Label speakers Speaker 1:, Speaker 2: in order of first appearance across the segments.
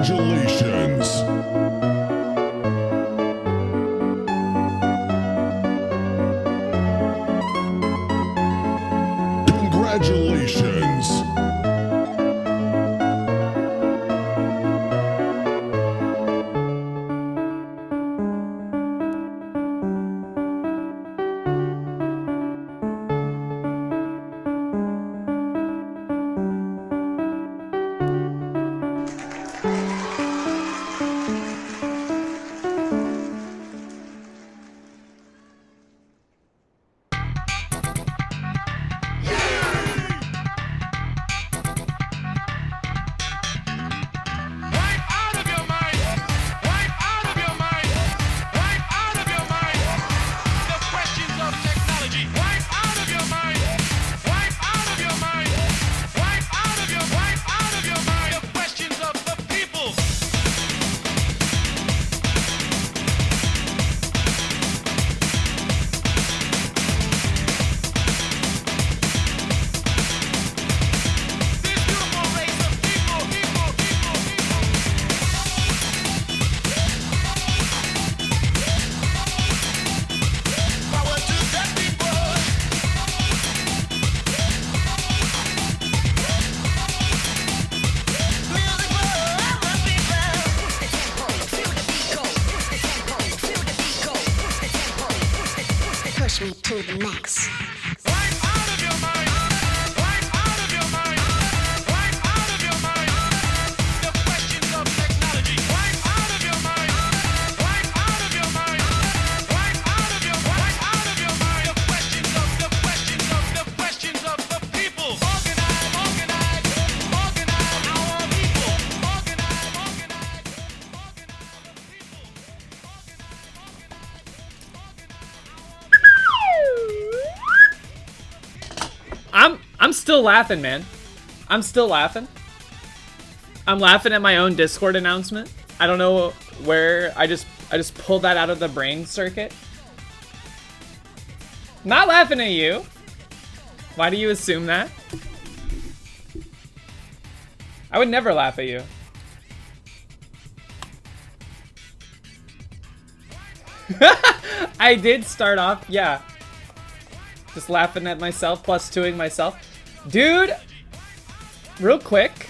Speaker 1: Congratulations. Congratulations.
Speaker 2: Push me to the max.
Speaker 3: I'm still laughing, man. I'm still laughing. I'm laughing at my own Discord announcement. I don't know where I just pulled that out of the brain circuit. Not laughing at you. Why do you assume that? I would never laugh at you. I did start off, yeah. Just laughing at myself, plus twoing myself. Dude, real quick.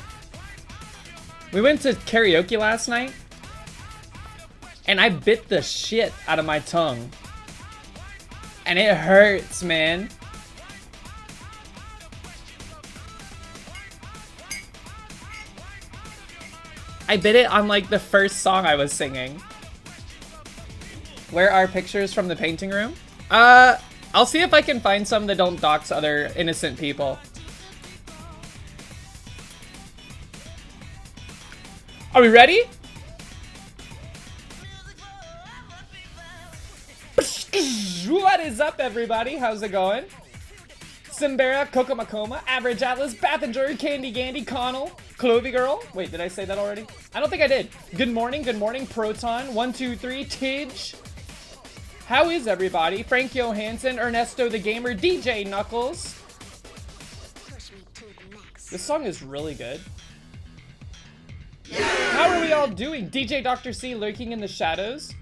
Speaker 3: We went to karaoke last night. And I bit the shit out of my tongue. And it hurts, man. I bit it on like the first song I was singing. Where are pictures from the painting room? I'll see if I can find some that don't dox other innocent people. Are we ready? What is up, everybody? How's it going? Simbera, Kokomakoma, Average Atlas, Bathinger, Candy Gandy, Connell, Clovey Girl. Wait, did I say that already? I don't think I did. Good morning, Proton, 123, Tidge. How is everybody? Frank Johansson, Ernesto the Gamer, DJ Knuckles. This song is really good. How are we all doing? DJ Dr. C lurking in the shadows.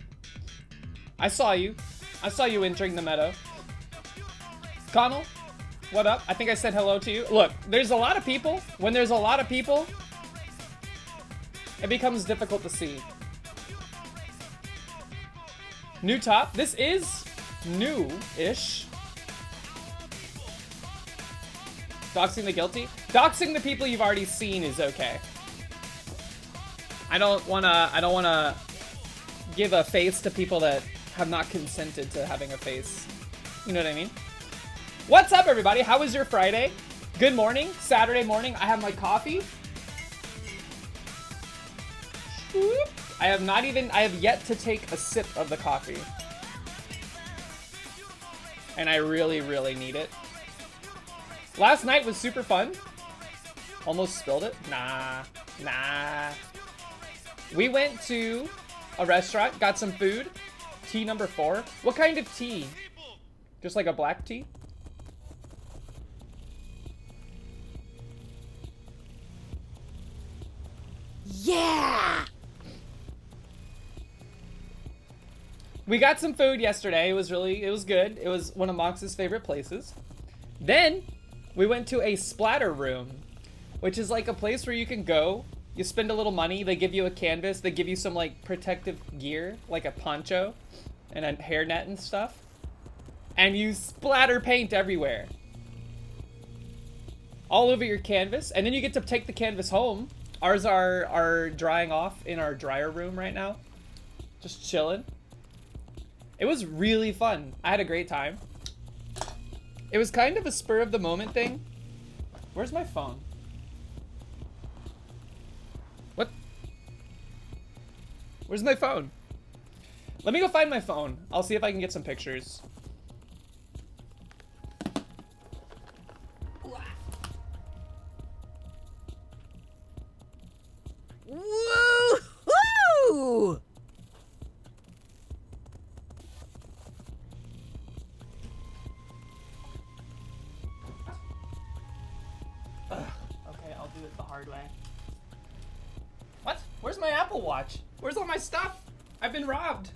Speaker 3: I saw you. I saw you entering the meadow. Connell, what up? I think I said hello to you. Look, there's a lot of people. When there's a lot of people, it becomes difficult to see. New top. This is new-ish. Doxing the guilty. Doxing the people you've already seen is okay. I don't wanna give a face to people that have not consented to having a face. You know what I mean? What's up, everybody? How was your Friday? Good morning. Saturday morning. I have my coffee. I have yet to take a sip of the coffee. And I really, really need it. Last night was super fun. Almost spilled it. Nah. We went to a restaurant, got some food. Tea number 4. What kind of tea? Just like a black tea?
Speaker 4: Yeah!
Speaker 3: We got some food yesterday. It was good. It was one of Mox's favorite places. Then we went to a splatter room, which is like a place where you can go. You spend a little money. They give you a canvas. They give you some like protective gear, like a poncho and a hairnet and stuff. And you splatter paint everywhere. All over your canvas. And then you get to take the canvas home. Ours are drying off in our dryer room right now. Just chilling. It was really fun. I had a great time. It was kind of a spur of the moment thing. Where's my phone? What? Where's my phone? Let me go find my phone. I'll see if I can get some pictures.
Speaker 4: Woo-hoo!
Speaker 3: Okay, I'll do it the hard way. What? Where's my Apple Watch? Where's all my stuff? I've been robbed.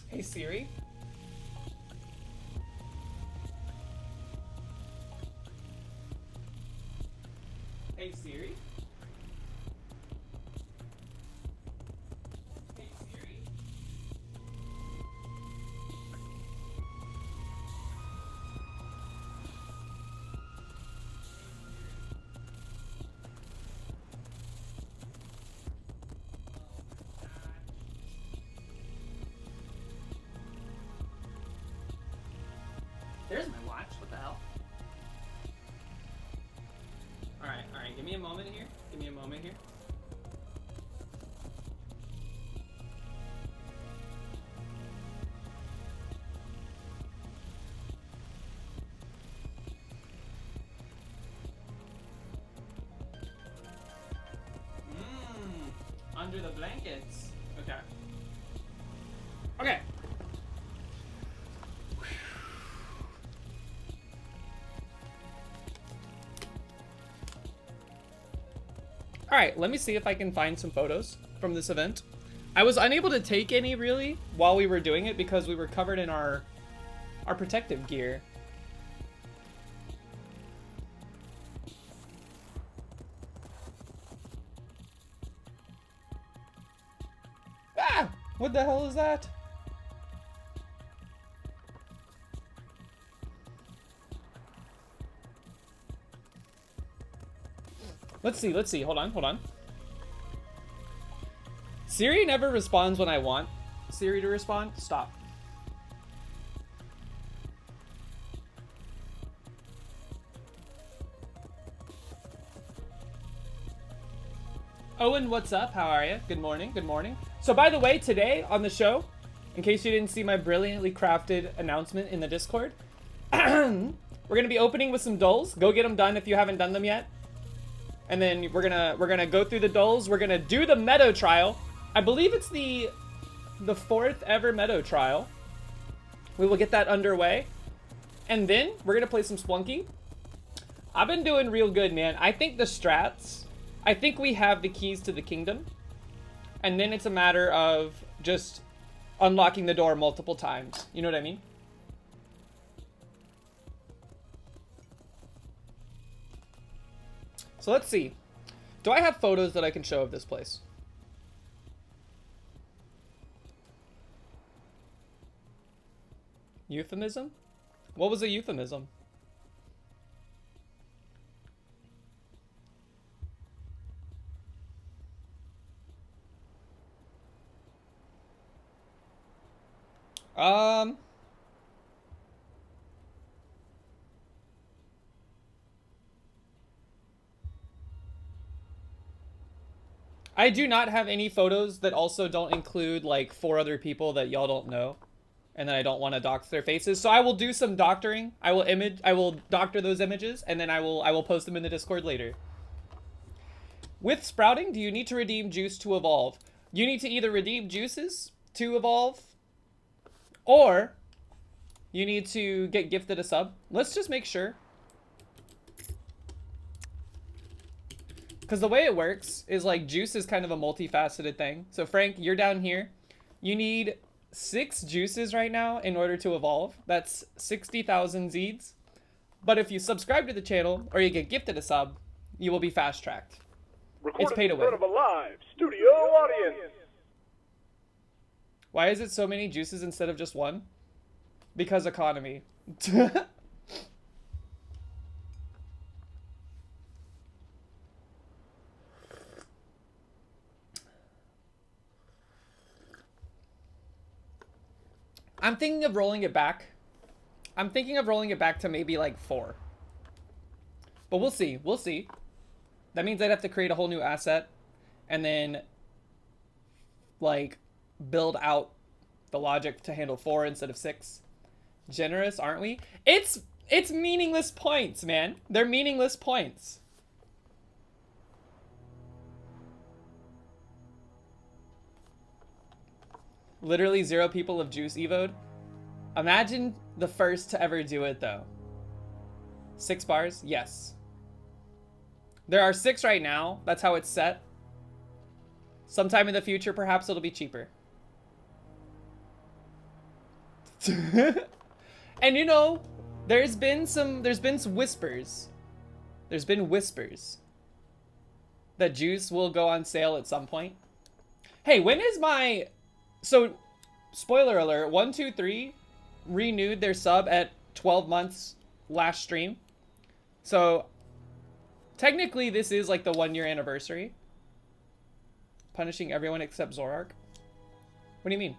Speaker 3: Hey Siri. Hey Siri. Hey Siri. There's my watch. What the hell? Alright, give me a moment here. Give me a moment here. Under the blankets. Okay. Okay. Alright, let me see if I can find some photos from this event. I was unable to take any, really, while we were doing it because we were covered in our protective gear. Ah! What the hell is that? Let's see. Hold on. Siri never responds when I want Siri to respond. Stop. Owen, what's up? How are you? Good morning. So by the way, today on the show, in case you didn't see my brilliantly crafted announcement in the Discord, we're gonna be opening with some dulls. Go get them done if you haven't done them yet. And then we're gonna go through the dulls. We're gonna do the Meadow trial. I believe it's the 4th ever Meadow trial. We will get that underway. And then we're gonna play some Splunky. I've been doing real good, man. I think the strats, I think we have the keys to the kingdom. And then it's a matter of just unlocking the door multiple times. You know what I mean? So let's see. Do I have photos that I can show of this place? Euphemism? What was a euphemism? I do not have any photos that also don't include like 4 other people that y'all don't know and then I don't want to dox their faces. So I will do some doctoring. I will doctor those images and then I will post them in the Discord later. With sprouting, do you need to redeem juice to evolve? You need to either redeem juices to evolve or you need to get gifted a sub. Let's just make sure. Because the way it works is like juice is kind of a multifaceted thing. So Frank, you're down here. You need 6 juices right now in order to evolve. That's 60,000 Zeeds. But if you subscribe to the channel or you get gifted a sub, you will be fast tracked. It's pay to win.
Speaker 4: In front of a live studio audience.
Speaker 3: Why is it so many juices instead of just one? Because economy. I'm thinking of rolling it back. I'm thinking of rolling it back to maybe like 4. But we'll see. We'll see. That means I'd have to create a whole new asset and then like build out the logic to handle 4 instead of 6. Generous, aren't we? It's meaningless points, man. They're meaningless points. Literally 0 people have juice evoed. Imagine the first to ever do it though. 6 bars? Yes. There are 6 right now. That's how it's set. Sometime in the future, perhaps it'll be cheaper. And you know, there's been whispers. There's been whispers that juice will go on sale at some point. Hey, when is my... So, spoiler alert, 123 renewed their sub at 12 months last stream. So, technically this is like the 1-year anniversary. Punishing everyone except Zorark. What do you mean?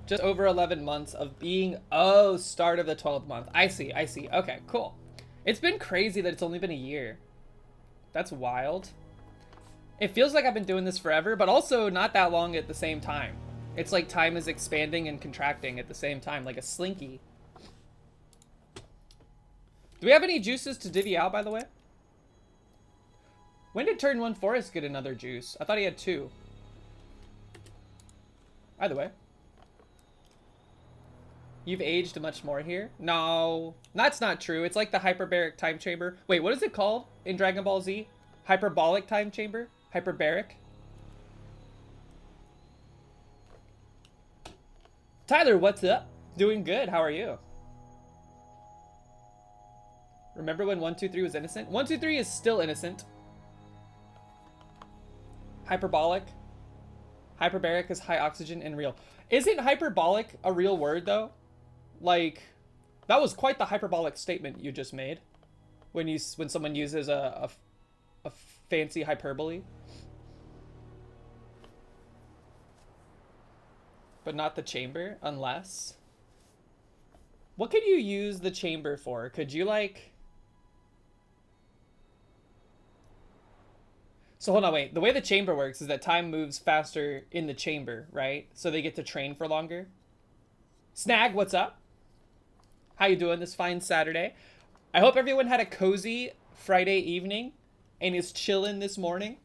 Speaker 3: Just over 11 months of being, oh, start of the 12th month. I see. Okay, cool. It's been crazy that it's only been a year. That's wild. It feels like I've been doing this forever, but also not that long at the same time. It's like time is expanding and contracting at the same time, like a slinky. Do we have any juices to divvy out, by the way? When did Turn 1 Forest get another juice? I thought he had 2. Either way. You've aged much more here? No, that's not true. It's like the hyperbaric time chamber. Wait, what is it called in Dragon Ball Z? Hyperbolic time chamber? Hyperbaric? Tyler, what's up? Doing good. How are you? Remember when 123 was innocent? 123 is still innocent. Hyperbolic. Hyperbaric is high oxygen and real. Isn't hyperbolic a real word though? Like, that was quite the hyperbolic statement you just made when someone uses a fancy hyperbole. But not the chamber, unless... What could you use the chamber for? Could you, like... So hold on, wait. The way the chamber works is that time moves faster in the chamber, right? So they get to train for longer. Snag, what's up? How you doing this fine Saturday? I hope everyone had a cozy Friday evening and is chilling this morning.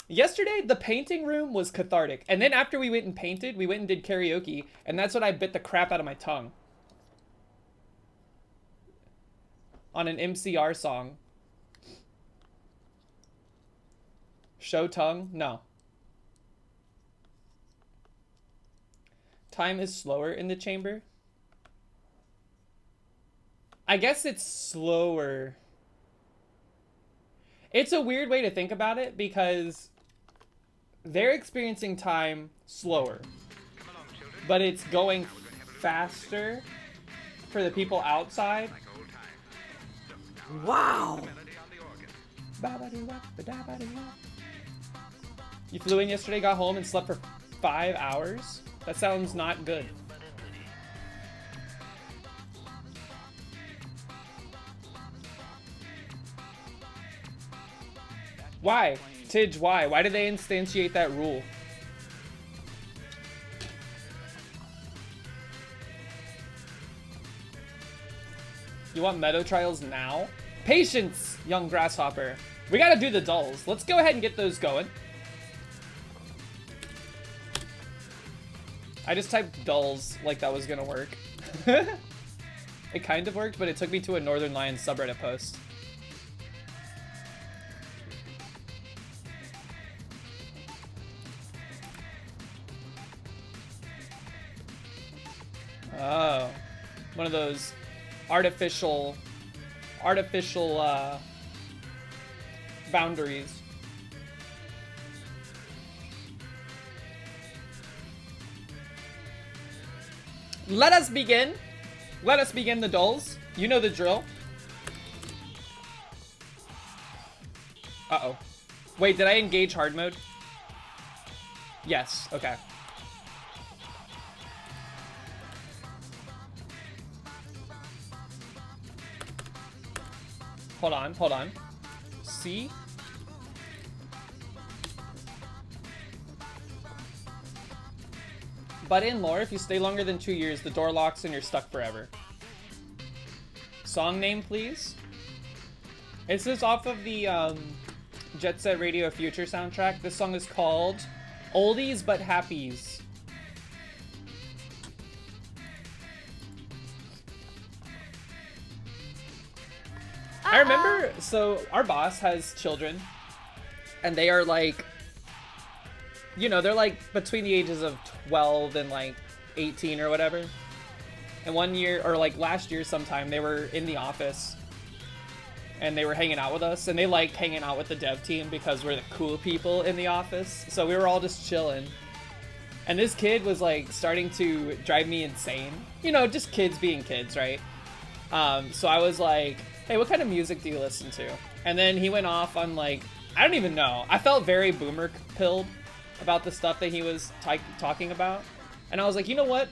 Speaker 3: Yesterday, the painting room was cathartic. And then after we went and painted, we went and did karaoke. And that's when I bit the crap out of my tongue. On an MCR song. Show tongue? No. Time is slower in the chamber. I guess it's slower. It's a weird way to think about it because they're experiencing time slower, but it's going faster for the people outside. Wow. You flew in yesterday, got home, and slept for 5 hours? That sounds not good. Why? Tidge, why? Why did they instantiate that rule? You want Meadow Trials now? Patience, young grasshopper. We gotta do the dulls. Let's go ahead and get those going. I just typed dulls like that was gonna work. It kind of worked, but it took me to a Northern Lions subreddit post. Oh, one of those artificial boundaries. Let us begin. Let us begin the dulls. You know the drill. Uh-oh. Wait, did I engage hard mode? Yes, okay. Hold on, hold on. C. But in lore, if you stay longer than 2 years, the door locks and you're stuck forever. Song name, please. This is off of the Jet Set Radio Future soundtrack. This song is called Oldies But Happies. I remember, so our boss has children, and they are like, you know, they're like between the ages of 12 and like 18 or whatever. And one year, or like last year sometime, they were in the office and they were hanging out with us, and they like hanging out with the dev team because we're the cool people in the office. So we were all just chilling. And this kid was like starting to drive me insane. You know, just kids being kids, right? So I was like, hey, what kind of music do you listen to? And then he went off on like, I don't even know. I felt very boomer pilled about the stuff that he was talking about. And I was like, you know what?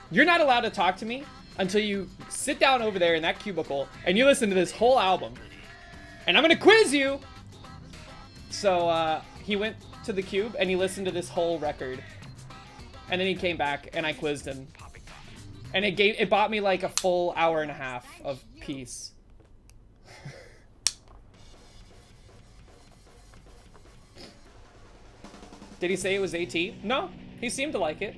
Speaker 3: You're not allowed to talk to me until you sit down over there in that cubicle and you listen to this whole album. And I'm gonna quiz you! So he went to the cube and he listened to this whole record. And then he came back and I quizzed him. And it bought me like a full hour and a half of peace. Did he say it was AT? No, he seemed to like it.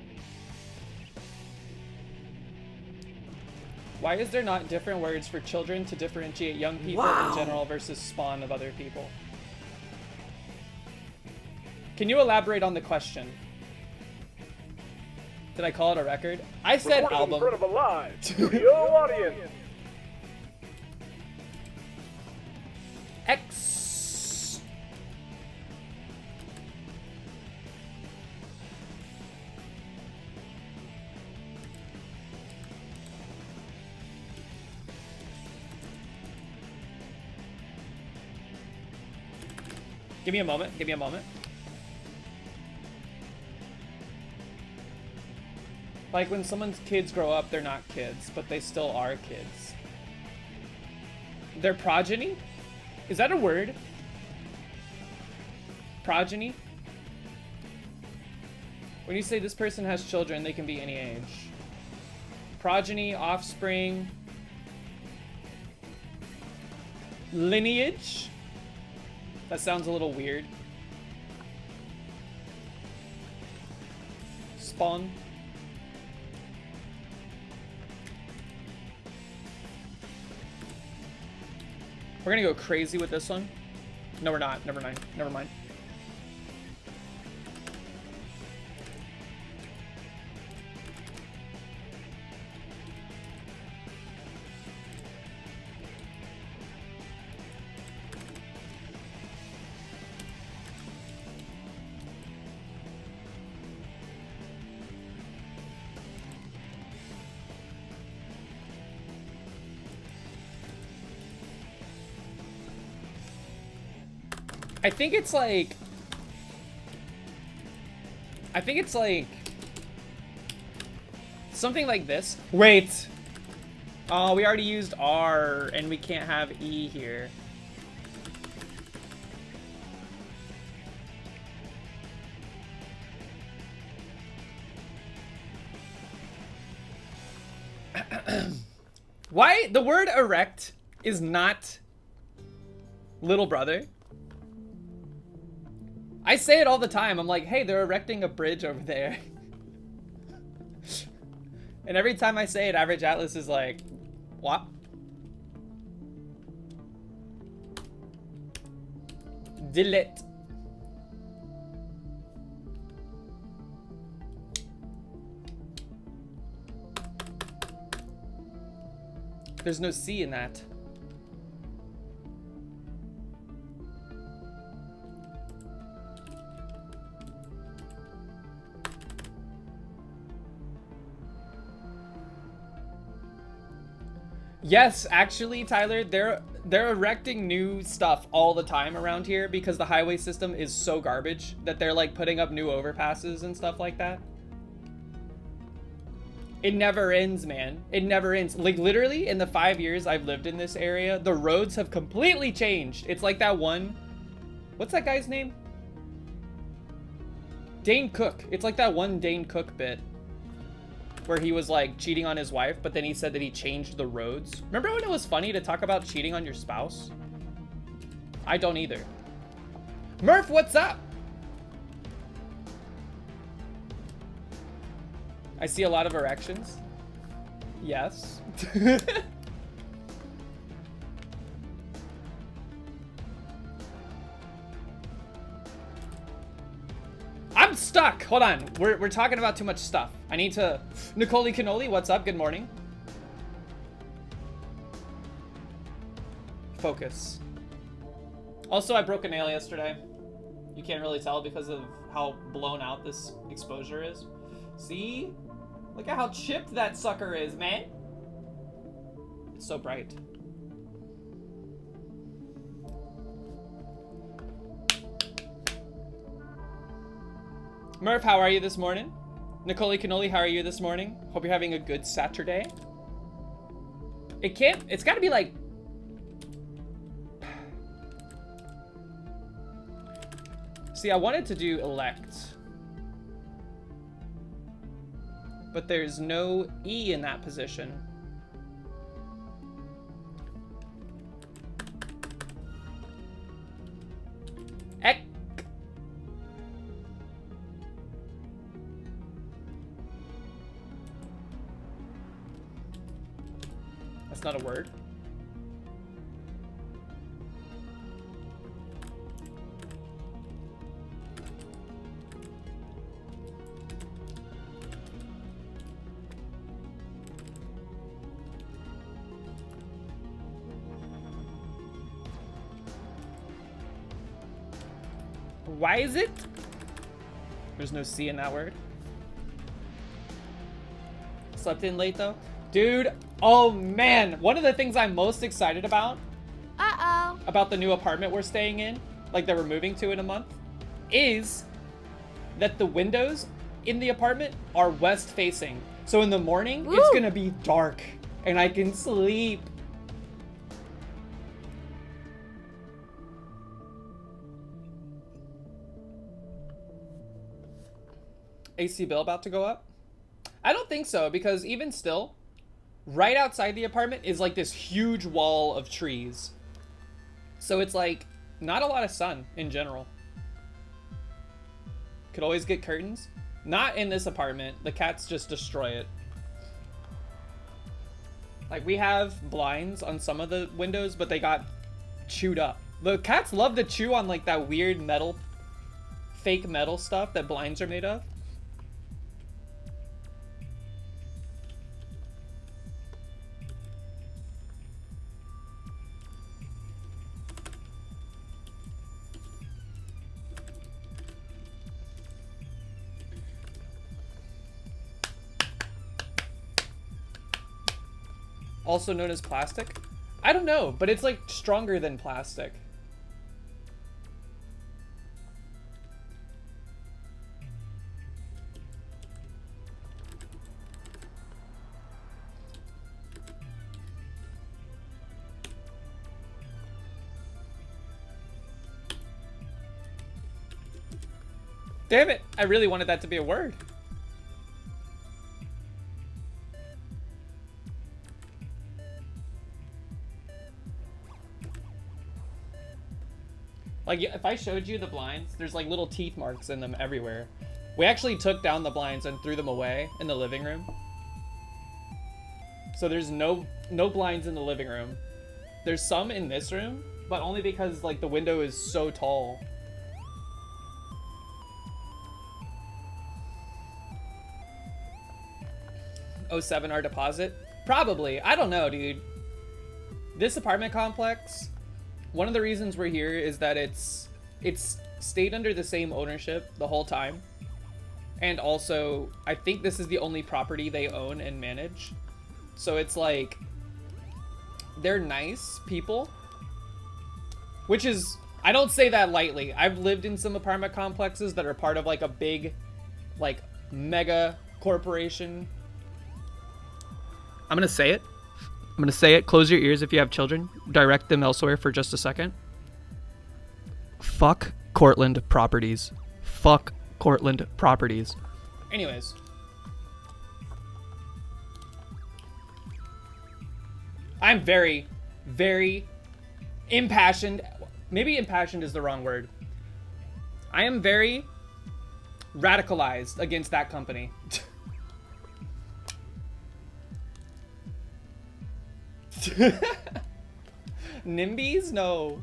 Speaker 3: Why is there not different words for children to differentiate young people in general versus spawn of other people? Can you elaborate on the question? Did I call it a record? I said
Speaker 4: Recorded
Speaker 3: album.
Speaker 4: in front of a live studio audience.
Speaker 3: X. Give me a moment. Give me a moment. Like when someone's kids grow up, they're not kids, but they still are kids. They're progeny? Is that a word? Progeny? When you say this person has children, they can be any age. Progeny, offspring, lineage? That sounds a little weird. Spawn. We're gonna go crazy with this one. No, we're not. Never mind. Never mind. I think it's like something like this. Wait. Oh, we already used R and we can't have E here. Why the word erect is not little brother? I say it all the time. I'm like, hey, they're erecting a bridge over there. And every time I say it, Average Atlas is like, what? Delete. There's no C in that. Yes, actually, Tyler, they're erecting new stuff all the time around here because the highway system is so garbage that they're like putting up new overpasses and stuff like that. It never ends, man. It never ends. Like literally in the 5 years I've lived in this area, the roads have completely changed. It's like that one, what's that guy's name? Dane Cook. It's like that one Dane Cook bit where he was like cheating on his wife, but then he said that he changed the roads. Remember when it was funny to talk about cheating on your spouse? I don't either. Murph, what's up? I see a lot of erections. Yes. I'm stuck. Hold on. We're talking about too much stuff. I need to... Nicole Cannoli, what's up? Good morning. Focus. Also, I broke a nail yesterday. You can't really tell because of how blown out this exposure is. See? Look at how chipped that sucker is, man. It's so bright. Murph, how are you this morning? Nicole Cannoli, how are you this morning? Hope you're having a good Saturday. It's gotta be like... See, I wanted to do elect. But there's no E in that position. Ek. That's not a word. Why is it? There's no C in that word. Slept in late though. Dude, oh man. One of the things I'm most excited about about the new apartment we're staying in, like that we're moving to in a month, is that the windows in the apartment are west facing. So in the morning, it's gonna be dark and I can sleep. AC bill about to go up? I don't think so, because even still, right outside the apartment is like this huge wall of trees. So it's like not a lot of sun in general. Could always get curtains. Not in this apartment. The cats just destroy it. Like we have blinds on some of the windows, but they got chewed up. The cats love to chew on like that weird metal, fake metal stuff that blinds are made of. Also known as plastic? I don't know, but it's like stronger than plastic. Damn it, I really wanted that to be a word. Like, if I showed you the blinds, there's like little teeth marks in them everywhere. We actually took down the blinds and threw them away in the living room. So there's no blinds in the living room. There's some in this room, but only because like the window is so tall. '07 our deposit? Probably. I don't know, dude. This apartment complex, one of the reasons we're here is that it's stayed under the same ownership the whole time. And also, I think this is the only property they own and manage. So it's like, they're nice people. Which is, I don't say that lightly. I've lived in some apartment complexes that are part of like a big, like, mega corporation. I'm gonna say it. I'm gonna say it. Close your ears if you have children. Direct them elsewhere for just a second. Fuck Cortland Properties. Fuck Cortland Properties. Anyways. I'm very, very impassioned. Maybe impassioned is the wrong word. I am very radicalized against that company. NIMBYs? No.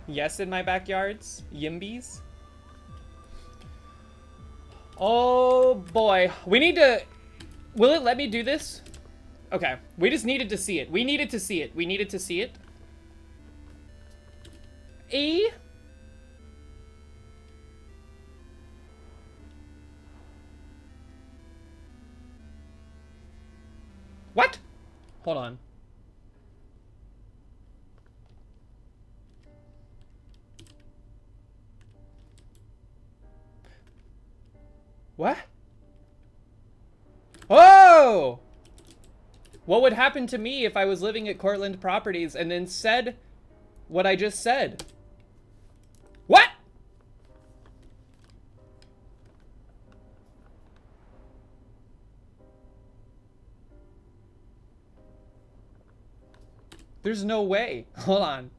Speaker 3: Yes, in my backyards. Yimbies. Oh boy. We need to... Will it let me do this? Okay. We just needed to see it. We needed to see it. We needed to see it. E. What? Hold on. What? Oh! What would happen to me if I was living at Cortland Properties and then said what I just said? What? There's no way. Hold on.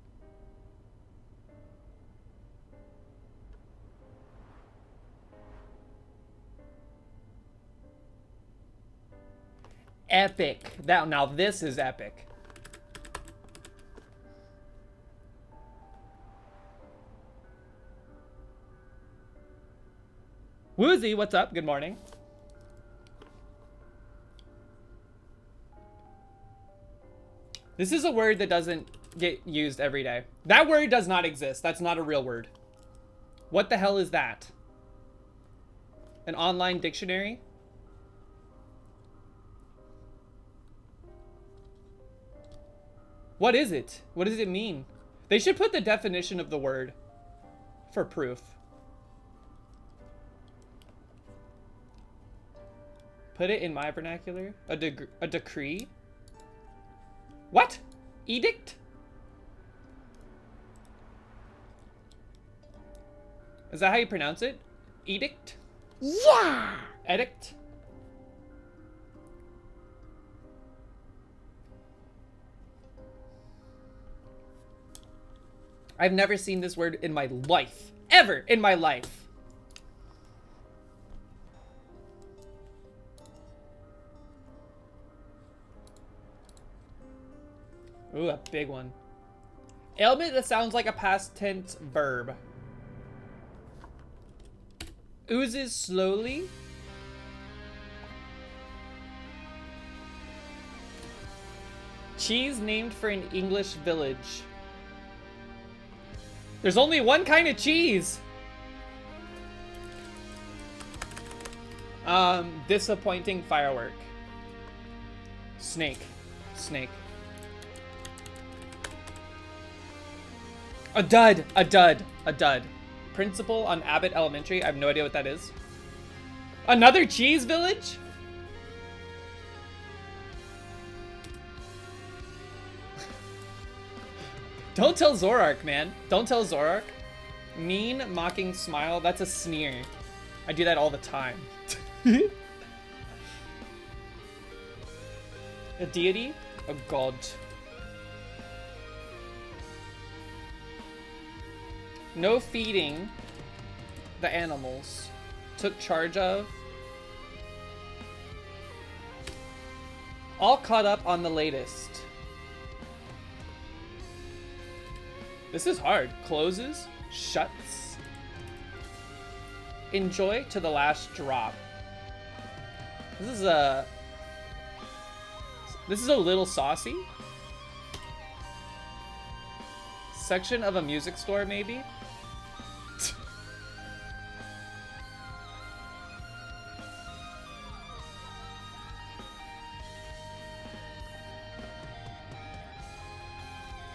Speaker 3: Epic. Now this is epic. Woozy, what's up? Good morning. This is a word that doesn't get used every day. That word does not exist. That's not a real word. What the hell is that? An online dictionary? What is it? What does it mean? They should put the definition of the word for proof. Put it in my vernacular. A decree? What? Edict? Is that how you pronounce it? Edict?
Speaker 2: Yeah!
Speaker 3: Edict? I've never seen this word in my life. Ever in my life. Ooh, a big one. Ailment that sounds like a past tense verb. Oozes slowly. Cheese named for an English village. There's only one kind of cheese. Disappointing firework. Snake. Snake. A dud. A dud. A dud. Principal on Abbott Elementary. I have no idea what that is. Another cheese village? Don't tell Zorark, man. Don't tell Zorark. Mean, mocking smile. That's a sneer. I do that all the time. A deity? A god. No feeding the animals. Took charge of. All caught up on the latest. This is hard. Closes. Shuts. Enjoy to the last drop. This is a little saucy. Section of a music store, maybe?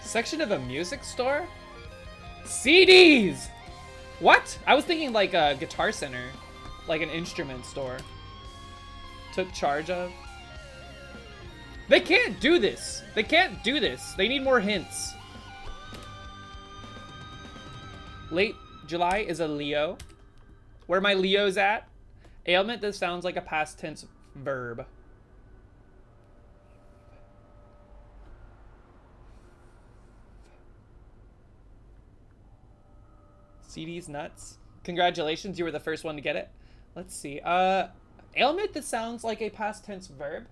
Speaker 3: Section of a music store? CDs! What? I was thinking like a Guitar Center. Like an instrument store. Took charge of. They can't do this. They can't do this. They need more hints. Late July is a Leo. Where my Leo's at? Ailment, this sounds like a past tense verb. CD's nuts. Congratulations, you were the first one to get it. Let's see. Ailment, this sounds like a past tense verb.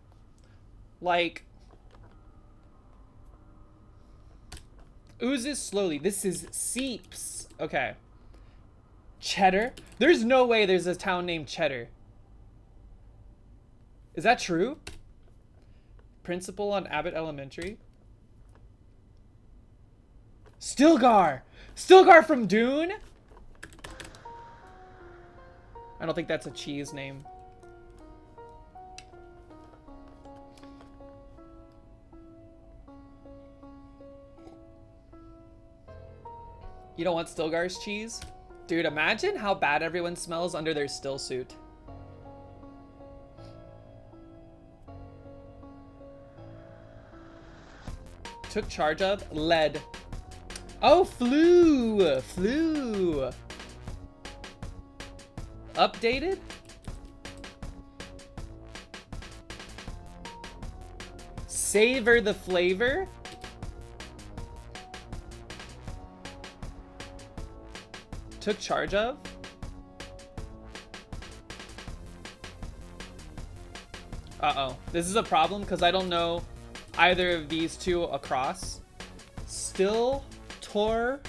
Speaker 3: Like, oozes slowly. This is seeps. Okay. Cheddar. There's no way there's a town named Cheddar. Is that true? Principal on Abbott Elementary. Stilgar. Stilgar from Dune? I don't think that's a cheese name. You don't want Stilgar's cheese? Dude, imagine how bad everyone smells under their still suit. Took charge of lead. Oh, flu! Flu! Updated? Savor the flavor? Took charge of? Uh-oh. This is a problem because I don't know either of these two across. Still Toa?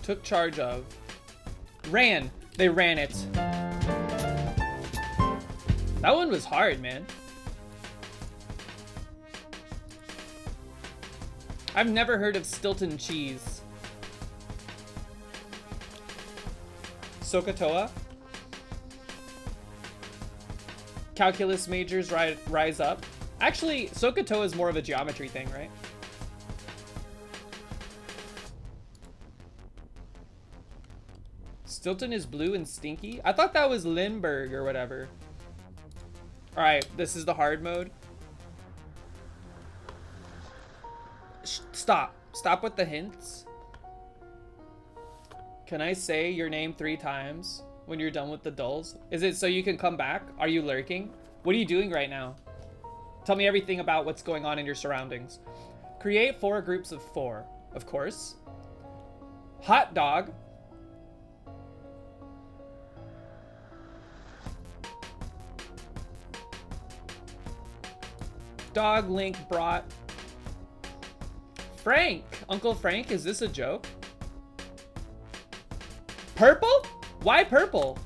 Speaker 3: Took charge of. Ran. They ran it. That one was hard, man. I've never heard of Stilton cheese. Sokotoa. Calculus majors rise up. Actually, Sokotoa is more of a geometry thing, right? Stilton is blue and stinky? I thought that was Lindbergh or whatever. Alright, this is the hard mode. Stop. Stop with the hints. Can I say your name 3 times when you're done with the dulls? Is it so you can come back? Are you lurking? What are you doing right now? Tell me everything about what's going on in your surroundings. Create 4 groups of 4, of course. Hot dog. Dog Link brought Frank. Uncle Frank, is this a joke? Purple? Why purple?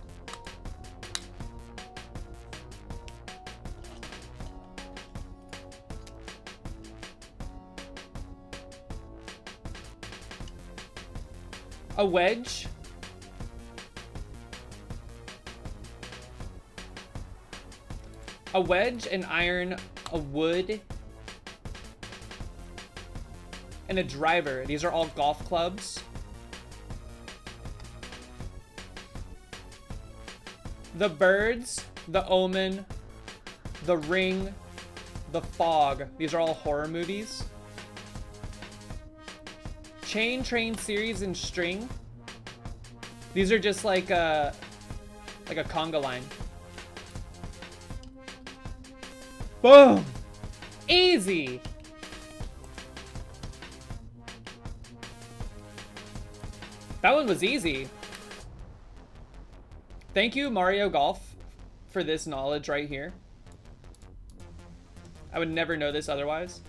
Speaker 3: A wedge? A wedge, an iron, a wood, and a driver. These are all golf clubs. The Birds, The Omen, The Ring, The Fog. These are all horror movies. chain, train, series, and string. These are just like a conga line. Boom! Easy! That one was easy. Thank you, Mario Golf, for this knowledge right here. I would never know this otherwise.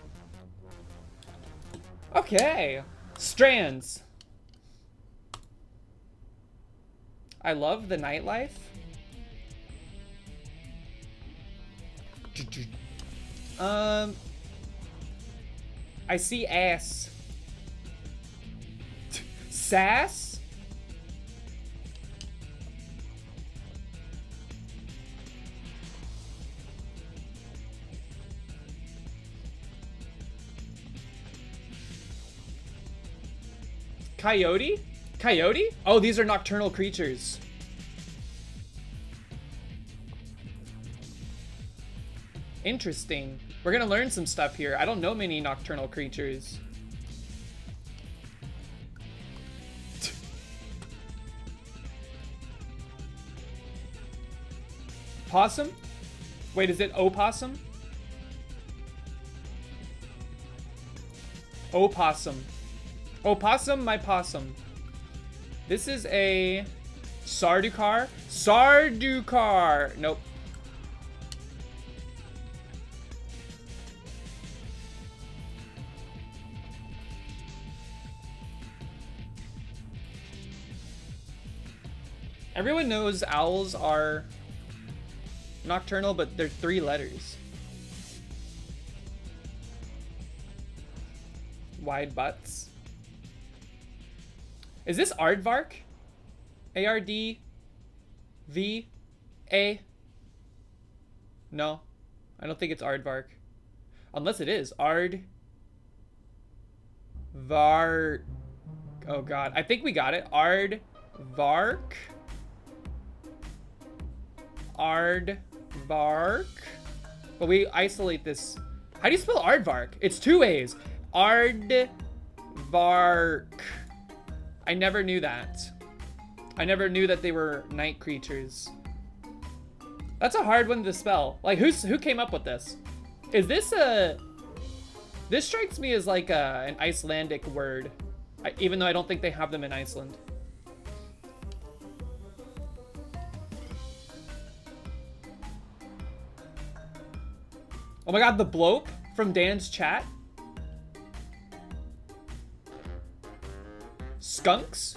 Speaker 3: Okay. Strands. I love the nightlife. I see ass. Sass? Coyote? Coyote? Oh, these are nocturnal creatures. Interesting. We're gonna learn some stuff here. I don't know many nocturnal creatures. Possum? Wait, is it opossum? Opossum. Opossum, my possum. This is a Sardaukar. Sardaukar. Nope. Everyone knows owls are nocturnal, but they're 3 letters. Wide butts. Is this Aardvark? A-R-D-V-A? No, I don't think it's Aardvark. Unless it is. Aardvark. Oh god, I think we got it. Aardvark. Aardvark. But we isolate this. How do you spell Aardvark? It's 2 A's. Aardvark. I never knew that. I never knew that they were night creatures. That's a hard one to spell. Like, who came up with this? Is this a... This strikes me as like an Icelandic word. Even though I don't think they have them in Iceland. Oh my god, the blope from Dan's chat? Skunks?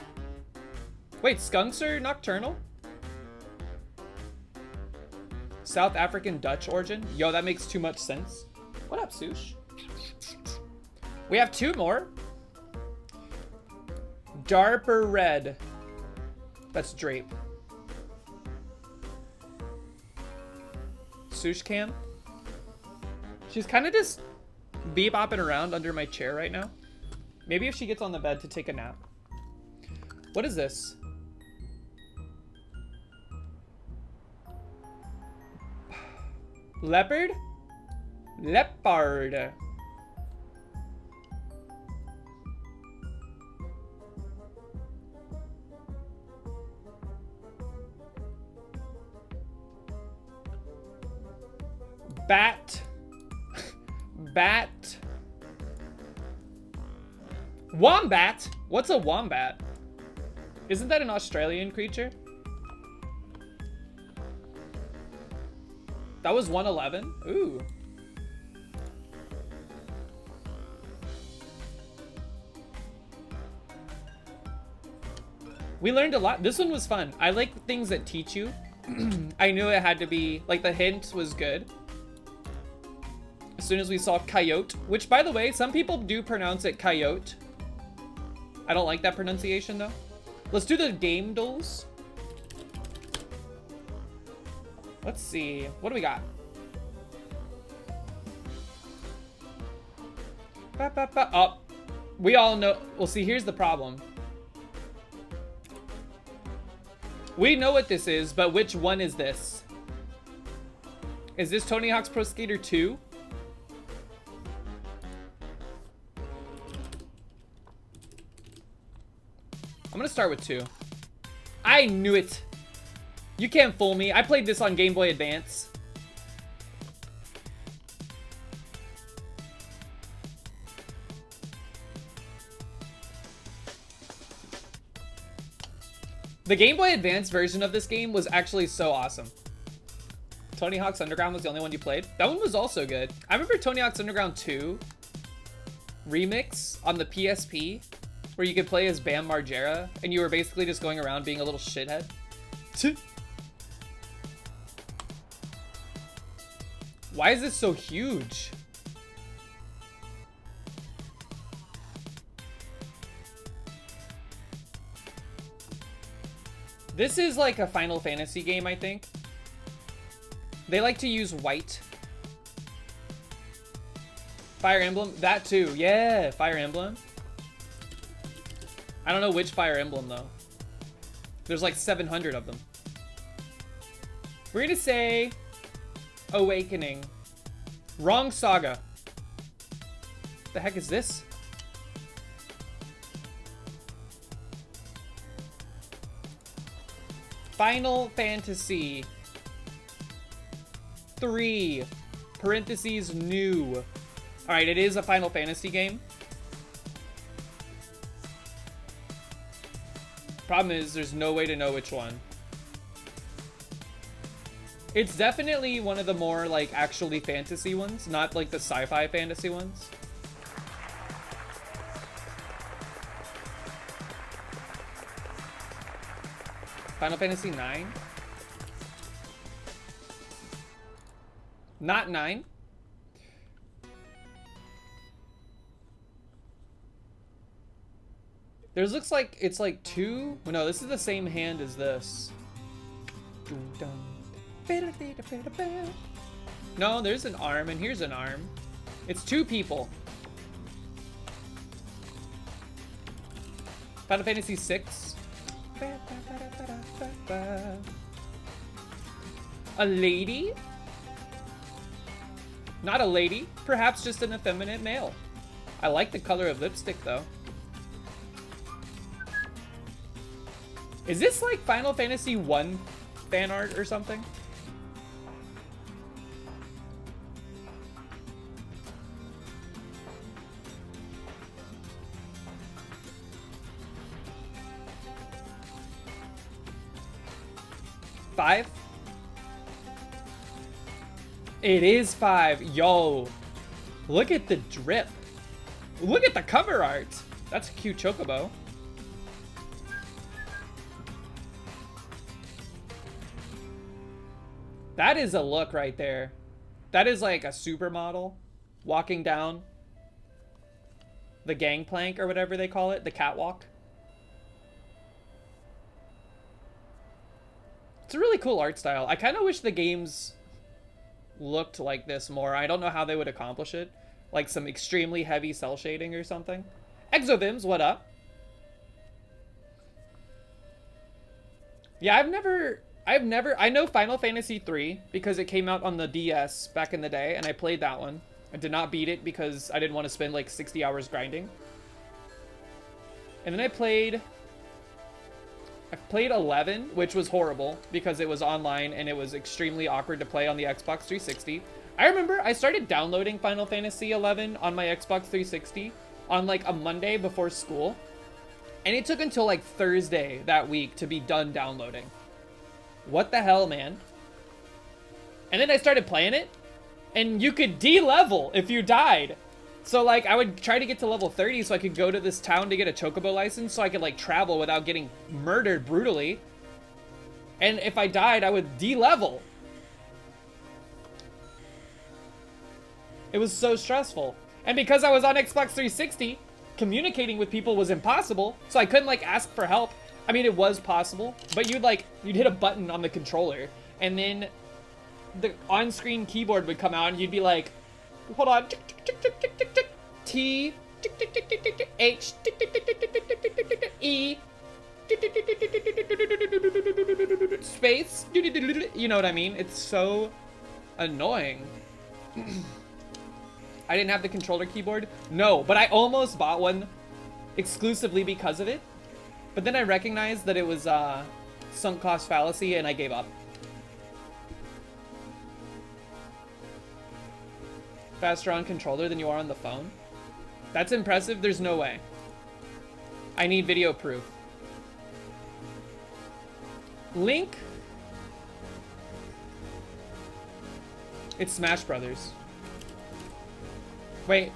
Speaker 3: Wait, skunks are nocturnal? South African Dutch origin? Yo, that makes too much sense. What up, Sush? We have 2 more. Darper red. That's drape. Sush cam? She's kind of just bebopping around under my chair right now. Maybe if she gets on the bed to take a nap. What is this? Leopard? Leopard. Bat. Bat. Wombat? What's a wombat? Isn't that an Australian creature? That was 111? Ooh. We learned a lot. This one was fun. I like things that teach you. I knew it had to be, like, the hint was good. As soon as we saw coyote, which, by the way, some people do pronounce it coyote. I don't like that pronunciation, though. Let's do the game duels. Let's see. What do we got? Oh, we all know. Well, see, here's the problem. We know what this is, but which one is this? Is this Tony Hawk's Pro Skater 2? I'm gonna start with 2. I knew it. You can't fool me. I played this on Game Boy Advance. The Game Boy Advance version of this game was actually so awesome. Tony Hawk's Underground was the only one you played? That one was also good. I remember Tony Hawk's Underground 2 remix on the PSP, where you could play as Bam Margera, and you were basically just going around being a little shithead. Why is this so huge? This is like a Final Fantasy game, I think. They like to use white. Fire Emblem, that too. Yeah, Fire Emblem. I don't know which Fire Emblem though. There's like 700 of them. We're gonna say Awakening. Wrong Saga. The heck is this? Final Fantasy 3 parentheses new. All right, it is a Final Fantasy game. Problem is, there's no way to know which one. It's definitely one of the more, like, actually fantasy ones, not, like, the sci-fi fantasy ones. Final Fantasy 9? Not 9? There's looks like it's like 2. No, this is the same hand as this. No, there's an arm and here's an arm. It's 2 people. Final Fantasy 6. A lady? Not a lady, perhaps just an effeminate male. I like the color of lipstick though. Is this like Final Fantasy 1 fan art or something? Five? It is 5. Yo, look at the drip. Look at the cover art. That's a cute chocobo. That is a look right there. That is like a supermodel walking down the gangplank or whatever they call it, the catwalk. It's a really cool art style. I kind of wish the games looked like this more. I don't know how they would accomplish it. Like some extremely heavy cell shading or something. Exovims, what up? Yeah, I know Final Fantasy 3 because it came out on the DS back in the day, and I played that one. I did not beat it because I didn't want to spend like 60 hours grinding. And then I played 11, which was horrible because it was online and it was extremely awkward to play on the Xbox 360. I remember I started downloading Final Fantasy 11 on my Xbox 360 on like a Monday before school. And it took until like Thursday that week to be done downloading. What the hell, man? And then I started playing it, and you could de-level if you died. So, like, I would try to get to level 30 so I could go to this town to get a chocobo license so I could, like, travel without getting murdered brutally. And if I died, I would de-level. It was so stressful. And because I was on Xbox 360, communicating with people was impossible, so I couldn't, like, ask for help. I mean, it was possible, but you'd hit a button on the controller, and then the on-screen keyboard would come out, and you'd be like, hold on, T, H, E, space, you know what I mean? It's so annoying. I didn't have the controller keyboard? No, but I almost bought one exclusively because of it. But then I recognized that it was sunk cost fallacy and I gave up. Faster on controller than you are on the phone? That's impressive. There's no way. I need video proof. Link? It's Smash Brothers. Wait.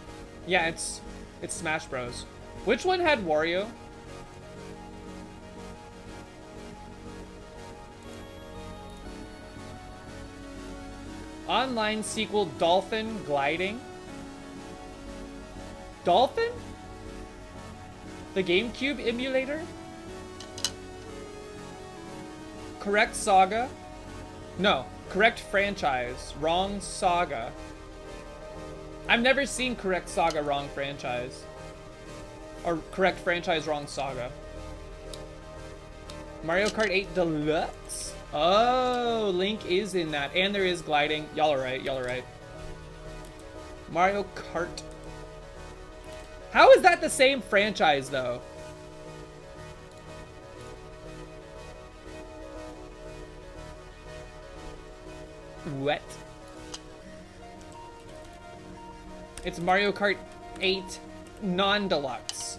Speaker 3: Yeah, it's Smash Bros. Which one had Wario? Online sequel Dolphin Gliding? Dolphin? The GameCube emulator? Correct saga? No, correct franchise. Wrong saga. I've never seen correct saga, wrong franchise. Or correct franchise, wrong saga. Mario Kart 8 Deluxe? Oh, Link is in that. And there is gliding. Y'all are right, y'all are right. Mario Kart. How is that the same franchise, though? What? It's Mario Kart 8 non-deluxe.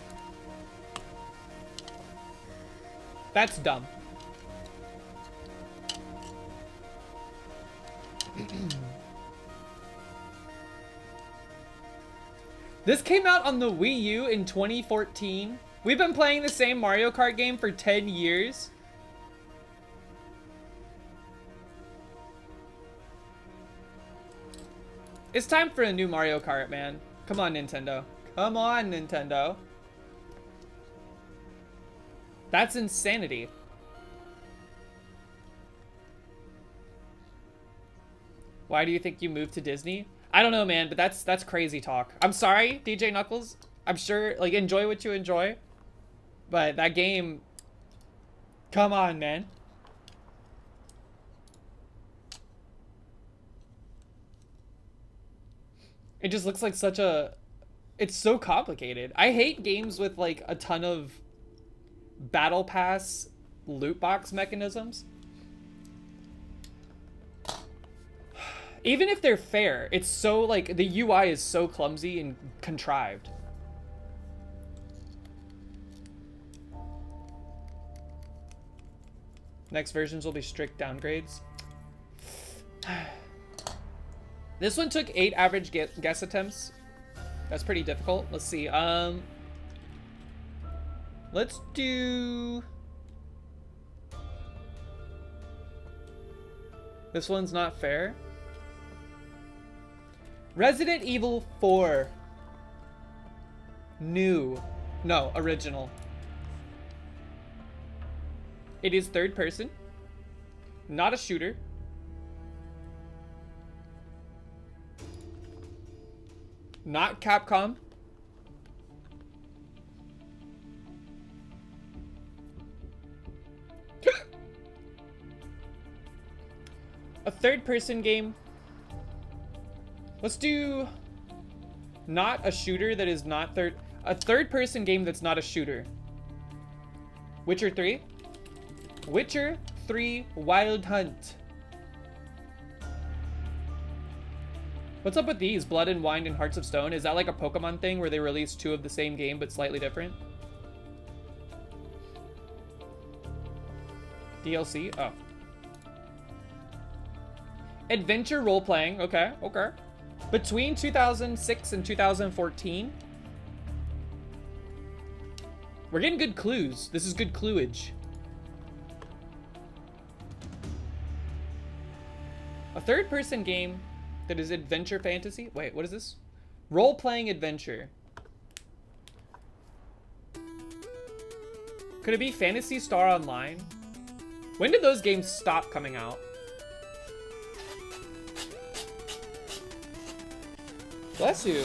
Speaker 3: That's dumb. This came out on the Wii U in 2014. We've been playing the same Mario Kart game for 10 years. It's time for a new Mario Kart, man. Come on, Nintendo. Come on, Nintendo. That's insanity. Why do you think you moved to Disney? I don't know, man, but that's crazy talk. I'm sorry, DJ Knuckles. I'm sure, like, enjoy what you enjoy. But that game... Come on, man. It just looks like such a... It's so complicated. I hate games with, like, a ton of battle pass loot box mechanisms. Even if they're fair, it's so, like, the UI is so clumsy and contrived. Next versions will be strict downgrades. This one took 8 average guess attempts. That's pretty difficult. Let's see. Let's do... This one's not fair. Resident Evil 4. New. No, original. It is third person. Not a shooter. Not Capcom. A third person game. Let's do not a shooter that is not a third person game that's not a shooter. Witcher 3. Witcher 3 Wild Hunt. What's up with these? Blood and Wine and Hearts of Stone? Is that like a Pokemon thing where they release 2 of the same game but slightly different? DLC? Oh. Adventure role-playing. Okay, okay. Between 2006 and 2014. We're getting good clues. This is good cluage. A third-person game that is adventure fantasy. Wait, what is this? Role-playing adventure. Could it be Phantasy Star Online? When did those games stop coming out? Bless you.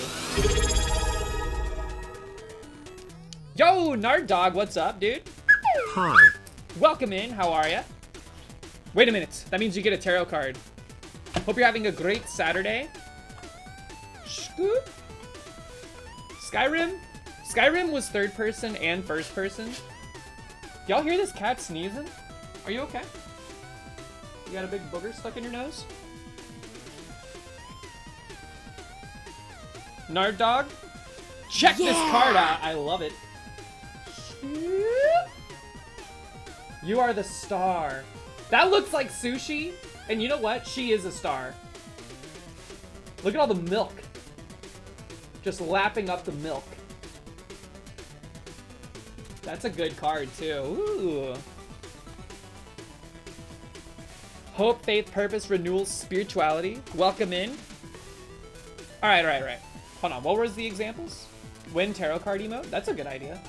Speaker 3: Yo, Nard Dog, what's up, dude?
Speaker 1: Hi.
Speaker 3: Welcome in, how are ya? Wait a minute, that means you get a tarot card. Hope you're having a great Saturday. Scoop. Skyrim? Skyrim was third person and first person. Y'all hear this cat sneezing? Are you okay? You got a big booger stuck in your nose? Nard Dog? Check this card out. I love it. You are the star. That looks like sushi. And you know what? She is a star. Look at all the milk. Just lapping up the milk. That's a good card, too. Ooh. Hope, faith, purpose, renewal, spirituality. Welcome in. Alright. Hold on, what was the examples? Win tarot card emote? That's a good idea.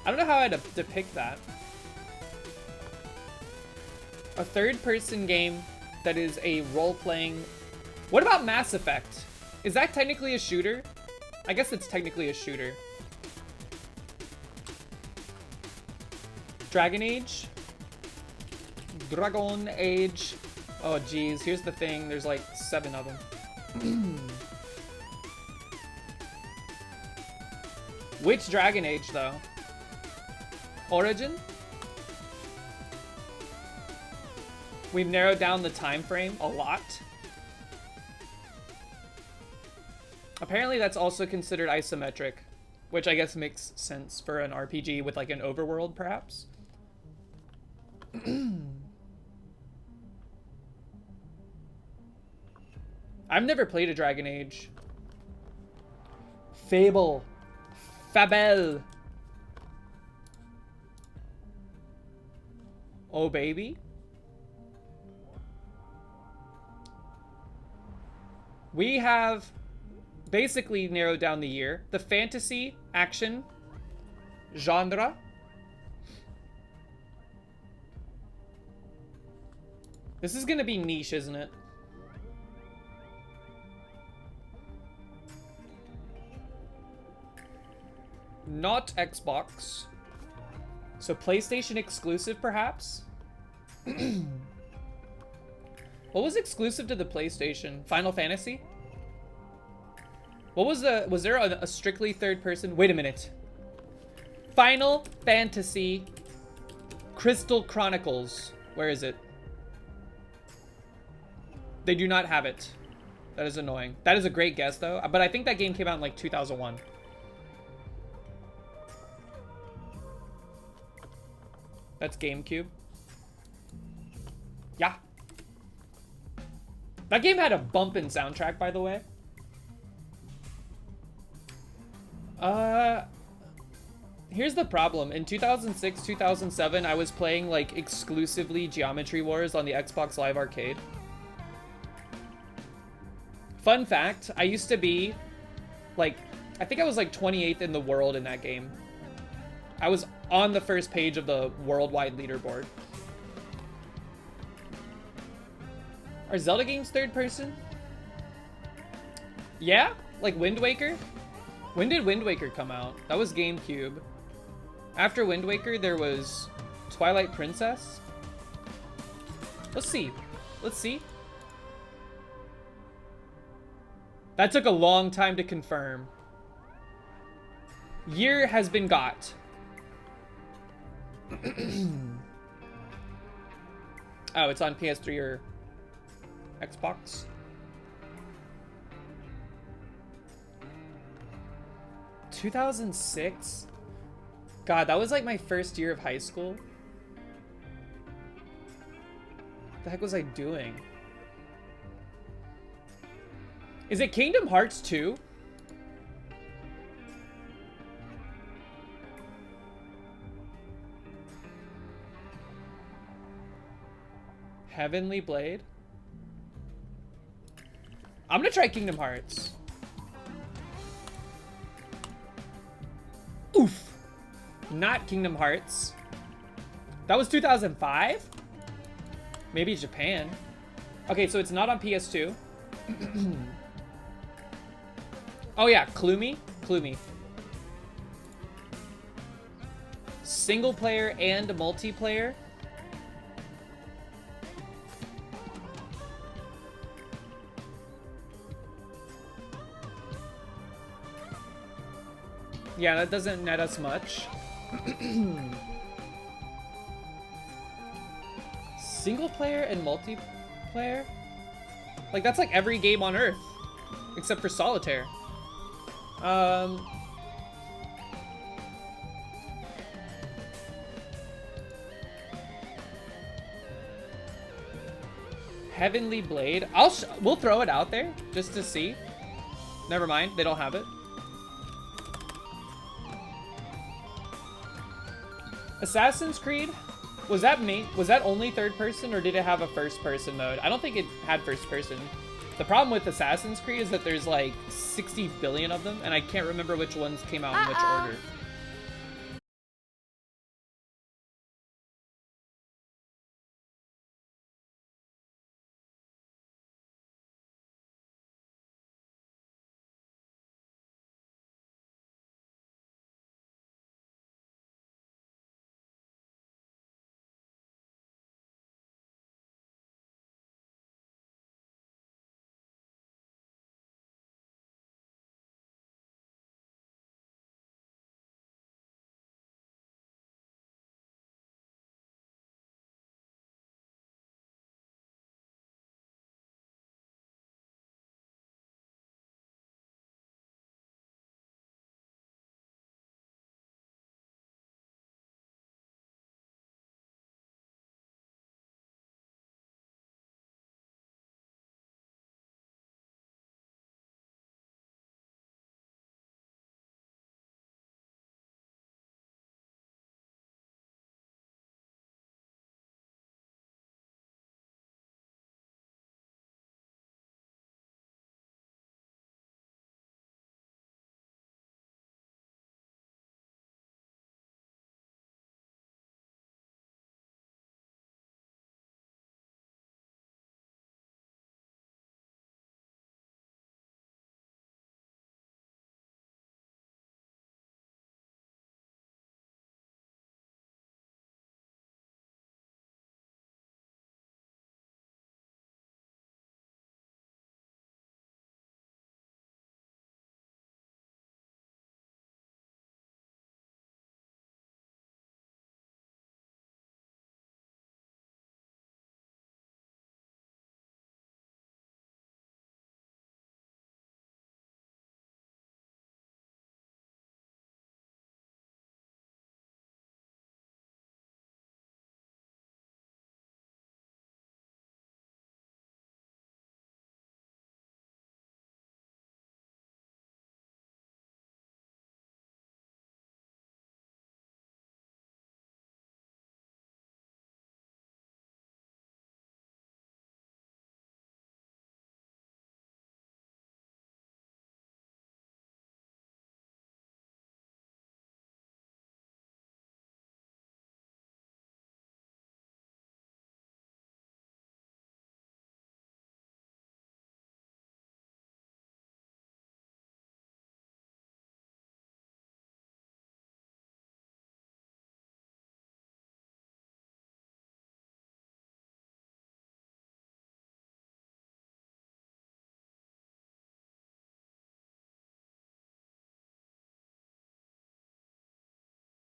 Speaker 3: I don't know how I'd depict that. A third-person game that is a role-playing... What about Mass Effect? Is that technically a shooter? I guess it's technically a shooter. Dragon Age? Dragon Age. Oh, geez. Here's the thing. There's like 7 of them. Which Dragon Age, though? Origin? We've narrowed down the time frame a lot. Apparently that's also considered isometric, which I guess makes sense for an RPG with like an overworld, perhaps. I've never played a Dragon Age. Fable. Fabel. Oh, baby. We have basically narrowed down the year. The fantasy, action, genre. This is gonna be niche, isn't it? Not Xbox. So PlayStation exclusive, perhaps? What was exclusive to the PlayStation? Final Fantasy? What was there a strictly third person? Wait a minute. Final Fantasy Crystal Chronicles. Where is it? They do not have it. That is annoying. That is a great guess, though. But I think that game came out in like 2001. That's GameCube. Yeah. That game had a bumpin' soundtrack, by the way. Here's the problem. In 2006, 2007, I was playing, like, exclusively Geometry Wars on the Xbox Live Arcade. Fun fact, I used to be, like, I think I was, like, 28th in the world in that game. I was on the first page of the worldwide leaderboard. Are Zelda games third person? Yeah? Like Wind Waker? When did Wind Waker come out? That was GameCube. After Wind Waker, there was Twilight Princess. Let's see. Let's see. That took a long time to confirm. Year has been got. Oh, it's on PS3 or Xbox. (2006) God, that was like my first year of high school. What the heck was I doing? Is it Kingdom Hearts 2? Heavenly Blade? I'm gonna try Kingdom Hearts. Oof. Not Kingdom Hearts. That was 2005? Maybe Japan. Okay, so it's not on PS2. Oh yeah, Klumi. Klumi. Single player and multiplayer. Yeah, that doesn't net us much. Single player and multiplayer? Like, that's like every game on Earth. Except for Solitaire. Heavenly Blade. We'll throw it out there just to see. Never mind, they don't have it. Assassin's Creed. Was that only third person, or did it have a first person mode? I don't think it had first person. The problem with Assassin's Creed is that there's like 60 billion of them, and I can't remember which ones came out in which order.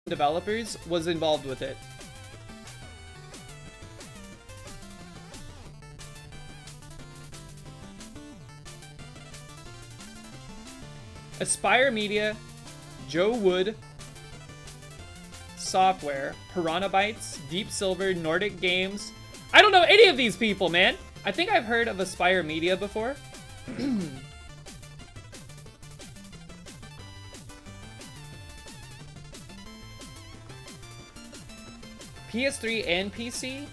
Speaker 3: Developers was involved with it. Aspire Media, Joe Wood Software, Piranha Bytes, Deep Silver, Nordic Games. I don't know any of these people, man. I think I've heard of Aspire Media before. PS3 and PC.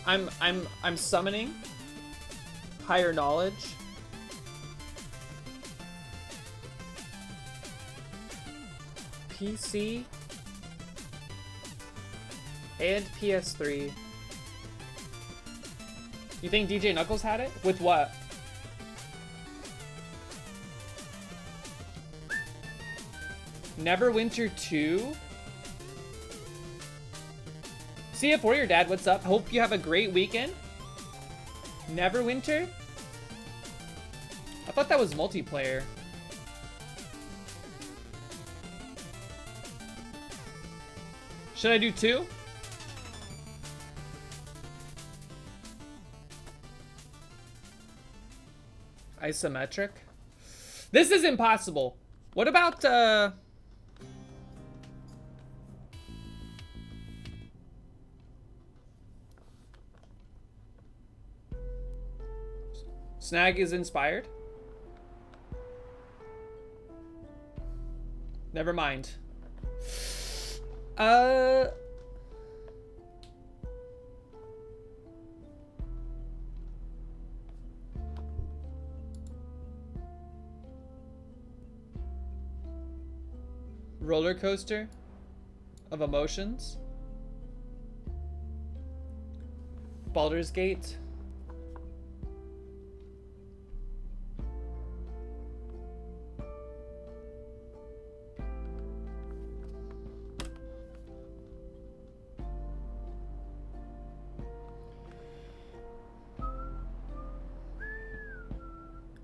Speaker 3: I'm summoning higher knowledge. PC and PS3. You think DJ Knuckles had it? With what? Neverwinter 2? See ya for your dad, what's up? Hope you have a great weekend. Neverwinter? I thought that was multiplayer. Should I do 2? Isometric? This is impossible. What about, Snag is inspired? Never mind. Roller coaster of emotions. Baldur's Gate.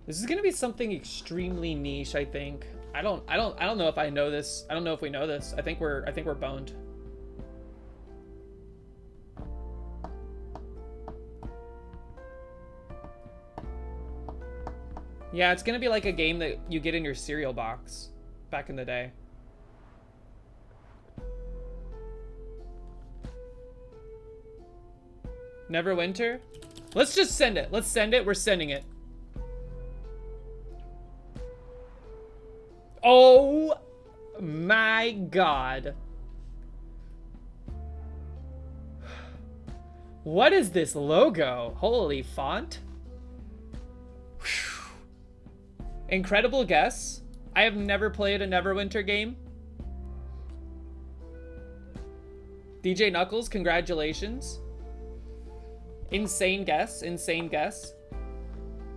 Speaker 3: This is gonna be something extremely niche, I think. I don't know if I know this. I don't know if we know this. I think we're boned. Yeah, it's gonna be like a game that you get in your cereal box back in the day. Neverwinter? Let's just send it. Let's send it. We're sending it. Oh my god. What is this logo? Holy font. Whew. Incredible guess. I have never played a Neverwinter game. DJ Knuckles, congratulations. Insane guess, insane guess.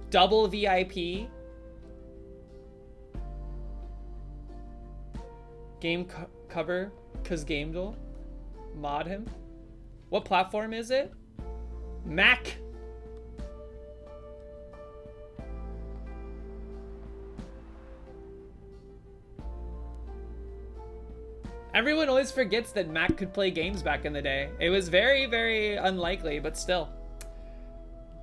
Speaker 3: Double VIP. Game cover, cause Gamedle. Mod him. What platform is it? Mac. Everyone always forgets that Mac could play games back in the day. It was very, very unlikely, but still.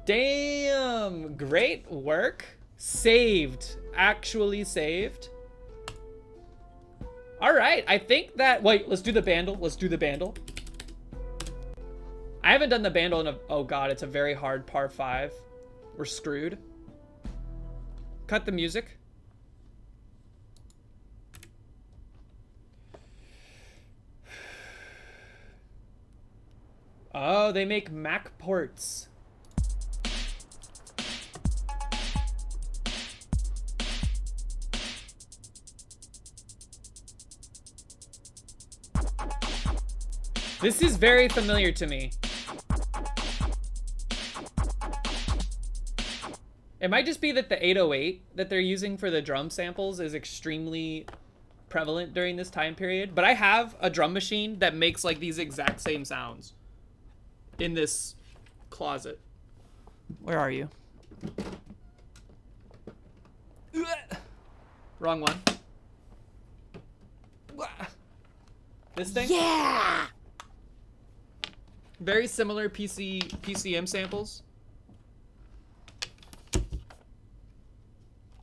Speaker 3: Damn, great work. Saved, actually saved. All right, I think that, wait, let's do the bandle. Let's do the bandle. I haven't done the bandle in a, oh god, it's a very hard par 5. We're screwed. Cut the music. Oh, they make Mac ports. This is very familiar to me. It might just be that the 808 that they're using for the drum samples is extremely prevalent during this time period. But I have a drum machine that makes like these exact same sounds in this closet. Where are you? Wrong one. This thing?
Speaker 2: Yeah!
Speaker 3: Very similar PCM samples.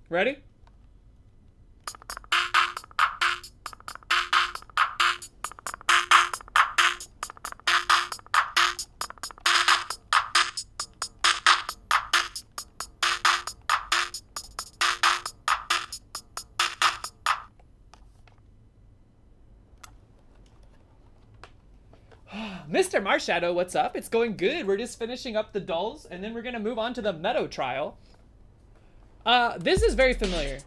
Speaker 3: Ready? Mr. Marshadow, what's up? It's going good. We're just finishing up the dulls, and then we're gonna move on to the Meadow trial. This is very familiar.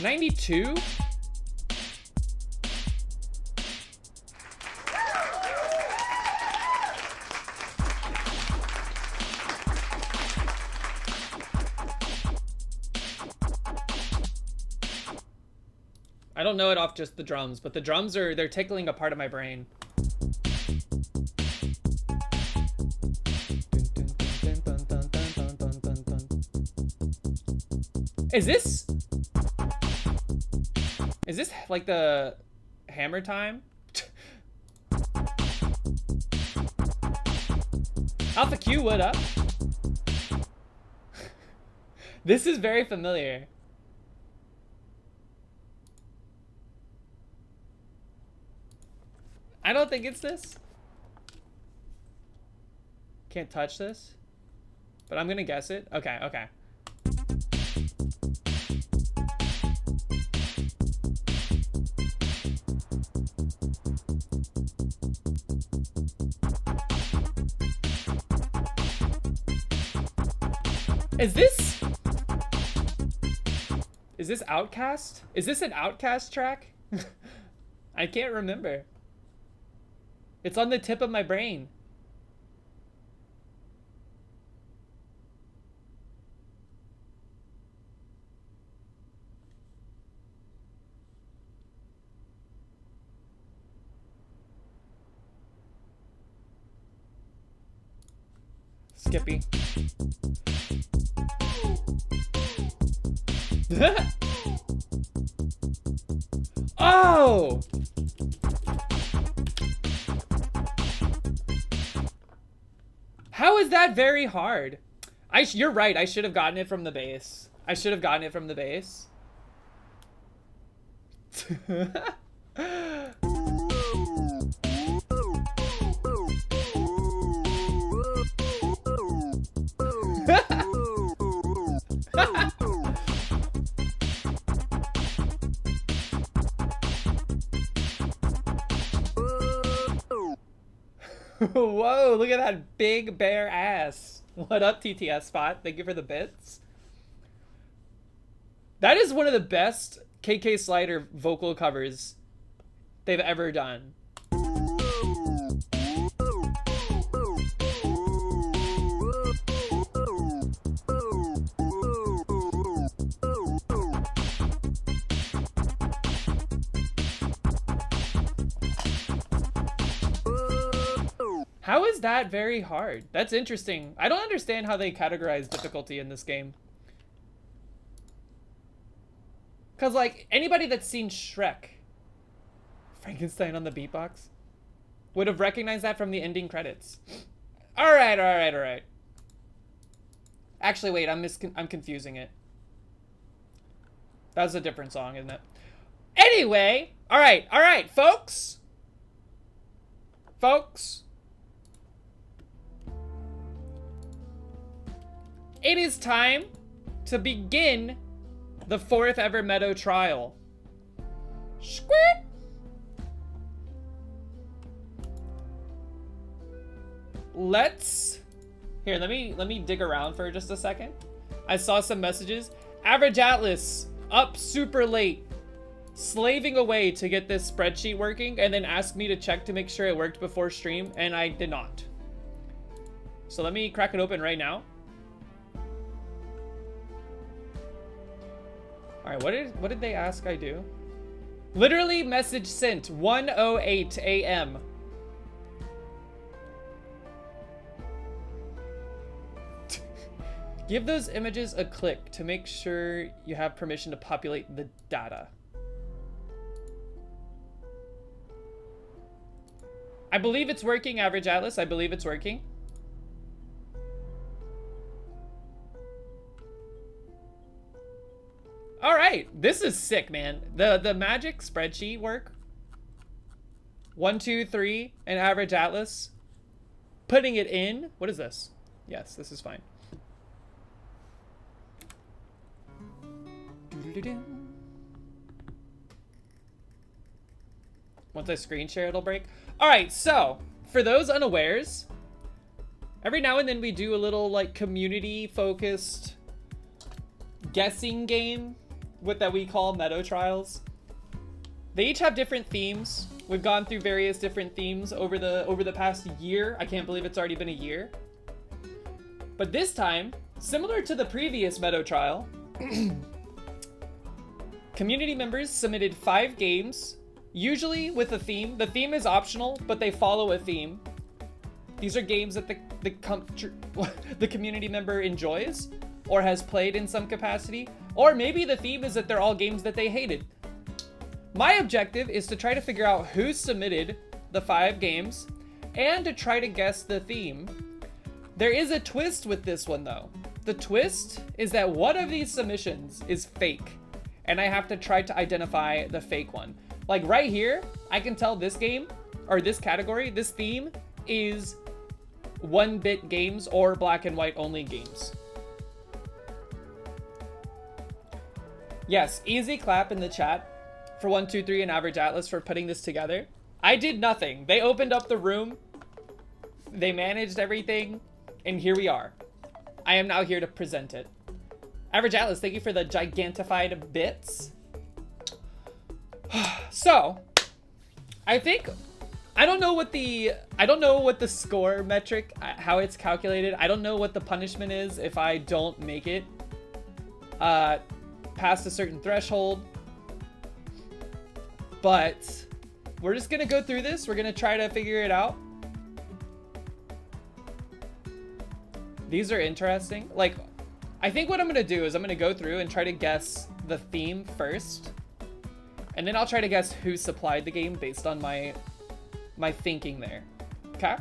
Speaker 3: 92? I don't know it off just the drums, but the drums they're tickling a part of my brain. Is this like the hammer time? Alpha Q, what up? This is very familiar. I don't think it's this. Can't touch this. But I'm gonna guess it. Okay, okay. Is this Outcast? Is this an Outcast track? I can't remember. It's on the tip of my brain. Skippy. Oh! How is that very hard? You're right, I should have gotten it from the base. I should have gotten it from the base. Whoa, look at that big bare ass. What up, TTS Spot? Thank you for the bits. That is one of the best KK Slider vocal covers they've ever done. How is that very hard? That's interesting. I don't understand how they categorize difficulty in this game. Because, like, anybody that's seen Shrek, Frankenstein on the beatbox, would have recognized that from the ending credits. Alright, alright, alright. Actually, wait, I'm confusing it. That was a different song, isn't it? Anyway, alright, folks. It is time to begin the 4th ever Meadow trial. Squirt! Here, let me dig around for just a second. I saw some messages. Average Atlas, up super late, slaving away to get this spreadsheet working, and then asked me to check to make sure it worked before stream, and I did not. So let me crack it open right now. Alright, what did they ask I do? Literally message sent 1:08 a.m. Give those images a click to make sure you have permission to populate the data. I believe it's working, Average Atlas. I believe it's working. All right, this is sick, man. The magic spreadsheet work. 1, 2, 3, and Average Atlas. Putting it in. What is this? Yes, this is fine. Once I screen share, it'll break. All right, so for those unawares, every now and then we do a little like community-focused guessing game that we call Meadow Trials. They each have different themes. We've gone through various different themes over the past year. I can't believe it's already been a year. But this time, similar to the previous Meadow Trial, community members submitted 5 games, usually with a theme. The theme is optional, but they follow a theme. These are games that the community member enjoys or has played in some capacity. Or maybe the theme is that they're all games that they hated. My objective is to try to figure out who submitted the 5 games and to try to guess the theme. There is a twist with this one though. The twist is that one of these submissions is fake, and I have to try to identify the fake one. Like right here, I can tell this game, or this category, this theme is 1-bit games or black and white only games. Yes, easy clap in the chat for 123 and Average Atlas for putting this together. I did nothing. They opened up the room, they managed everything, and here we are. I am now here to present it. Average Atlas, thank you for the gigantified bits. So, I think, I don't know what the score metric, how it's calculated. I don't know what the punishment is if I don't make it past a certain threshold. But we're just gonna go through this. We're gonna try to figure it out. These are interesting. Like, I think what I'm gonna do is I'm gonna go through and try to guess the theme first. And then I'll try to guess who supplied the game based on my thinking there. Okay?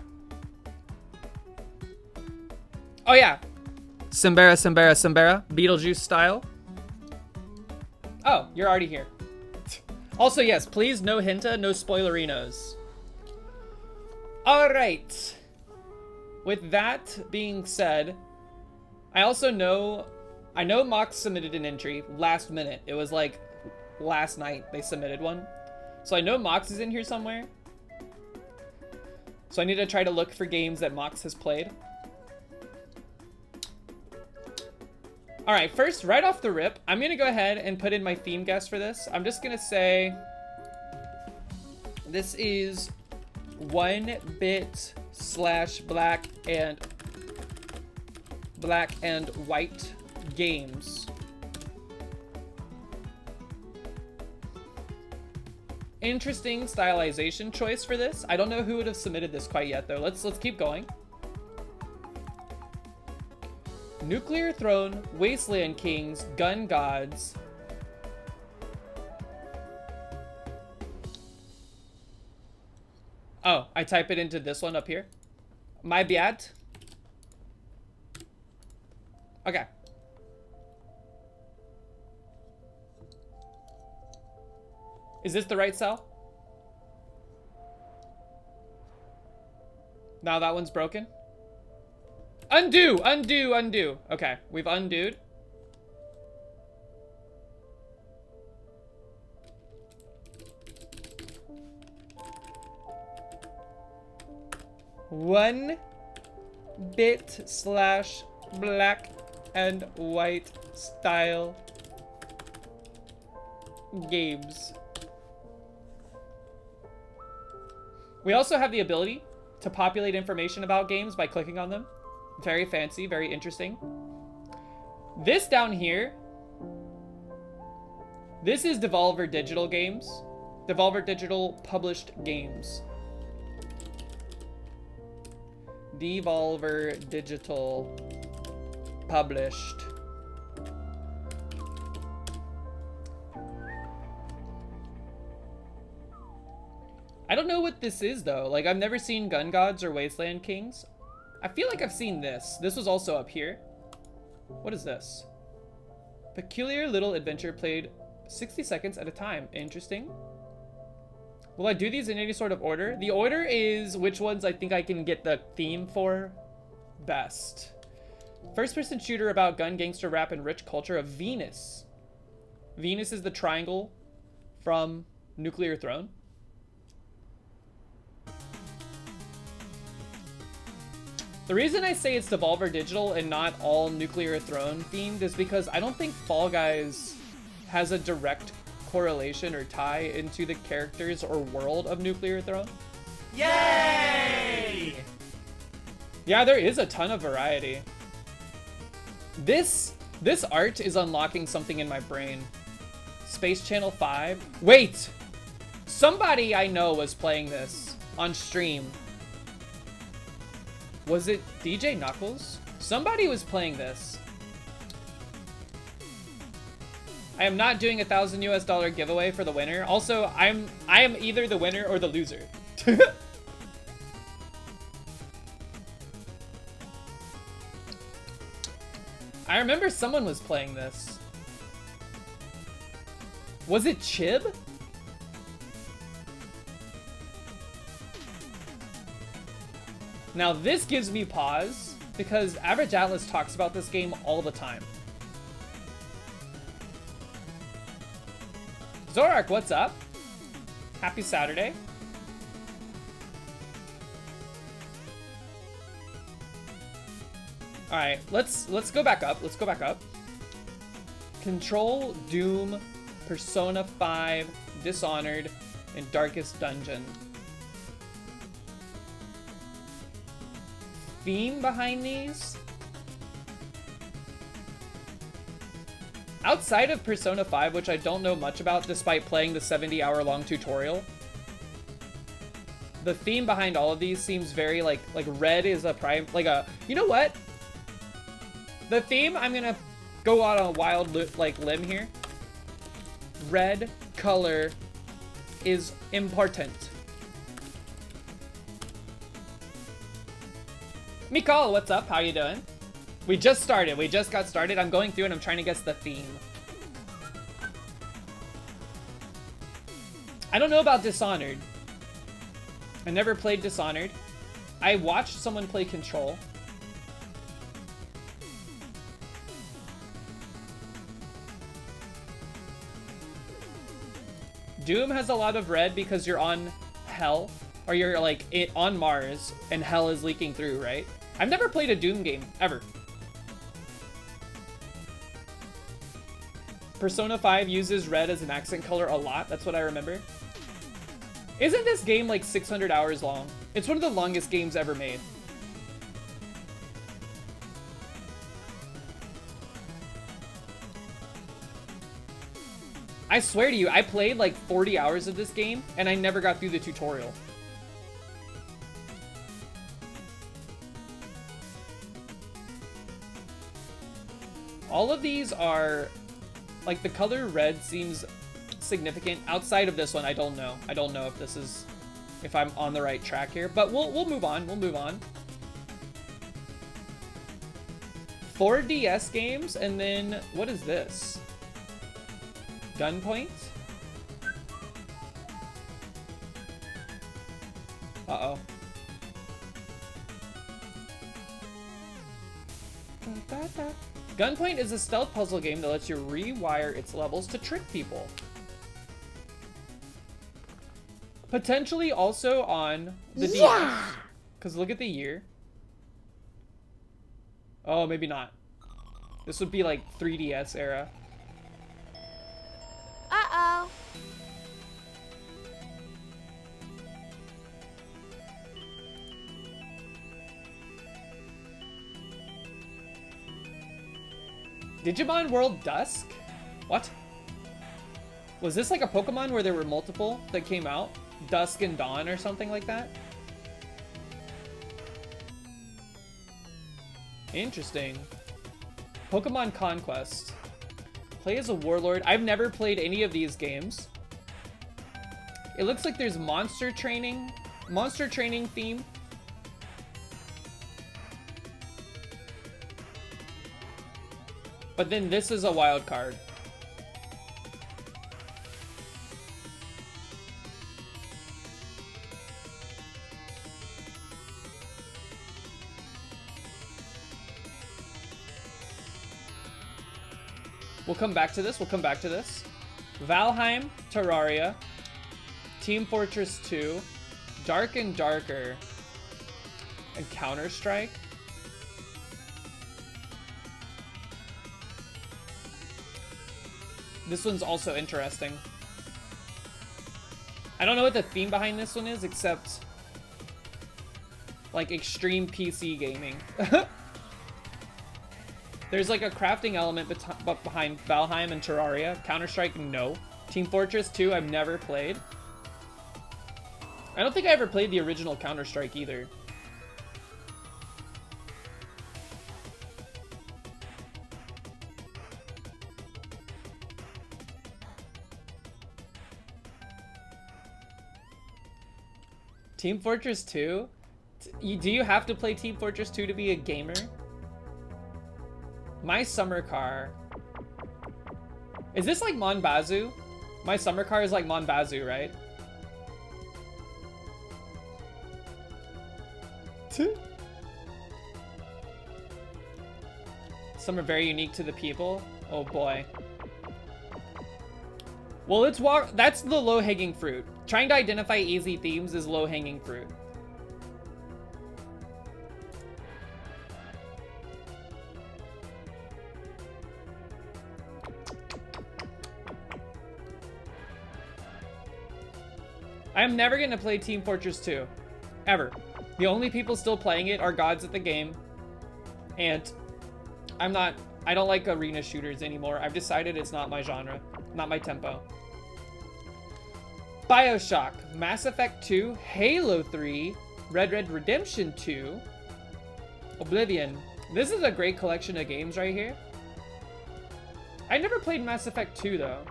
Speaker 3: Oh yeah. Simbera, Beetlejuice style. Oh, you're already here. Also, yes, please, no hinta, no spoilerinos. Alright. With that being said, I know Mox submitted an entry last minute. It was like last night they submitted one. So I know Mox is in here somewhere. So I need to try to look for games that Mox has played. Alright, first, right off the rip, I'm gonna go ahead and put in my theme guess for this. I'm just gonna say this is 1-bit / black and white games. Interesting stylization choice for this. I don't know who would have submitted this quite yet though. Let's keep going. Nuclear Throne, Wasteland Kings, Gun Gods. Oh, I type it into this one up here. My bad. Okay. Is this the right cell? Now that one's broken. Undo. Okay, we've undoed. One bit / black and white style games. We also have the ability to populate information about games by clicking on them. Very fancy, very interesting. This down here, this is Devolver Digital games. Devolver Digital published games. Devolver Digital published. I don't know what this is though. Like, I've never seen Gun Gods or Wasteland Kings. I feel like I've seen this. This was also up here. What is this? Peculiar Little Adventure played 60 seconds at a time. Interesting. Will I do these in any sort of order? The order is which ones I think I can get the theme for best. First-person shooter about gun, gangster, rap, and rich culture of Venus. Venus is the triangle from Nuclear Throne. The reason I say it's Devolver Digital and not all Nuclear Throne themed is because I don't think Fall Guys has a direct correlation or tie into the characters or world of Nuclear Throne.
Speaker 5: Yay!
Speaker 3: Yeah, there is a ton of variety. This art is unlocking something in my brain. Space Channel 5. Wait! Somebody I know was playing this on stream. Was it DJ Knuckles? Somebody was playing this. I am not doing $1,000 US giveaway for the winner. Also, I am either the winner or the loser. I remember someone was playing this. Was it Chib? Now this gives me pause because Average Atlas talks about this game all the time. Zorak, what's up? Happy Saturday. All right, let's go back up. Let's go back up. Control, Doom, Persona 5, Dishonored, and Darkest Dungeon. Theme behind these? Outside of Persona 5, which I don't know much about despite playing the 70-hour-long tutorial, the theme behind all of these seems very like red is a prime, like a, you know what? The theme, I'm gonna go out on a wild limb here. Red color is important. Mikal, what's up? How you doing? We just started. We just got started. I'm going through and I'm trying to guess the theme. I don't know about Dishonored. I never played Dishonored. I watched someone play Control. Doom has a lot of red because you're on Hell, or you're like on Mars and Hell is leaking through, right? I've never played a Doom game, ever. Persona 5 uses red as an accent color a lot, that's what I remember. Isn't this game like 600 hours long? It's one of the longest games ever made. I swear to you, I played like 40 hours of this game and I never got through the tutorial. All of these are, like, the color red seems significant. Outside of this one, I don't know. I don't know if this is, if I'm on the right track here, but we'll move on. We'll move on. 4 DS games, and then what is this? Gunpoint? Uh-oh. Gunpoint is a stealth puzzle game that lets you rewire its levels to trick people. Potentially also on the DS. Because look at the year. Oh, maybe not. This would be like 3DS era.
Speaker 2: Uh-oh.
Speaker 3: Digimon World Dusk? What? Was this like a Pokemon where there were multiple that came out? Dusk and Dawn or something like that? Interesting. Pokemon Conquest. Play as a warlord. I've never played any of these games. It looks like there's monster training theme. But then this is a wild card. We'll come back to this. We'll come back to this. Valheim, Terraria, Team Fortress 2, Dark and Darker, and Counter-Strike. This one's also interesting. I don't know what the theme behind this one is, except like extreme PC gaming. There's like a crafting element behind Valheim and Terraria. Counter-Strike, no. Team Fortress 2, I've never played. I don't think I ever played the original Counter-Strike either. Team Fortress 2? Do you have to play Team Fortress 2 to be a gamer? My summer car. Is this like Monbazu? My summer car is like Monbazu, right? Some are very unique to the people. Oh boy. Well, let's walk. That's the low-hanging fruit. Trying to identify easy themes is low-hanging fruit. I'm never gonna play Team Fortress 2. Ever. The only people still playing it are gods at the game. And I don't like arena shooters anymore. I've decided it's not my genre, not my tempo. BioShock, Mass Effect 2, Halo 3, Red Dead Redemption 2, Oblivion. This is a great collection of games right here. I never played Mass Effect 2 though.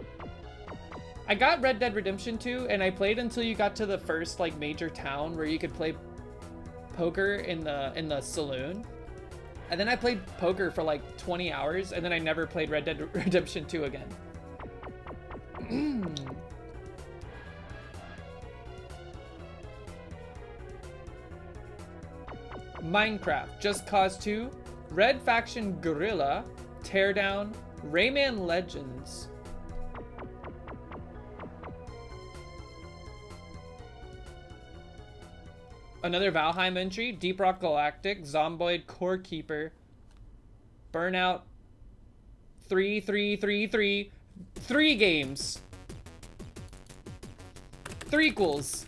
Speaker 3: I got Red Dead Redemption 2 and I played until you got to the first like major town where you could play poker in the saloon. And then I played poker for like 20 hours and then I never played Red Dead Redemption 2 again. Minecraft, Just Cause 2, Red Faction Guerrilla, Teardown, Rayman Legends. Another Valheim entry, Deep Rock Galactic, Zomboid, Core Keeper, Burnout, 3 games. 3 equals.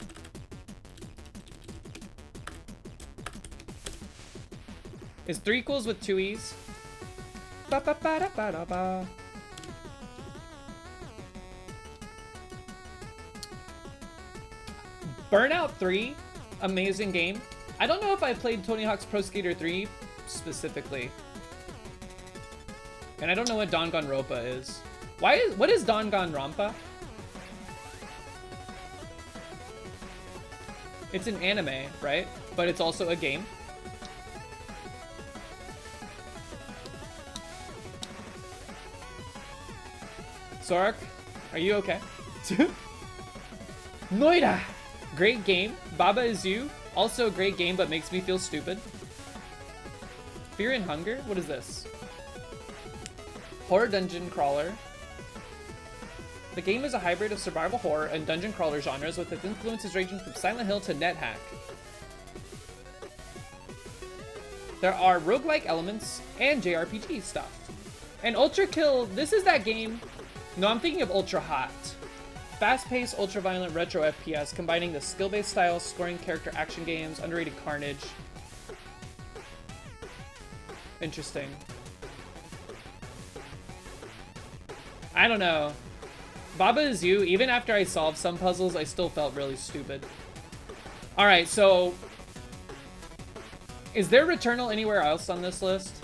Speaker 3: Is 3 equals with 2 E's? Ba ba ba da ba da ba. Burnout 3, amazing game. I don't know if I played Tony Hawk's Pro Skater 3 specifically. And I don't know what Danganronpa is. What is Danganronpa? It's an anime, right? But it's also a game. Zorak, are you okay? Noida! Great game. Baba Is You, also a great game, but makes me feel stupid. Fear and Hunger? What is this? Horror Dungeon Crawler. The game is a hybrid of survival horror and dungeon crawler genres with its influences ranging from Silent Hill to NetHack. There are roguelike elements and JRPG stuff. And Ultra Kill, this is that game. No, I'm thinking of Ultra Hot. Fast-paced, ultra-violent retro FPS combining the skill-based style, scoring character action games, underrated carnage. Interesting. I don't know. Baba Is You, even after I solved some puzzles, I still felt really stupid. Alright, so... is there Returnal anywhere else on this list?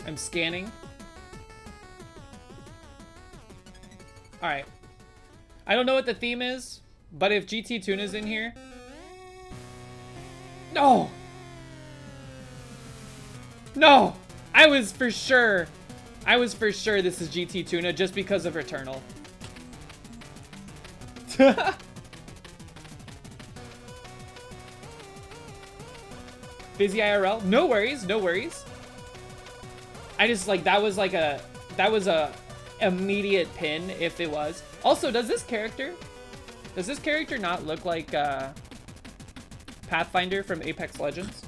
Speaker 3: I'm scanning. Alright. I don't know what the theme is, but if GT Tuna's in here... No! No! I was for sure this is GT Tuna just because of Returnal. Busy IRL? No worries, no worries. I just like that was a immediate pin if it was. Also, does this character not look like Pathfinder from Apex Legends?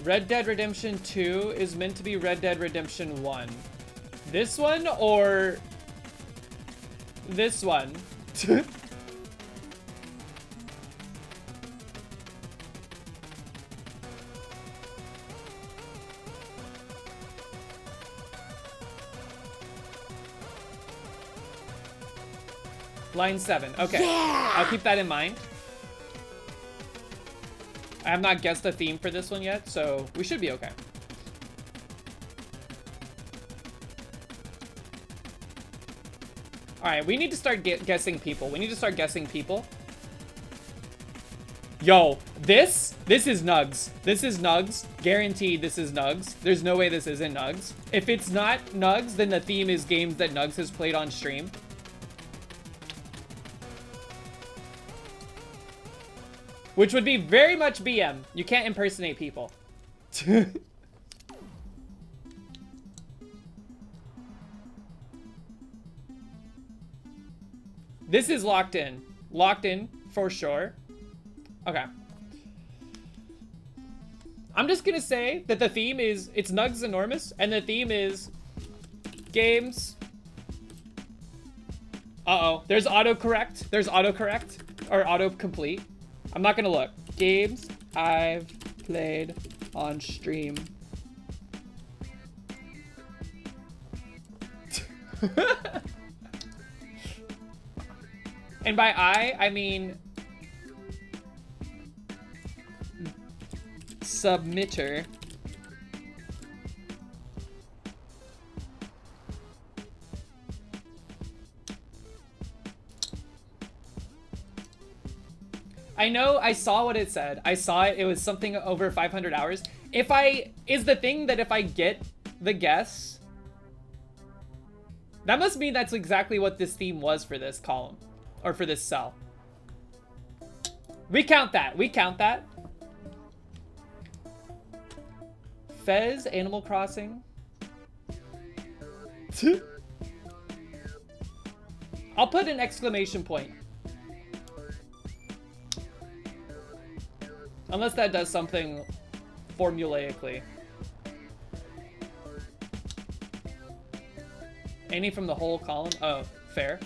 Speaker 3: Red Dead Redemption 2 is meant to be Red Dead Redemption 1. This one or this one? Line 7. Okay. I'll keep that in mind. I have not guessed a theme for this one yet, so we should be okay. Alright, we need to start guessing people. We need to start guessing people. Yo, this is Nugs. This is Nugs. Guaranteed this is Nugs. There's no way this isn't Nugs. If it's not Nugs, then the theme is games that Nugs has played on stream. Which would be very much BM. You can't impersonate people. This is locked in. Locked in for sure. Okay. I'm just gonna say that the theme is, it's Nugs Enormous, and the theme is games. Uh-oh. There's autocorrect. There's autocorrect. Or autocomplete. I'm not gonna look. Games I've played on stream. And by I mean submitter. I know, I saw what it said. I saw it. It was something over 500 hours. Is the thing that if I get the guess, that must mean that's exactly what this theme was for this column. Or for this cell. We count that. We count that. Fez, Animal Crossing. I'll put an exclamation point. Unless that does something formulaically. Any from the whole column? Oh, fair.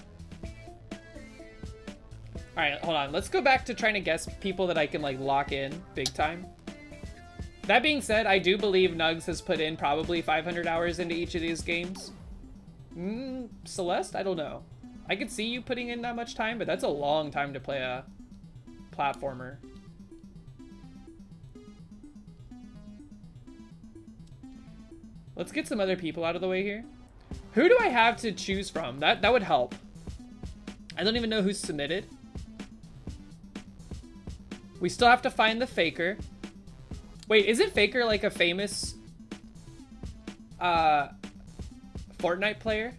Speaker 3: Alright, hold on. Let's go back to trying to guess people that I can, like, lock in big time. That being said, I do believe Nugs has put in probably 500 hours into each of these games. Celeste? I don't know. I could see you putting in that much time, but that's a long time to play a platformer. Let's get some other people out of the way here. Who do I have to choose from? That would help. I don't even know who's submitted. We still have to find the Faker. Wait, isn't Faker like a famous Fortnite player?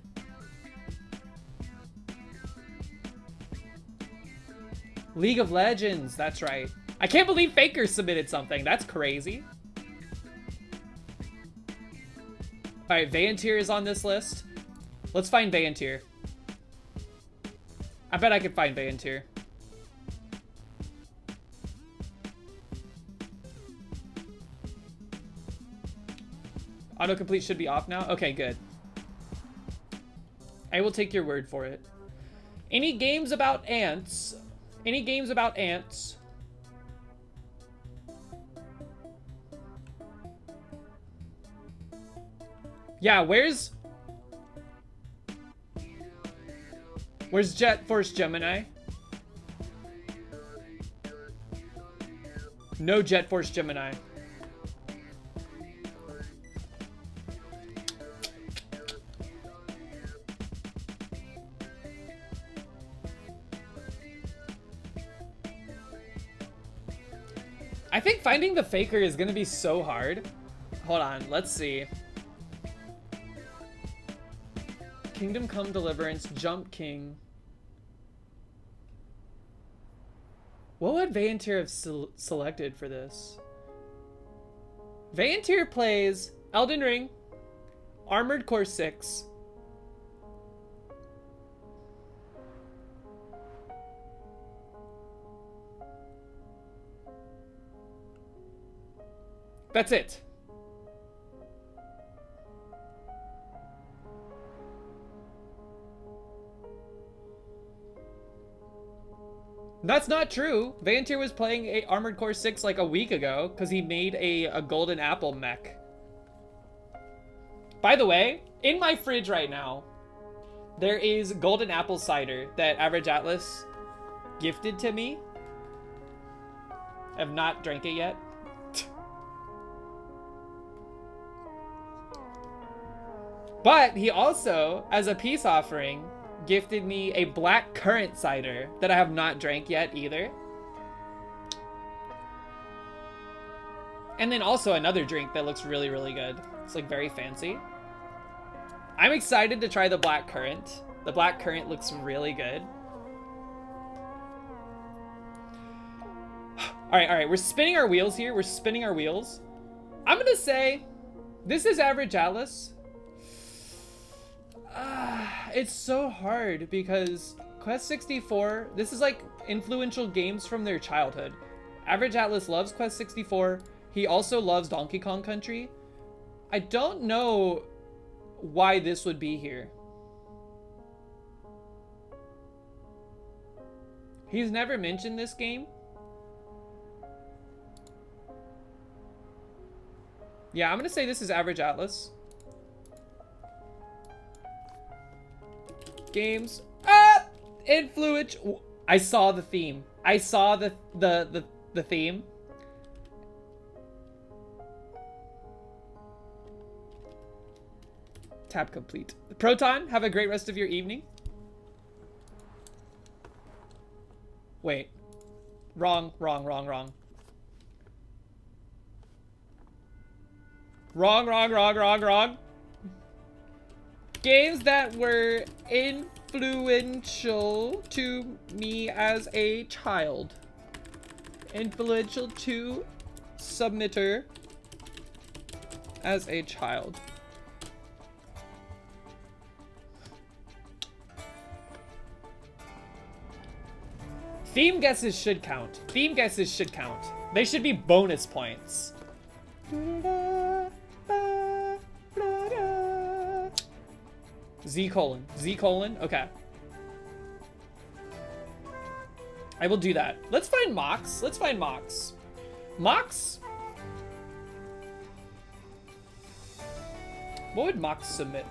Speaker 3: League of Legends, that's right. I can't believe Faker submitted something. That's crazy. Alright, Vayantir is on this list. Let's find Vayantir. I bet I could find Vayantir. Autocomplete should be off now? Okay, good. I will take your word for it. Any games about ants? Any games about ants? Yeah, where's Jet Force Gemini? No Jet Force Gemini. I think finding the Faker is gonna be so hard. Hold on, let's see. Kingdom Come Deliverance, Jump King. What would Vayantir have selected for this? Vayantir plays Elden Ring, Armored Core 6. That's it. That's not true. Vayantir was playing a Armored Core 6 like a week ago because he made a golden apple mech. By the way, in my fridge right now, There is golden apple cider that Average Atlas gifted to me. I've not drank it yet. But he also, as a peace offering, gifted me a black currant cider that I have not drank yet either. And then also another drink that looks really, really good. It's like very fancy. I'm excited to try the black currant. The black currant looks really good. All right, we're spinning our wheels here. We're spinning our wheels. I'm gonna say this is Average Atlas. It's so hard because Quest 64, this is like influential games from their childhood. Average Atlas loves Quest 64. He also loves Donkey Kong Country. I don't know why this would be here. He's never mentioned this game. Yeah, I'm gonna say this is Average Atlas. Games. Influential. I saw the theme. I saw the theme. Tab complete. Proton, have a great rest of your evening. Wait. Wrong. Wrong. Games that were influential to me as a child. Influential to Submitter as a child. Theme guesses should count. Theme guesses should count. They should be bonus points. Z colon. Okay. I will do that. Let's find Mox. Mox? What would Mox submit?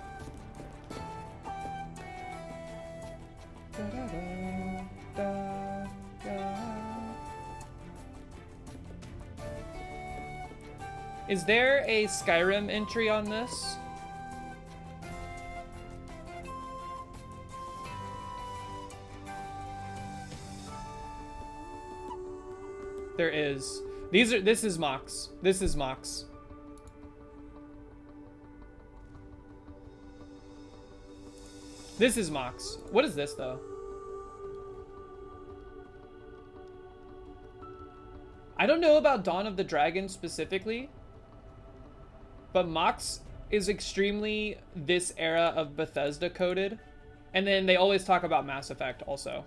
Speaker 3: Is there a Skyrim entry on this? There is. This is Mox. This is Mox. This is Mox. What is this though? I don't know about Dawn of the Dragon specifically, but Mox is extremely this era of Bethesda coded. And then they always talk about Mass Effect also.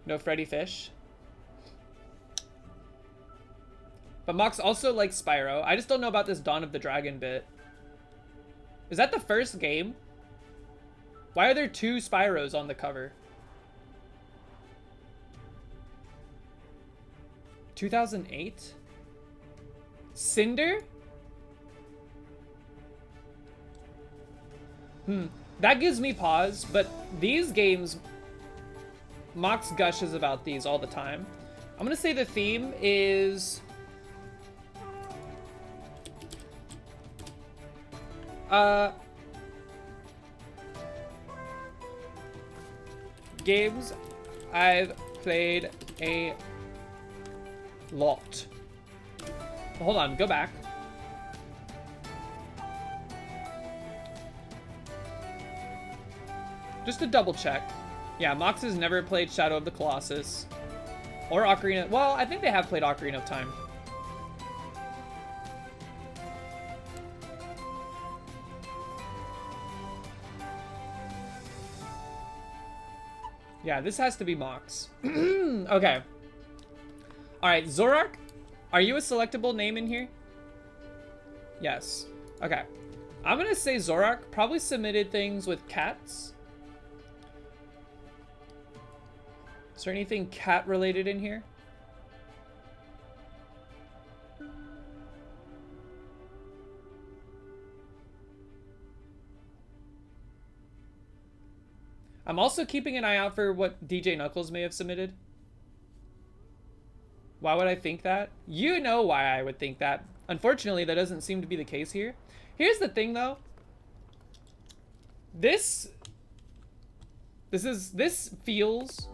Speaker 3: No Freddy Fish. But Mox also likes Spyro. I just don't know about this Dawn of the Dragon bit. Is that the first game? Why are there two Spyros on the cover? 2008? Cinder? That gives me pause, but these games, Mox gushes about these all the time. I'm gonna say the theme is... games I've played a lot. Hold on, go back. Just to double check. Yeah, Mox has never played Shadow of the Colossus. Or Ocarina... Well, I think they have played Ocarina of Time. Yeah, this has to be Mox. Okay. Alright, Zorak, are you a selectable name in here? Yes. Okay. I'm gonna say Zorak probably submitted things with cats. Is there anything cat related in here? I'm also keeping an eye out for what DJ Knuckles may have submitted. Why would I think that? You know why I would think that. Unfortunately, that doesn't seem to be the case here. Here's the thing, though. This feels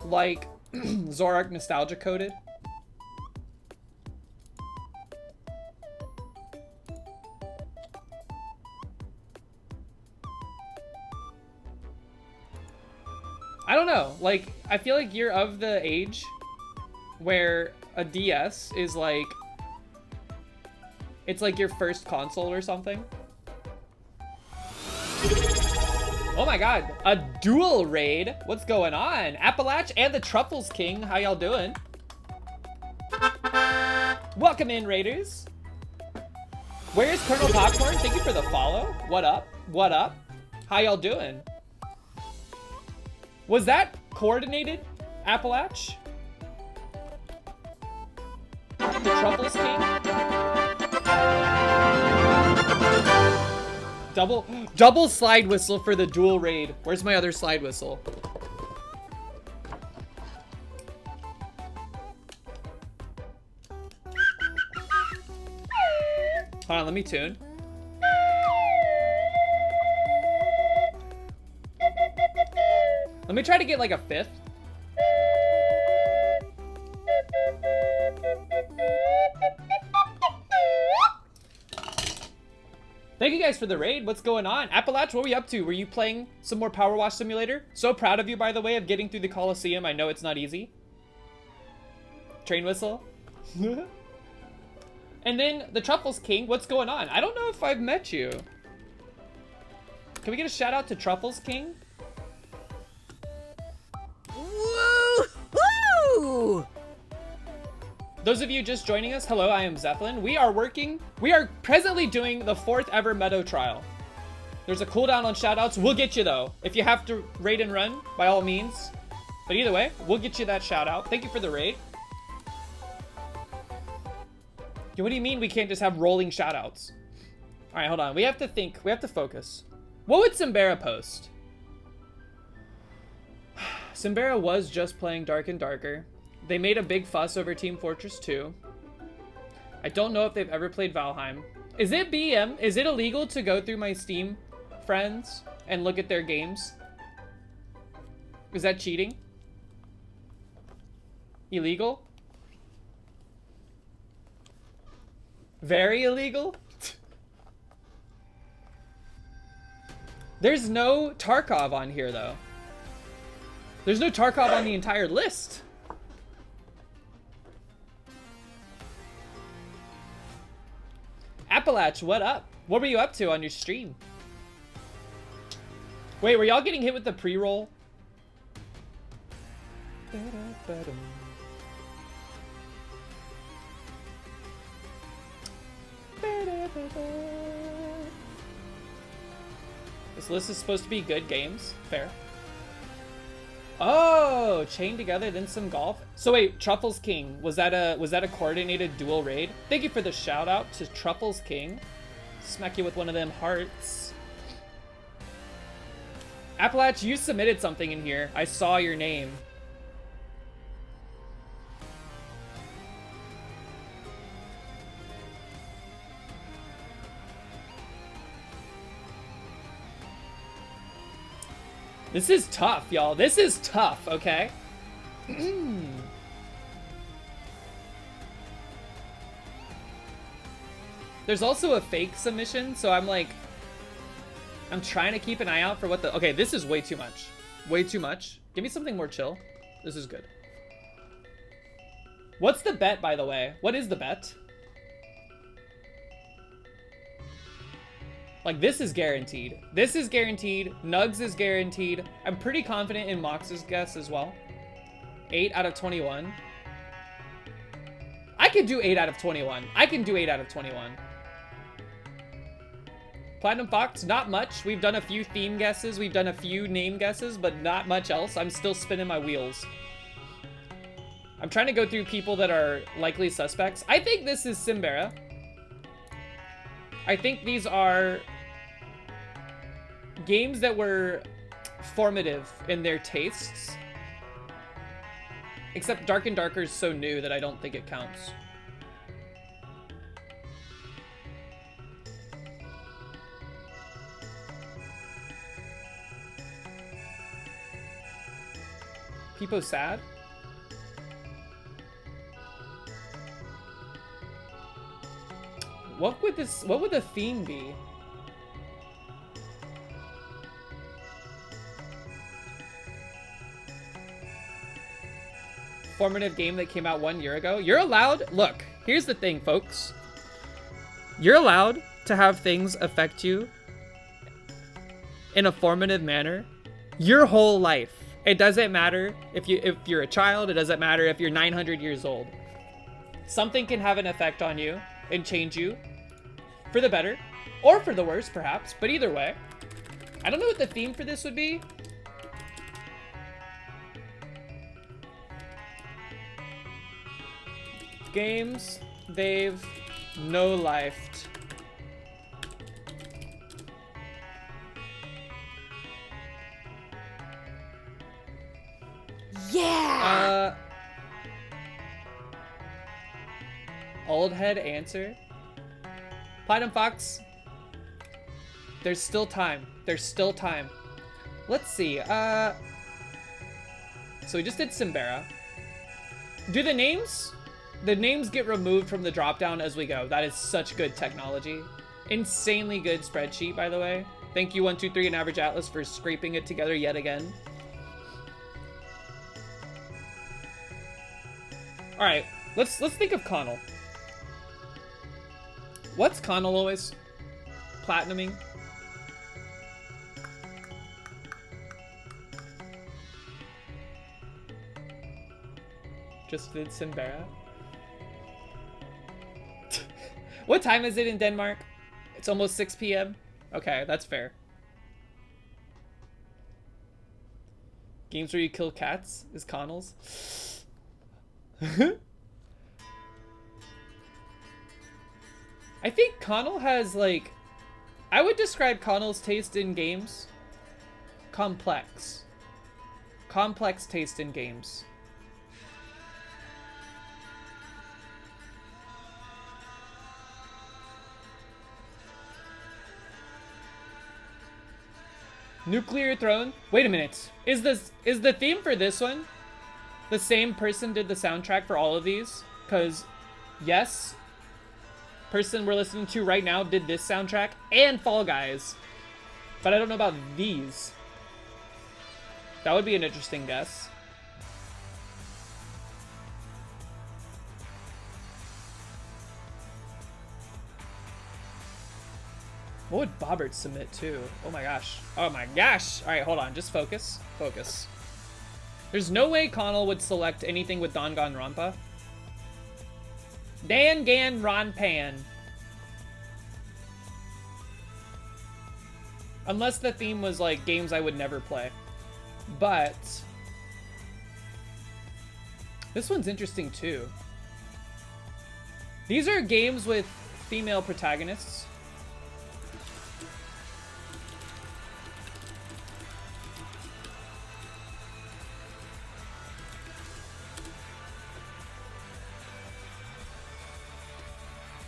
Speaker 3: like Zorak nostalgia coded. I don't know. Like, I feel like you're of the age where a DS is like, it's like your first console or something. Oh my god, a dual raid. What's going on? Appalach and the Truffles King, how y'all doing? Welcome in, Raiders. Where's Colonel Popcorn? Thank you for the follow. What up? What up? How y'all doing? Was that coordinated, Appalach? The Truffles King? Double slide whistle for the dual raid. Where's my other slide whistle? Hold on, let me tune. Let me try to get like a fifth. Thank you guys for the raid. What's going on? Appalach, what were you up to? Were you playing some more Power Wash Simulator? So proud of you, by the way, of getting through the Coliseum. I know it's not easy. Train whistle. And then the Truffles King, what's going on? I don't know if I've met you. Can we get a shout out to Truffles King?
Speaker 5: Woo-hoo!
Speaker 3: Those of you just joining us, hello, I am Zeppelin. We are presently doing the 4th ever Meadow Trial. There's a cooldown on shoutouts. We'll get you though. If you have to raid and run, by all means. But either way, we'll get you that shout out. Thank you for the raid. Yo, what do you mean we can't just have rolling shoutouts? All right, hold on. We have to think. We have to focus. What would Simbera post? Simbera was just playing Dark and Darker. They made a big fuss over Team Fortress 2. I don't know if they've ever played Valheim. Is it BM? Is it illegal to go through my Steam friends and look at their games? Is that cheating? Illegal? Very illegal? There's no Tarkov on here, though. There's no Tarkov on the entire list. Appalach, what up? What were you up to on your stream? Wait, were y'all getting hit with the pre-roll? This list is supposed to be good games. Fair. Oh, chained together, then some golf. So wait, Truffles King, was that a coordinated dual raid? Thank you for the shout out to Truffles King. Smack you with one of them hearts. Appalach, you submitted something in here. I saw your name. This is tough, y'all. This is tough, okay? There's also a fake submission, so I'm trying to keep an eye out for what the... Okay, this is way too much. Way too much. Give me something more chill. This is good. What's the bet, by the way? What is the bet? Like, this is guaranteed. This is guaranteed. Nugs is guaranteed. I'm pretty confident in Mox's guess as well. 8 out of 21. I could do 8 out of 21. I can do 8 out of 21. Platinum Fox, not much. We've done a few theme guesses. We've done a few name guesses, but not much else. I'm still spinning my wheels. I'm trying to go through people that are likely suspects. I think this is Simbera. I think these are games that were formative in their tastes. Except Dark and Darker is so new that I don't think it counts. People sad? What would the theme be? Formative game that came out 1 year ago. You're allowed, look, here's the thing, folks. You're allowed to have things affect you in a formative manner your whole life. It doesn't matter if you're a child, it doesn't matter if you're 900 years old. Something can have an effect on you and change you for the better or for the worse, perhaps, but either way. I don't know what the theme for this would be. Games they've no-lifed.
Speaker 2: Yeah!
Speaker 3: Old head answer. Platinum Fox. There's still time. There's still time. Let's see. So we just did Simbera. Do the names get removed from the dropdown as we go? That is such good technology. Insanely good spreadsheet, by the way. Thank you, 123 and Average Atlas, for scraping it together yet again. All right, let's think of Connell. What's Connell always platinuming? Just did Simbera. What time is it in Denmark? It's almost 6 p.m. Okay, that's fair. Games where you kill cats is Connell's. I think Connell has, like, I would describe Connell's taste in games complex. Complex taste in games. Nuclear Throne. Wait a minute. Is the theme for this one the same person did the soundtrack for all of these? Because yes, person we're listening to right now did this soundtrack and Fall Guys, but I don't know about these. That would be an interesting guess. What would Bobbert submit to? Oh my gosh. Oh my gosh. All right, hold on. Just focus. Focus. There's no way Connell would select anything with Danganronpa. Danganronpan. Unless the theme was like games I would never play. But this one's interesting too. These are games with female protagonists.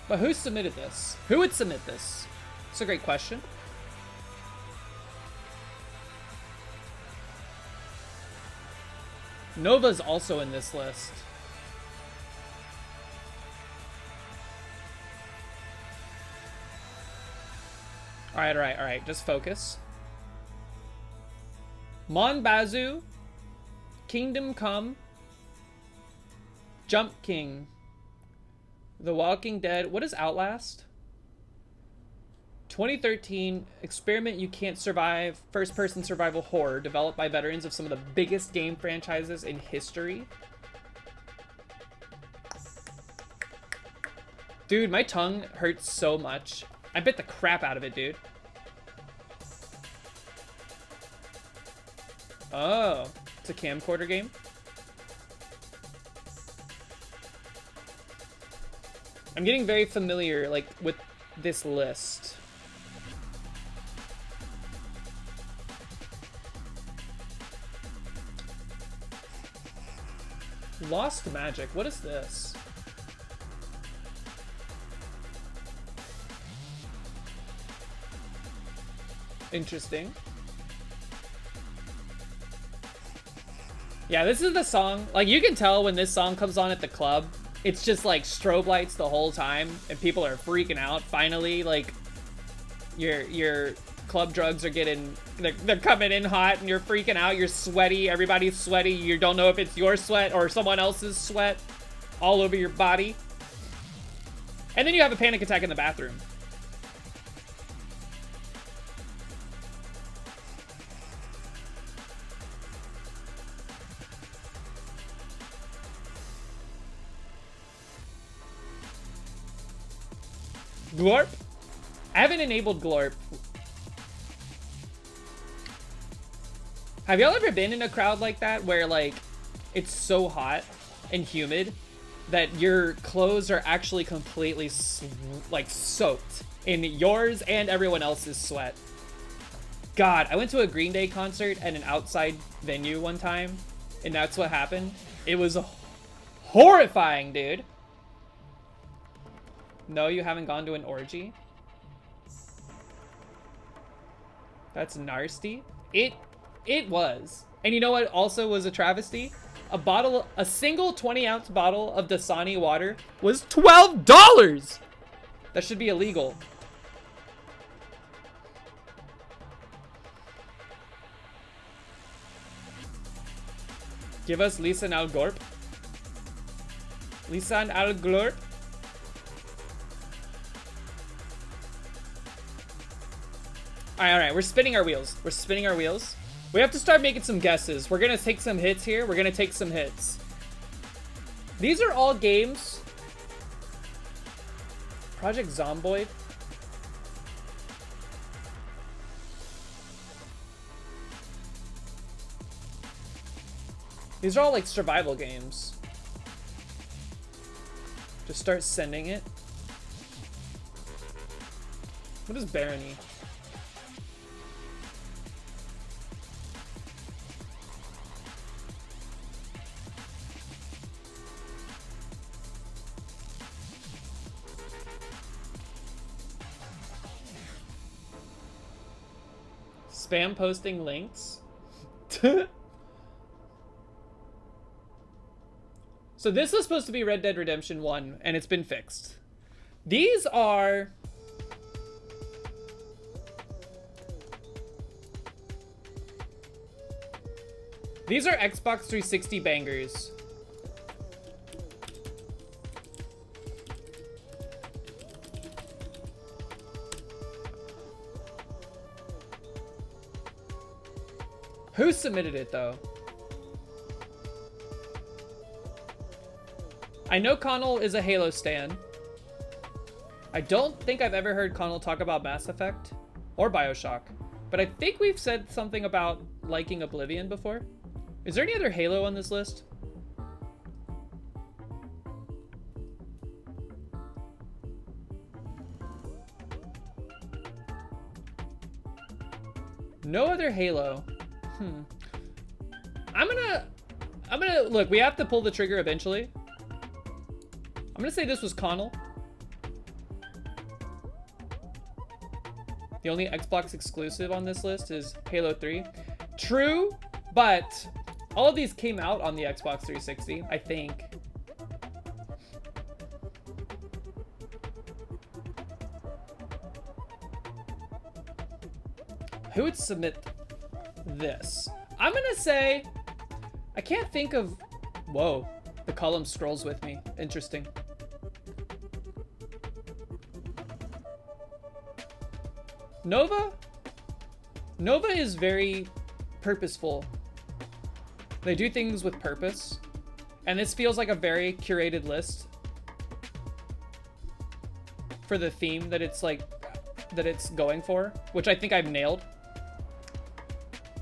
Speaker 3: But who submitted this? Who would submit this? It's a great question. Nova's also in this list. All right. Just focus. Monbazu, Kingdom Come, Jump King, The Walking Dead. What is Outlast? 2013 experiment you can't survive, first-person survival horror developed by veterans of some of the biggest game franchises in history. Dude, my tongue hurts so much. I bit the crap out of it, dude. Oh, it's a camcorder game? I'm getting very familiar, like, with this list. Lost Magic. What is this? Interesting. Yeah, this is the song. Like, you can tell when this song comes on at the club, it's just like strobe lights the whole time, and people are freaking out. Finally, like, your club drugs are getting, they're coming in hot, and you're freaking out. You're sweaty. Everybody's sweaty. You don't know if it's your sweat or someone else's sweat all over your body. And then you have a panic attack in the bathroom. Glorp? I haven't enabled Glorp. Have y'all ever been in a crowd like that where, like, it's so hot and humid that your clothes are actually completely, like, soaked in yours and everyone else's sweat? God, I went to a Green Day concert at an outside venue one time, and that's what happened. It was horrifying, dude. No, you haven't gone to an orgy? That's nasty. It was. And you know what also was a travesty? A single 20-ounce bottle of Dasani water was $12! That should be illegal. Give us Lisan Al Gorp. Lisan Al Glorp. Alright, we're spinning our wheels. We're spinning our wheels. We have to start making some guesses. We're gonna take some hits here. We're gonna take some hits. These are all games. Project Zomboid. These are all like survival games. Just start sending it. What is Barony? Spam posting links. So this was supposed to be Red Dead Redemption 1, and it's been fixed. These are... These are Xbox 360 bangers. Who submitted it, though? I know Connell is a Halo stan. I don't think I've ever heard Connell talk about Mass Effect or BioShock, but I think we've said something about liking Oblivion before. Is there any other Halo on this list? No other Halo. I'm gonna look, we have to pull the trigger eventually. I'm gonna say this was Connell. The only Xbox exclusive on this list is Halo 3. True, but all of these came out on the Xbox 360, I think. Who would submit this? I'm gonna say, I can't think of, whoa, the column scrolls with me. Interesting. Nova? Nova is very purposeful. They do things with purpose. And this feels like a very curated list for the theme that it's like, that it's going for, which I think I've nailed.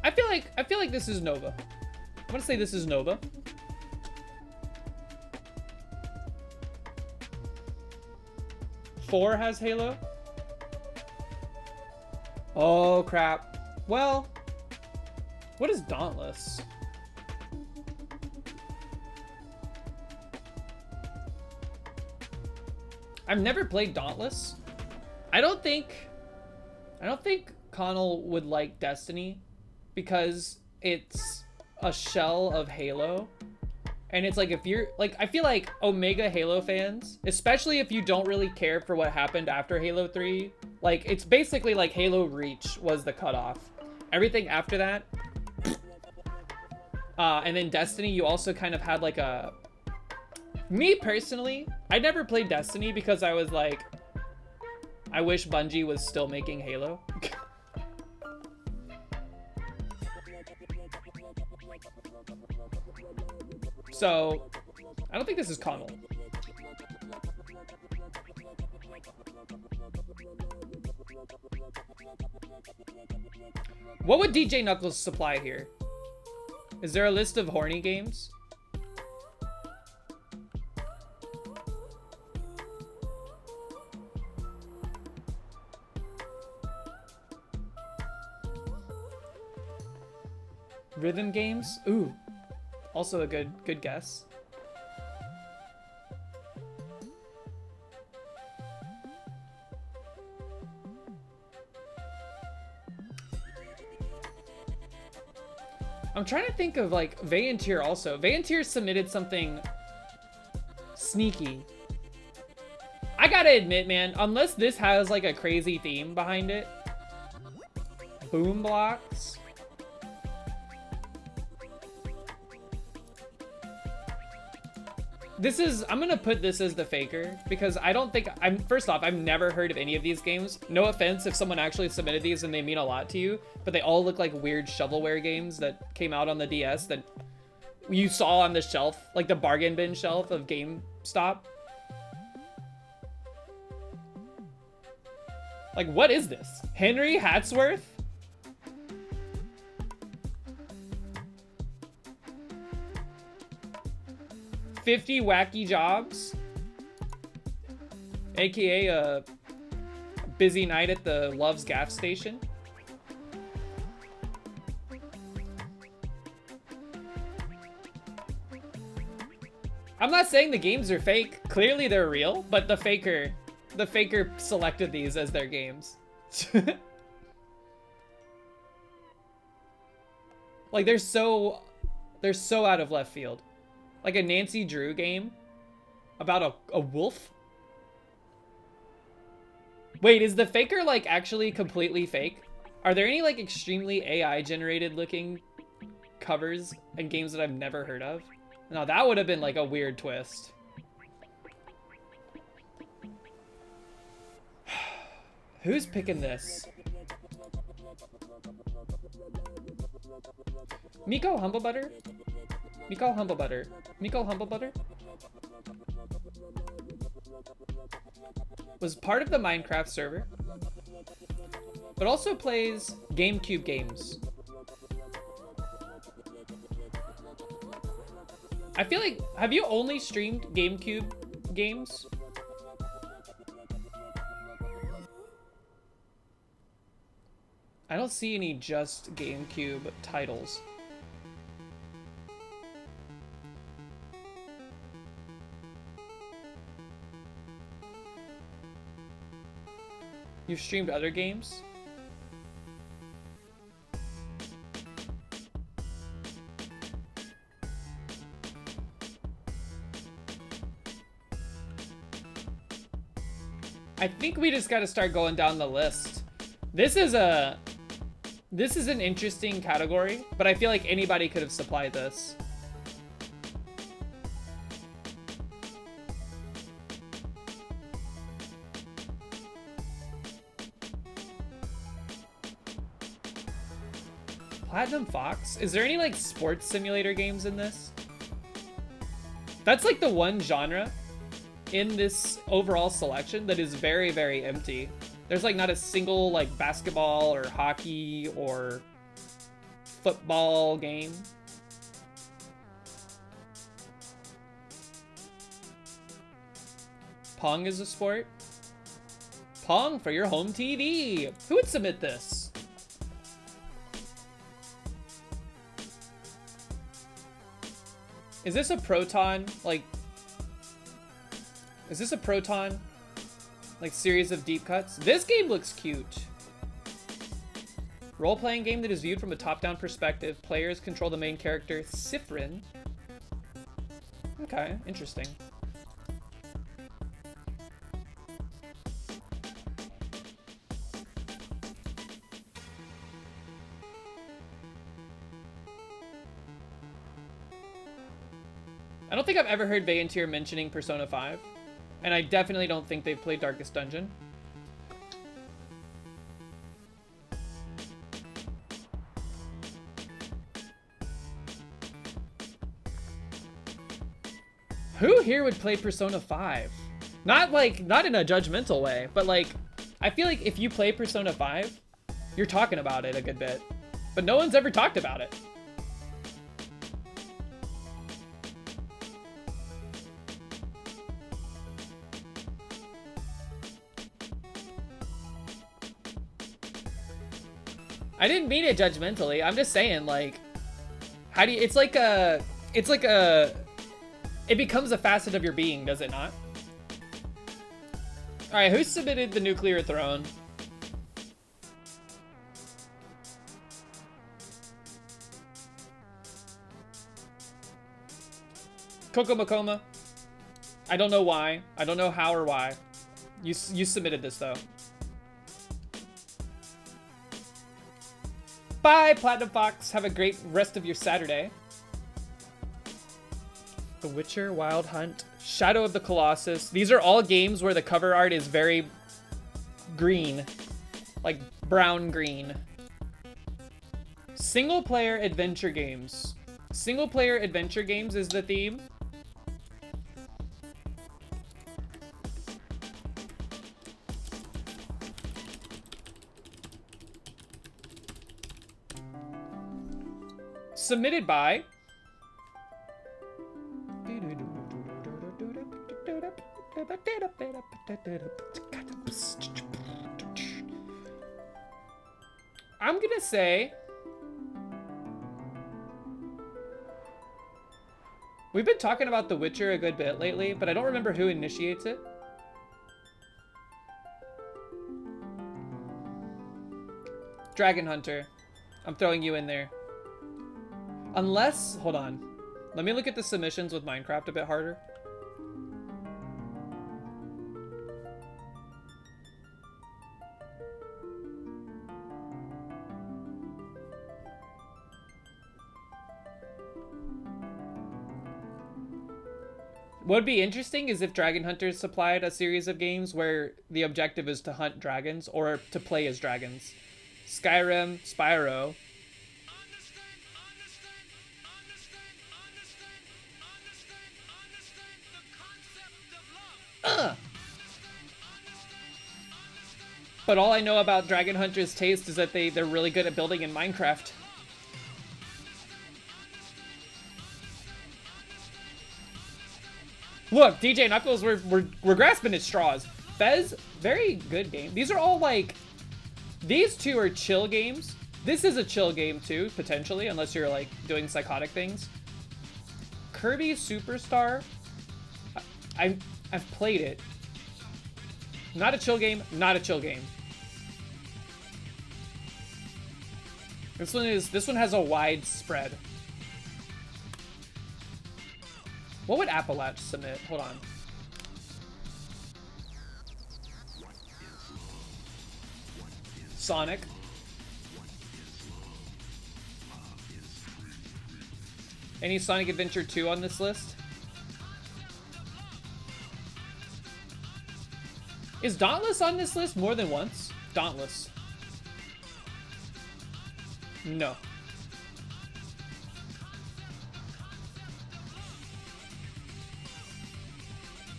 Speaker 3: I feel like this is Nova. I'm gonna say this is Nova. Four has Halo. Oh crap. Well, what is Dauntless? I've never played Dauntless. I don't think Connell would like Destiny because it's a shell of Halo. And it's like, if you're like, I feel like Omega Halo fans, especially if you don't really care for what happened after Halo 3, like it's basically like Halo Reach was the cutoff. Everything after that, and then Destiny, you also kind of had like a, me personally, I never played Destiny because I was like, I wish Bungie was still making Halo. So, I don't think this is Connell. What would DJ Knuckles supply here? Is there a list of horny games? Rhythm games? Ooh. Also a good guess. I'm trying to think of like Vayantir also. Vayantir submitted something sneaky. I gotta admit, man, unless this has like a crazy theme behind it. Boom blocks. This is, I'm gonna put this as the faker because I don't think, first off, I've never heard of any of these games. No offense if someone actually submitted these and they mean a lot to you, but they all look like weird shovelware games that came out on the DS that you saw on the shelf, like the bargain bin shelf of GameStop. Like, what is this? Henry Hatsworth? $50 wacky jobs, aka a busy night at the Love's gas station. I'm not saying the games are fake. Clearly they're real, but the faker selected these as their games. Like they're so out of left field. Like a Nancy Drew game about a wolf? Wait, is the faker like actually completely fake? Are there any like extremely AI generated looking covers and games that I've never heard of? No, that would have been like a weird twist. Who's picking this? Miko Humble Butter? Miko Humble Butter. Miko Humble Butter? Was part of the Minecraft server, but also plays GameCube games. I feel like, have you only streamed GameCube games? I don't see any just GameCube titles. You've streamed other games? I think we just gotta start going down the list. This is an interesting category, but I feel like anybody could have supplied this. Platinum Fox? Is there any like sports simulator games in this? That's like the one genre in this overall selection that is very, very empty. There's like not a single like basketball or hockey or football game. Pong is a sport. Pong for your home TV. Who would submit this? Is this a Proton, like, is this a Proton Like series of deep cuts. This game looks cute. Role-playing game that is viewed from a top-down perspective. Players control the main character, Sifrin. Okay, interesting. I don't think I've ever heard Vayantir mentioning Persona 5. And I definitely don't think they've played Darkest Dungeon. Who here would play Persona 5? Not in a judgmental way, but like, I feel like if you play Persona 5, you're talking about it a good bit. But no one's ever talked about it. I didn't mean it judgmentally. I'm just saying, like, how do you, it's like a, it becomes a facet of your being, does it not? All right, who submitted the nuclear throne? Coco Makoma. I don't know why. I don't know how or why. You submitted this though. Bye, Platinum Fox. Have a great rest of your Saturday. The Witcher, Wild Hunt, Shadow of the Colossus. These are all games where the cover art is very green. Like brown green. Single player adventure games. Single player adventure games is the theme. Submitted by I'm gonna say we've been talking about The Witcher a good bit lately, but I don't remember who initiates it. Dragon Hunter. I'm throwing you in there. Unless, hold on. Let me look at the submissions with Minecraft a bit harder. What would be interesting is if Dragon Hunters supplied a series of games where the objective is to hunt dragons or to play as dragons. Skyrim, Spyro. But all I know about Dragon Hunter's taste is that they're really good at building in Minecraft. Look, DJ Knuckles, we're grasping at straws. Fez, very good game. These are all like, these two are chill games. This is a chill game too, potentially, unless you're like doing psychotic things. Kirby Superstar, I've played it. Not a chill game, not a chill game. This one has a wide spread. What would Appalach submit? Hold on. Sonic. Any Sonic Adventure 2 on this list? Is Dauntless on this list more than once? Dauntless. No.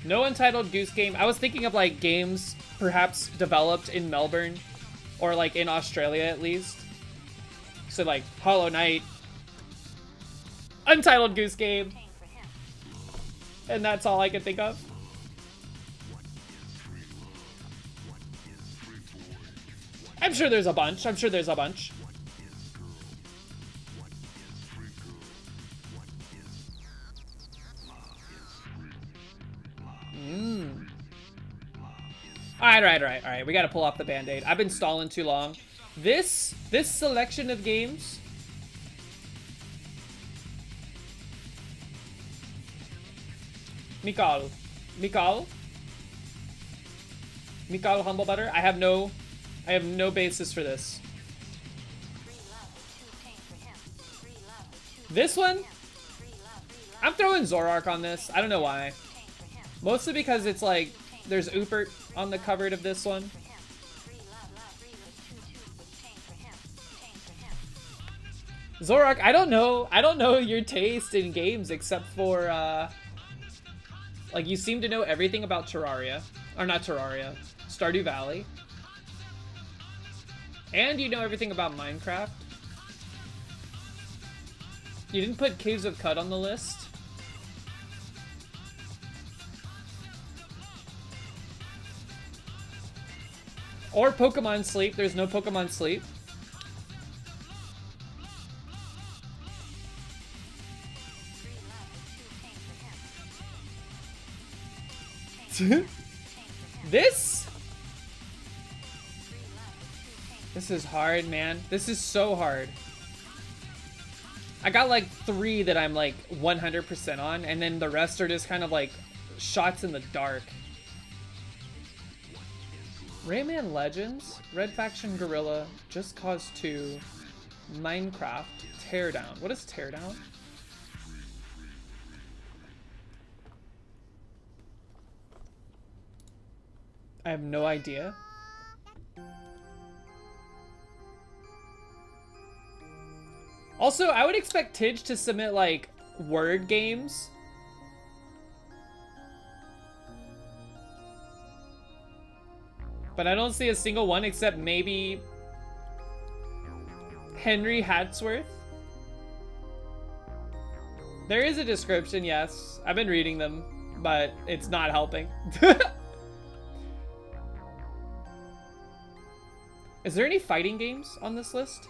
Speaker 3: No Untitled Goose Game. I was thinking of like games perhaps developed in Melbourne or like in Australia at least. So like Hollow Knight, Untitled Goose Game. And that's all I can think of. I'm sure there's a bunch. I'm sure there's a bunch. Alright. We gotta pull off the band-aid. I've been stalling too long. This selection of games. Mikal Humble Butter. I have no basis for this. This one, I'm throwing Zoroark on this. I don't know why. Mostly because it's like there's Upert on the cover of this one. Zoroark, I don't know your taste in games except for like you seem to know everything about Terraria. Or not Terraria. Stardew Valley. And you know everything about Minecraft. You didn't put Caves of Cut on the list. Or Pokemon Sleep. There's no Pokemon Sleep. This is hard, man. This is so hard. I got like 3 that I'm like 100% on, and then the rest are just kind of like shots in the dark. Rayman Legends, Red Faction Gorilla, Just Cause 2, Minecraft, Teardown. What is Teardown? I have no idea. Also, I would expect Tidge to submit, like, word games. But I don't see a single one except maybe Henry Hatsworth. There is a description, yes. I've been reading them, but it's not helping. Is there any fighting games on this list?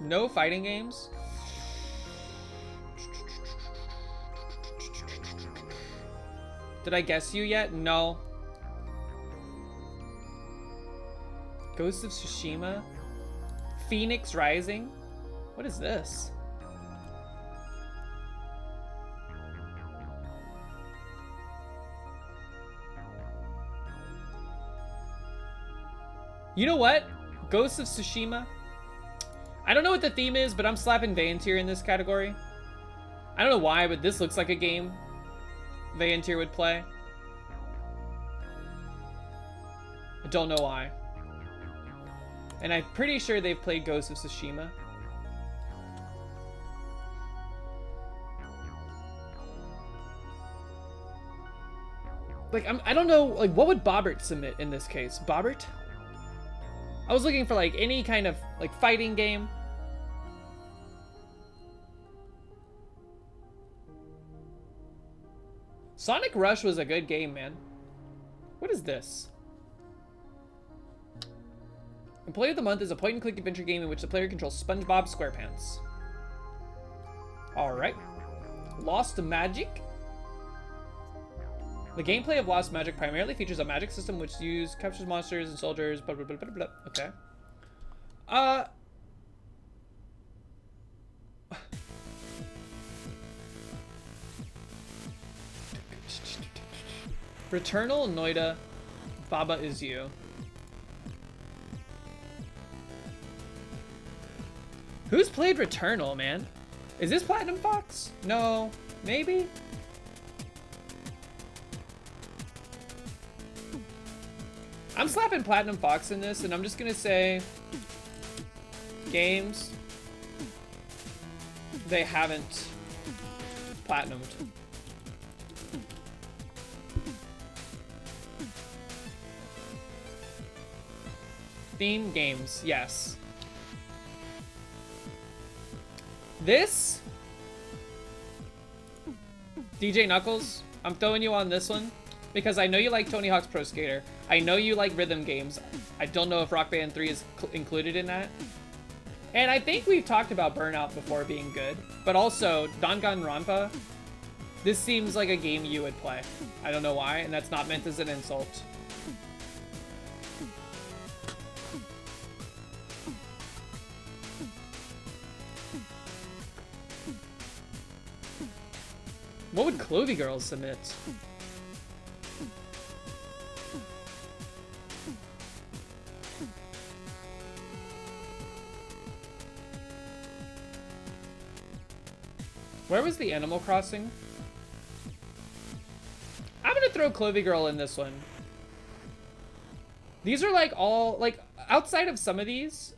Speaker 3: No fighting games? Did I guess you yet? No. Ghost of Tsushima? Phoenix Rising? What is this? You know what? Ghost of Tsushima? I don't know what the theme is, but I'm slapping Vayantir in this category. I don't know why, but this looks like a game Vayantir would play. I don't know why. And I'm pretty sure they've played Ghost of Tsushima. Like, I don't know, like, what would Bobbert submit in this case? Bobbert? I was looking for, like, any kind of, like, fighting game. Sonic Rush was a good game, man. What is this? Employee of the Month is a point-and-click adventure game in which the player controls SpongeBob SquarePants. Alright. Lost Magic? The gameplay of Lost Magic primarily features a magic system which captures monsters and soldiers, blah, blah, blah, blah, blah. Okay. Returnal, Noida, Baba Is You. Who's played Returnal, man? Is this Platinum Fox? No. Maybe? I'm slapping Platinum Fox in this, and I'm just gonna say games they haven't platinumed. Theme games, yes. This DJ Knuckles, I'm throwing you on this one because I know you like Tony Hawk's Pro Skater. I know you like rhythm games. I don't know if Rock Band 3 is included in that. And I think we've talked about Burnout before being good, but also Danganronpa. This seems like a game you would play. I don't know why, and that's not meant as an insult. What would Clovey Girls submit? Where was the Animal Crossing? I'm gonna throw Clovey Girl in this one. These are like all, like, outside of some of these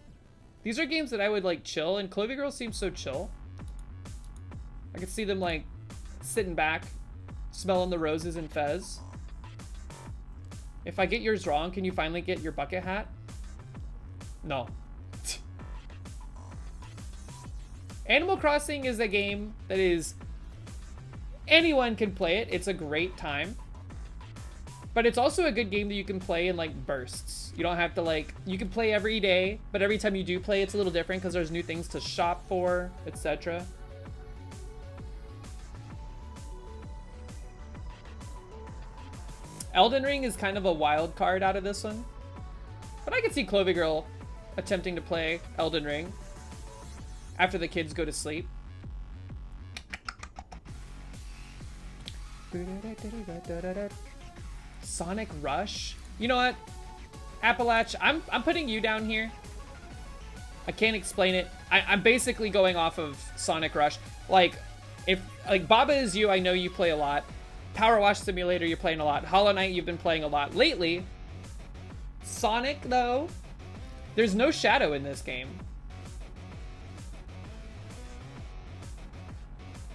Speaker 3: are games that I would like chill, and Clovey Girl seems so chill. I could see them like sitting back, smelling the roses in Fez. If I get yours wrong, can you finally get your bucket hat? No. Animal Crossing is a game that is... anyone can play it. It's a great time. But it's also a good game that you can play in, like, bursts. You don't have to, like... you can play every day, but every time you do play, it's a little different because there's new things to shop for, etc. Elden Ring is kind of a wild card out of this one. But I could see Clovey Girl attempting to play Elden Ring after the kids go to sleep. Sonic Rush? You know what? Appalach, I'm putting you down here. I can't explain it. I'm basically going off of Sonic Rush. Like, if like Baba Is You, I know you play a lot. Power Wash Simulator, you're playing a lot. Hollow Knight, you've been playing a lot lately. Sonic, though, there's no shadow in this game.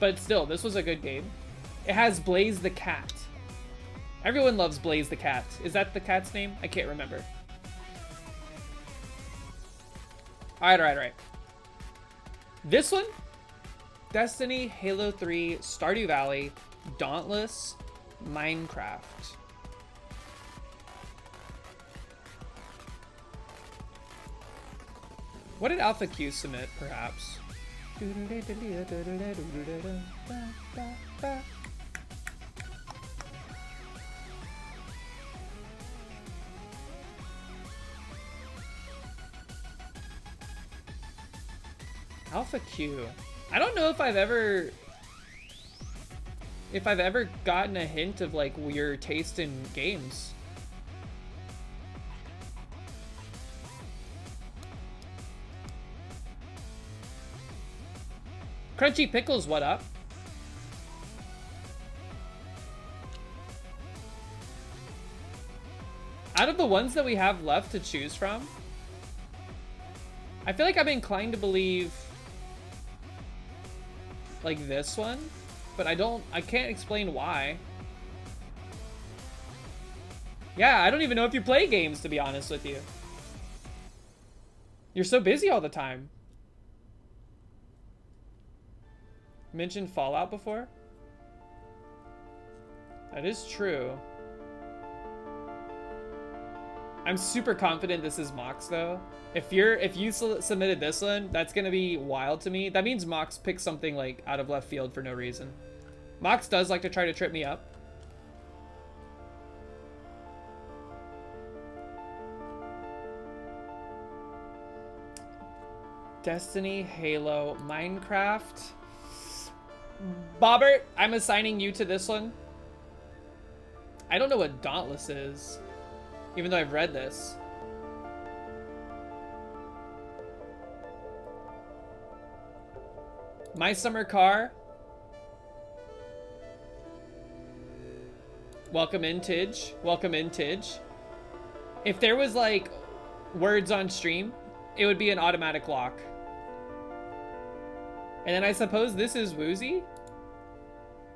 Speaker 3: But still, this was a good game. It has Blaze the Cat. Everyone loves Blaze the Cat. Is that the cat's name? I can't remember. Alright. This one? Destiny, Halo 3, Stardew Valley, Dauntless, Minecraft. What did Alpha Q submit, perhaps? Alpha Q. I don't know if I've ever gotten a hint of like your taste in games. Crunchy Pickles, what up? Out of the ones that we have left to choose from, I feel like I'm inclined to believe like this one, but I can't explain why. Yeah, I don't even know if you play games, to be honest with you. You're so busy all the time. Mentioned Fallout before? That is true. I'm super confident this is Mox though. If you submitted this one, that's gonna be wild to me. That means Mox picked something like out of left field for no reason. Mox does like to try to trip me up. Destiny, Halo, Minecraft. Bobbert, I'm assigning you to this one. I don't know what Dauntless is, even though I've read this. My Summer Car. Welcome in, Tidge. Welcome in, Tidge. If there was like words on stream, it would be an automatic lock. And then I suppose this is Woozy?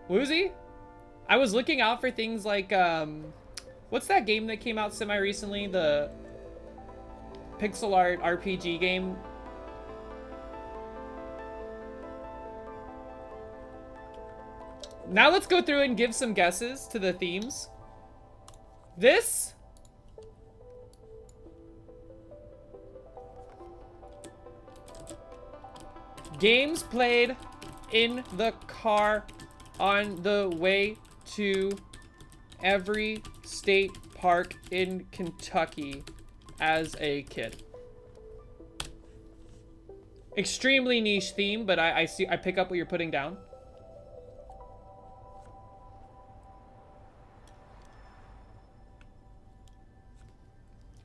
Speaker 3: Woozy? I was looking out for things like, what's that game that came out semi-recently? The pixel art RPG game? Now let's go through and give some guesses to the themes. This? Games played in the car on the way to every state park in Kentucky as a kid. Extremely niche theme, but I pick up what you're putting down.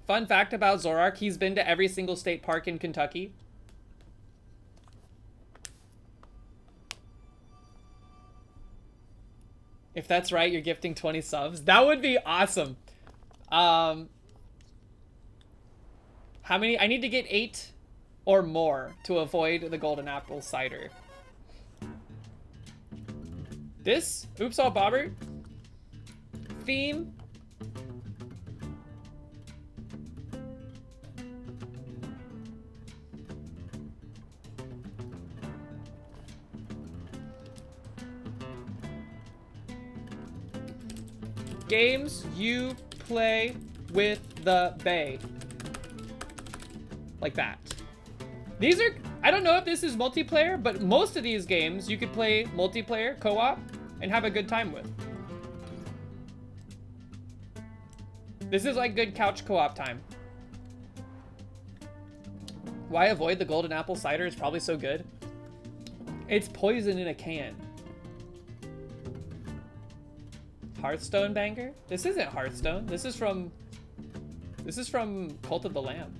Speaker 3: Fun fact about Zorark, he's been to every single state park in Kentucky. If that's right, you're gifting 20 subs. That would be awesome. How many? I need to get 8 or more to avoid the golden apple cider. This Oops All Bobbert theme. Games you play with the Bay. Like that. These are, I don't know if this is multiplayer, but most of these games you could play multiplayer, co-op, and have a good time with. This is like good couch co-op time. Why avoid the golden apple cider? It's probably so good. It's poison in a can. Hearthstone banger? This isn't Hearthstone. This is from Cult of the Lamb.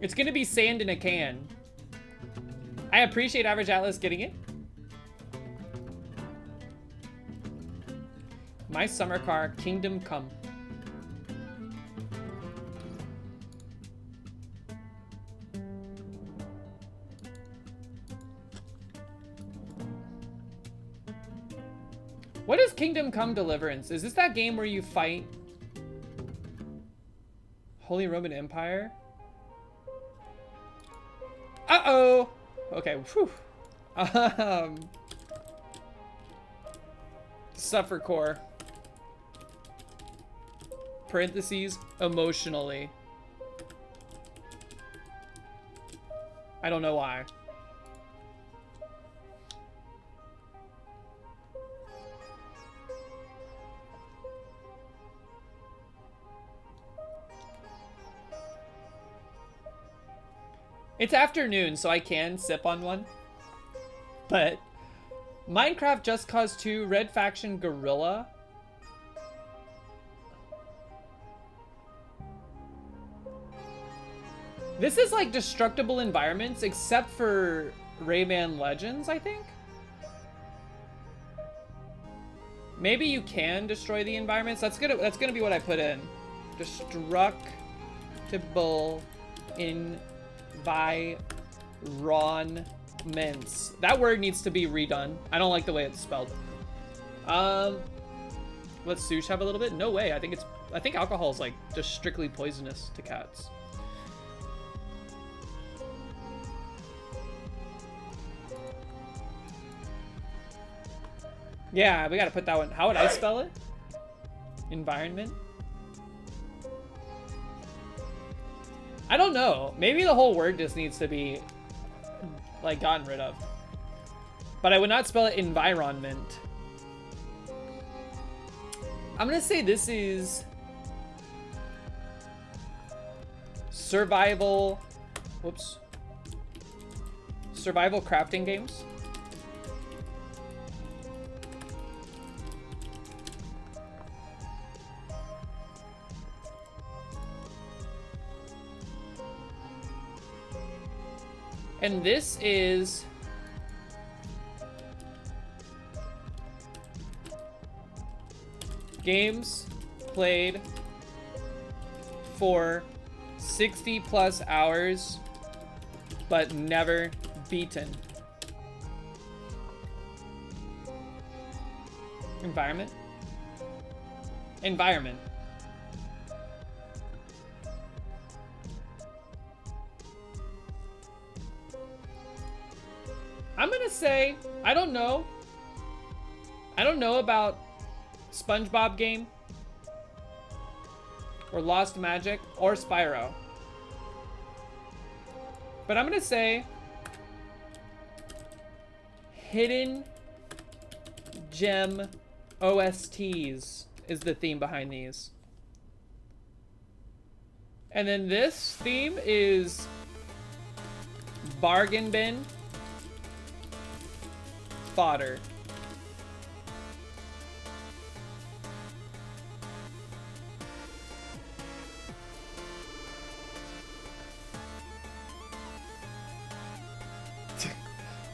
Speaker 3: It's gonna be sand in a can. I appreciate Average Atlas getting it. My summer car, Kingdom Come. What is Kingdom Come Deliverance? Is this that game where you fight Holy Roman Empire? Uh-oh! Okay, whew. Suffer core. Parentheses, emotionally. I don't know why. It's afternoon, so I can sip on one. But Minecraft Just Cause 2, Red Faction Guerrilla. This is like destructible environments, except for Rayman Legends, I think. Maybe you can destroy the environments. That's gonna be what I put in. Destructible environments. That word needs to be redone. I don't like the way it's spelled. Let's Sush have a little bit. No way. I think alcohol is like just strictly poisonous to cats. Yeah, we gotta put that one. How would I spell it? Environment? I don't know. Maybe the whole word just needs to be, like, gotten rid of. But I would not spell it environment. I'm gonna say this is survival. Whoops. Survival crafting games. And this is games played for 60 plus hours, but never beaten. Environment? Environment. I'm gonna say, I don't know. I don't know about SpongeBob game. or Lost Magic, or Spyro. But I'm gonna say Hidden Gem OSTs is the theme behind these. And then this theme is Bargain Bin Fodder.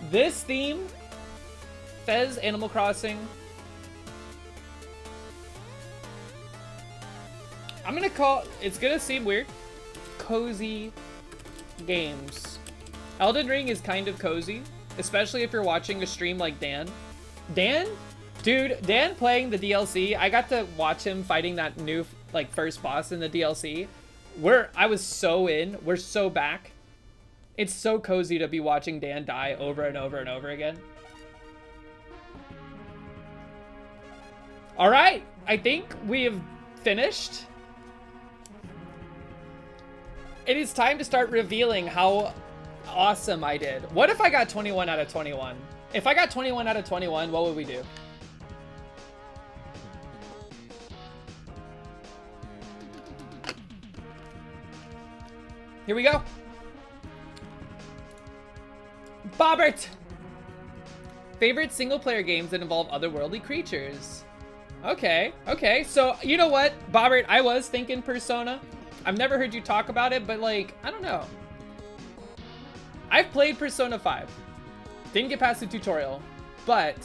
Speaker 3: This theme, Fez Animal Crossing. I'm gonna call, it's gonna seem weird, cozy games. Elden Ring is kind of cozy, especially if you're watching a stream like Dan. Dan? Dude, Dan playing the DLC, I got to watch him fighting that new, like, first boss in the DLC. I was so in, we're so back. It's so cozy to be watching Dan die over and over and over again. All right, I think we have finished. It is time to start revealing how awesome I did. What if I got 21 out of 21? If I got 21 out of 21, what would we do? Here we go. Bobbert! Favorite single-player games that involve otherworldly creatures. Okay, okay. So, you know what, Bobbert, I was thinking Persona. I've never heard you talk about it, but, like, I don't know. I've played Persona 5. Didn't get past the tutorial, but...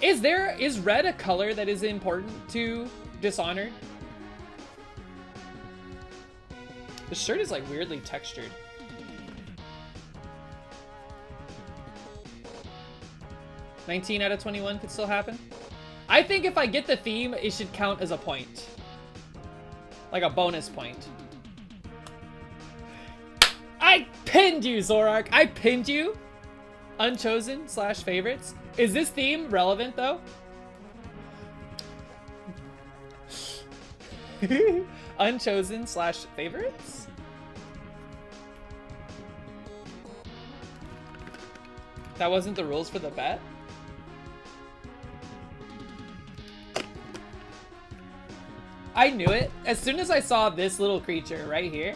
Speaker 3: Is red a color that is important to Dishonored? The shirt is, like, weirdly textured. $19 out of 21 could still happen. I think if I get the theme, it should count as a point. Like a bonus point. I pinned you, Zorak! I pinned you! Unchosen / favorites. Is this theme relevant, though? Unchosen / favorites? That wasn't the rules for the bet? I knew it. As soon as I saw this little creature right here,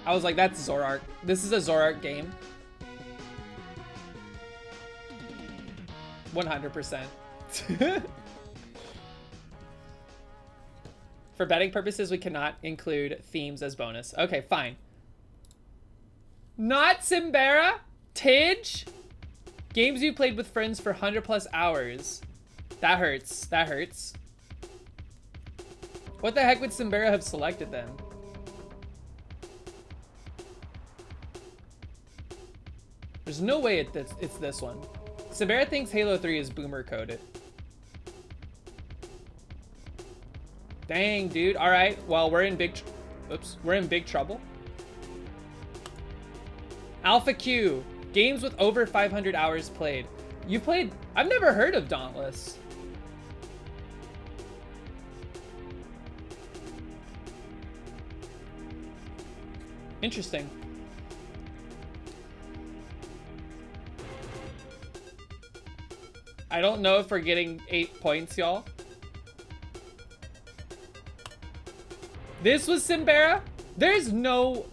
Speaker 3: I was like, that's Zorark. This is a Zorark game. 100%. For betting purposes, we cannot include themes as bonus. Okay, fine. Not Simbera? Tidge? Games you played with friends for 100+ hours. That hurts. That hurts. What the heck would Simbera have selected then? There's no way it's this one. Simbera thinks Halo 3 is boomer coded. Dang, dude. All right. Well, we're in big trouble. Alpha Q. Games with over 500 hours played. You played... I've never heard of Dauntless. Interesting. I don't know if we're getting 8 points, y'all. This was Simbera? There's no...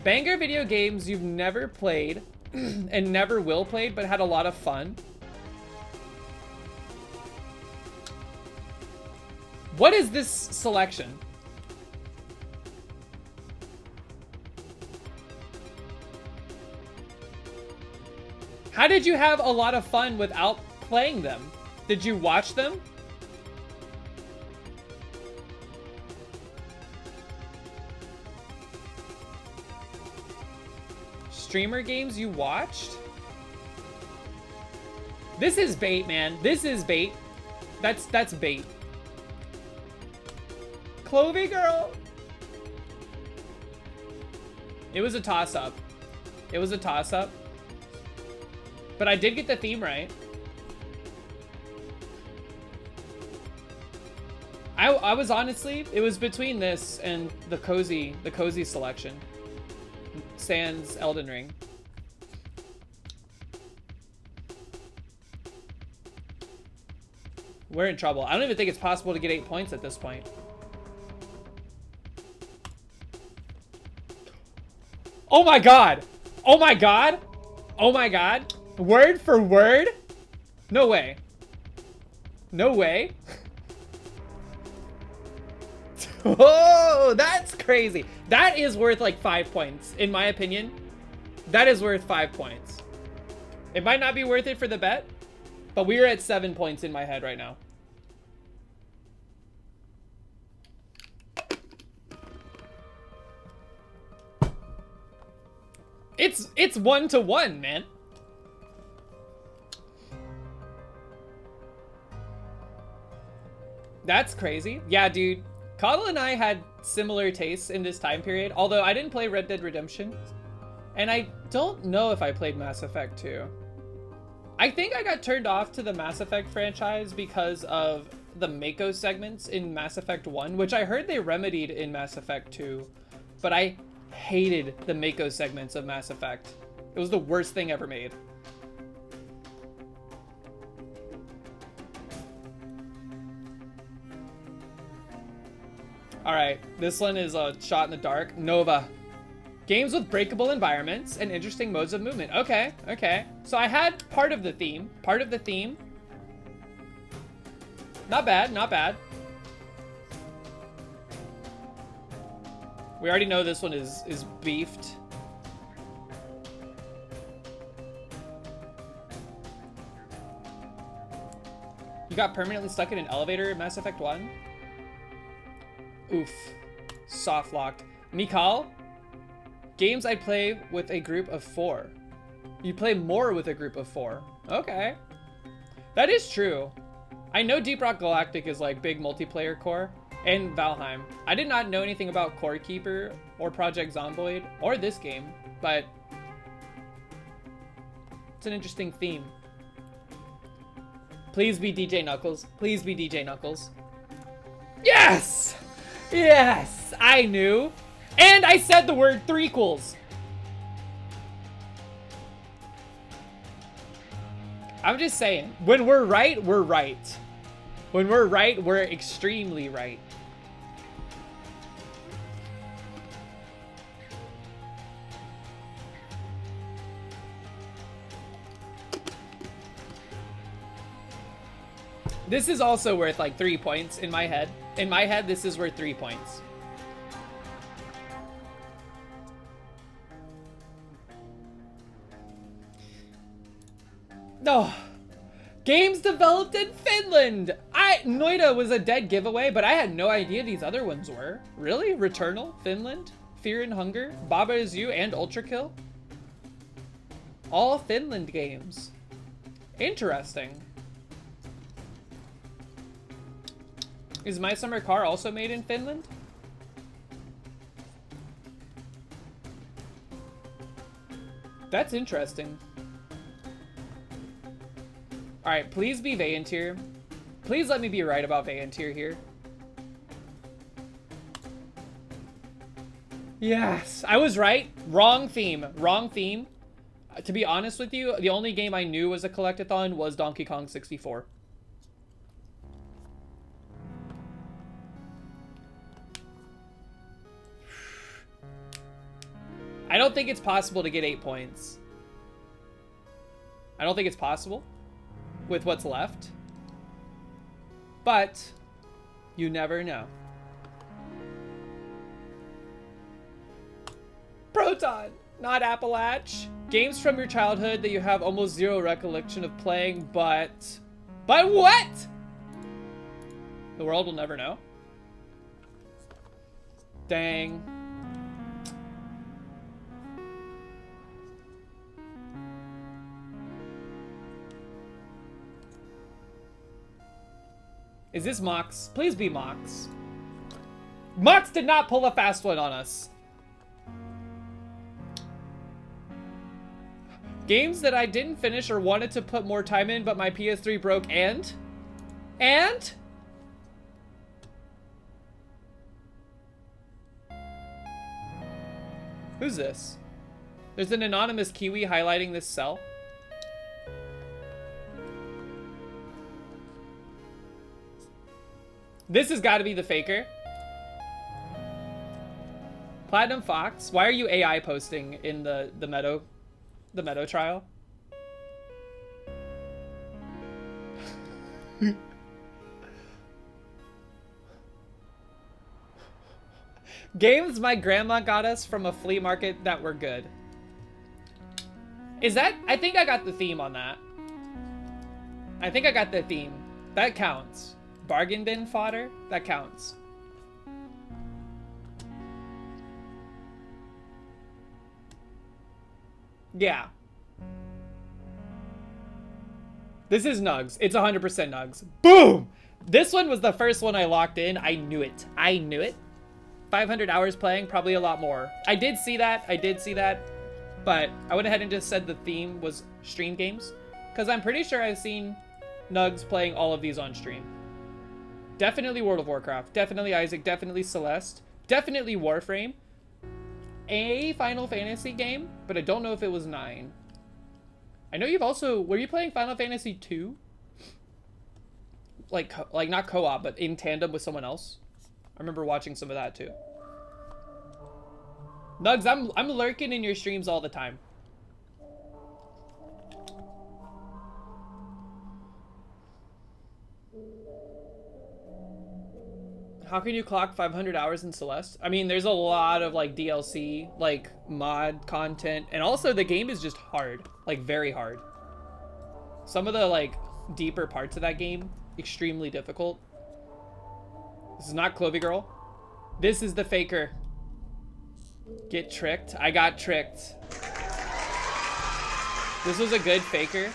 Speaker 3: Banger video games you've never played and never will play, but had a lot of fun. What is this selection? How did you have a lot of fun without playing them? Did you watch them? Streamer games you watched? This is bait, man. This is bait. That's bait. Clovey girl. It was a toss-up. It was a toss-up. But I did get the theme right. I was honestly, it was between this and the cozy selection. Sans Elden Ring. We're in trouble. I don't even think it's possible to get 8 points at this point. Oh my god! Oh my god! Oh my god! Word for word? No way. No way. Oh, that's crazy. That is worth like 5 points, in my opinion. That is worth 5 points. It might not be worth it for the bet, but we are at 7 points in my head right now. It's 1-1, man. That's crazy. Yeah, dude. Coddle and I had similar tastes in this time period, although I didn't play Red Dead Redemption. And I don't know if I played Mass Effect 2. I think I got turned off to the Mass Effect franchise because of the Mako segments in Mass Effect 1, which I heard they remedied in Mass Effect 2. But I hated the Mako segments of Mass Effect. It was the worst thing ever made. Alright, this one is a shot in the dark. Nova. Games with breakable environments and interesting modes of movement. Okay, okay. So I had part of the theme. Part of the theme. Not bad, not bad. We already know this one is beefed. You got permanently stuck in an elevator in Mass Effect 1? Oof. Soft locked. Mikal? Games I play with a group of 4. You play more with a group of 4. Okay. That is true. I know Deep Rock Galactic is like big multiplayer core. And Valheim. I did not know anything about Core Keeper or Project Zomboid or this game, but it's an interesting theme. Please be DJ Knuckles. Please be DJ Knuckles. Yes! Yes! I knew. And I said the word threequels. I'm just saying, when we're right, we're right. When we're right, we're extremely right. This is also worth like 3 points in my head. In my head, this is worth 3 points. No. Games developed in Finland. Noita was a dead giveaway, but I had no idea these other ones were. Really? Returnal, Finland, Fear and Hunger, Baba Is You, and Ultra Kill. All Finland games. Interesting. Is My Summer Car also made in Finland? That's interesting. Alright, please be Vayantir. Please let me be right about Vayantir here. Yes, I was right. Wrong theme. Wrong theme. To be honest with you, the only game I knew was a collectathon was Donkey Kong 64. I don't think it's possible to get 8 points. I don't think it's possible with what's left. But you never know. Proton, not Appalach. Games from your childhood that you have almost zero recollection of playing, but what? The world will never know. Dang. Is this Mox? Please be Mox. Mox did not pull a fast one on us. Games that I didn't finish or wanted to put more time in, but my PS3 broke and? Who's this? There's an anonymous Kiwi highlighting this cell. This has got to be the faker. Platinum Fox, why are you AI posting in the Meadow trial? Games my grandma got us from a flea market that were good. Is that? I think I got the theme on that. I think I got the theme. That counts. Bargain bin fodder? That counts. Yeah. This is Nugs. It's 100% Nugs. Boom! This one was the first one I locked in. I knew it. I knew it. 500 hours playing, probably a lot more. I did see that. But I went ahead and just said the theme was stream games. Because I'm pretty sure I've seen Nugs playing all of these on stream. Definitely World of Warcraft. Definitely Isaac. Definitely Celeste. Definitely Warframe. A Final Fantasy game, but I don't know if it was 9. I know you've also... Were you playing Final Fantasy 2? Like not co-op, but in tandem with someone else? I remember watching some of that too. Nugs, I'm lurking in your streams all the time. How can you clock 500 hours in Celeste? I mean, there's a lot of like DLC, like mod content, and also the game is just hard, like very hard. Some of the like deeper parts of that game, extremely difficult. This is not Clovey Girl. This is the faker. Get tricked. I got tricked. This was a good faker.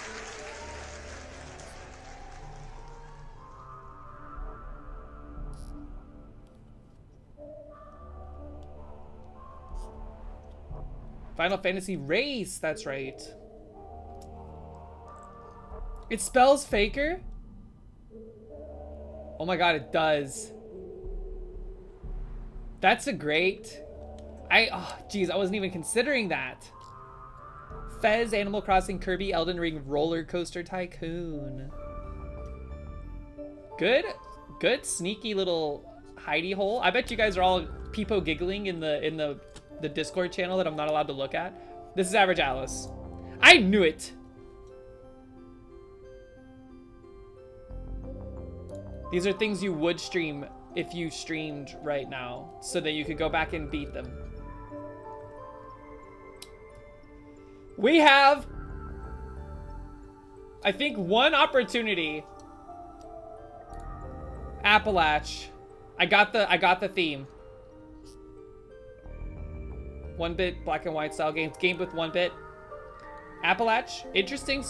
Speaker 3: Final Fantasy Race, that's right. It spells faker? Oh my god, it does. That's a great... Oh, geez, I wasn't even considering that. Fez, Animal Crossing, Kirby, Elden Ring, Roller Coaster Tycoon. Good sneaky little hidey hole. I bet you guys are all peepo giggling in the Discord channel that I'm not allowed to look at. This is Average Alice. I knew it. These are things you would stream if you streamed right now so that you could go back and beat them. We have, I think, one opportunity. Appalach. I got the theme. 1-bit black and white style games. Game with 1-bit. Appalach. Interesting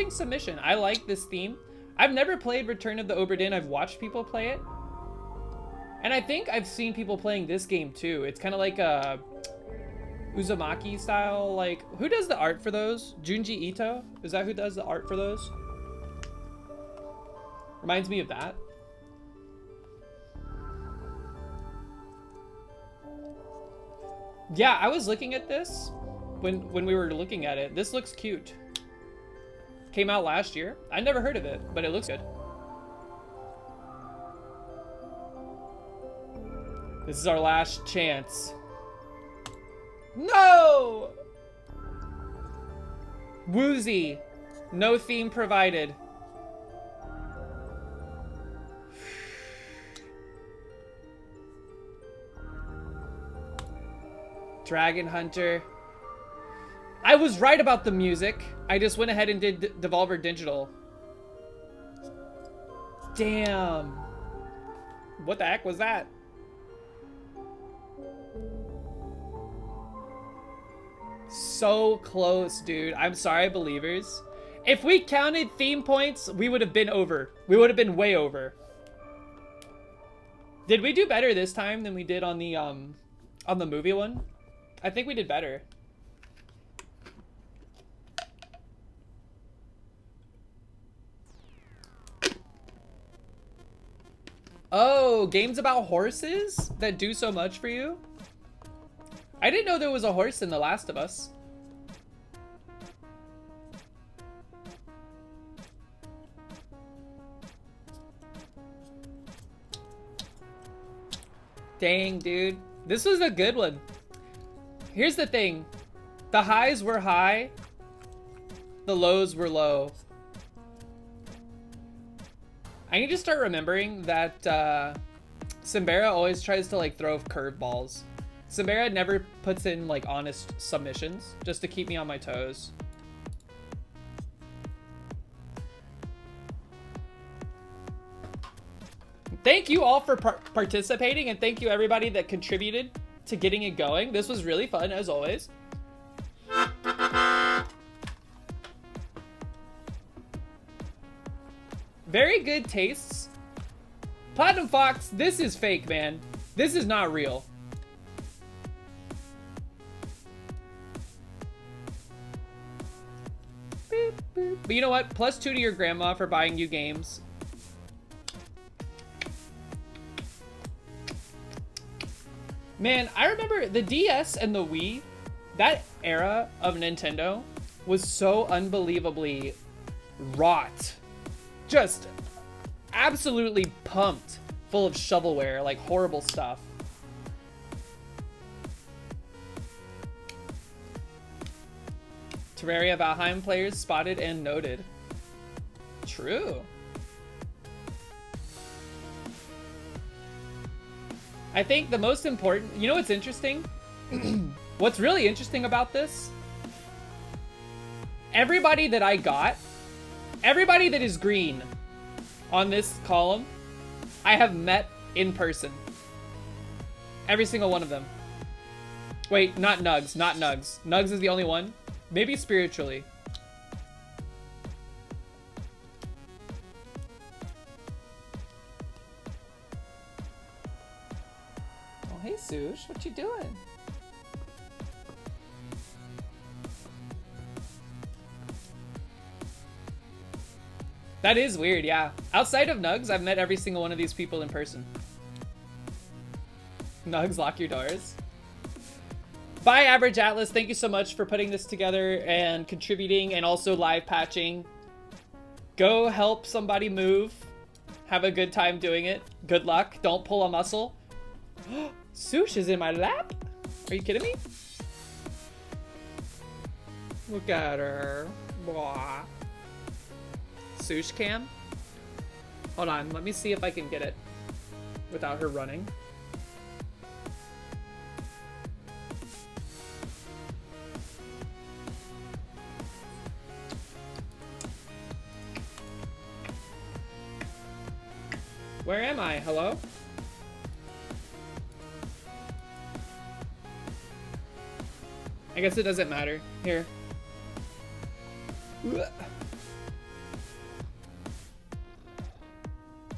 Speaker 3: submission. I like this theme. I've never played Return of the Obra Dinn. I've watched people play it. And I think I've seen people playing this game too. It's kind of like a Uzumaki style. Like, who does the art for those? Junji Ito? Is that who does the art for those? Reminds me of that. Yeah, I was looking at this when we were looking at it. This looks cute. Came out last year. I never heard of it, but it looks good. This is our last chance. No! Woozy. No theme provided. Dragon Hunter. I was right about the music. I just went ahead and did Devolver Digital. Damn. What the heck was that? So close, dude. I'm sorry, believers. If we counted theme points, we would have been over. We would have been way over. Did we do better this time than we did on the movie one? I think we did better. Oh, games about horses that do so much for you? I didn't know there was a horse in The Last of Us. Dang, dude. This was a good one. Here's the thing. The highs were high. The lows were low. I need to start remembering that Simbera always tries to like throw curveballs. Simbera never puts in like honest submissions just to keep me on my toes. Thank you all for participating, and thank you everybody that contributed to getting it going. This was really fun as always. Very good tastes. Platinum Fox, this is fake, man. This is not real. Beep, boop. But you know what? +2 to your grandma for buying you games. Man, I remember the DS and the Wii. That era of Nintendo was so unbelievably wrought. Just absolutely pumped full of shovelware, like horrible stuff. Terraria Valheim players spotted and noted. True. I think the most important, you know what's interesting? What's really interesting about this? Everybody that I got, everybody that is green on this column, I have met in person. Every single one of them. Wait, not Nugs, not Nugs. Nugs is the only one. Maybe spiritually. Oh, hey, Sush, what you doing? That is weird, yeah. Outside of Nugs, I've met every single one of these people in person. Nugs, lock your doors. Bye, Average Atlas. Thank you so much for putting this together and contributing and also live patching. Go help somebody move. Have a good time doing it. Good luck. Don't pull a muscle. Sush is in my lap? Are you kidding me? Look at her. Blah. Sush cam? Hold on, let me see if I can get it without her running. Where am I? Hello? I guess it doesn't matter. Here.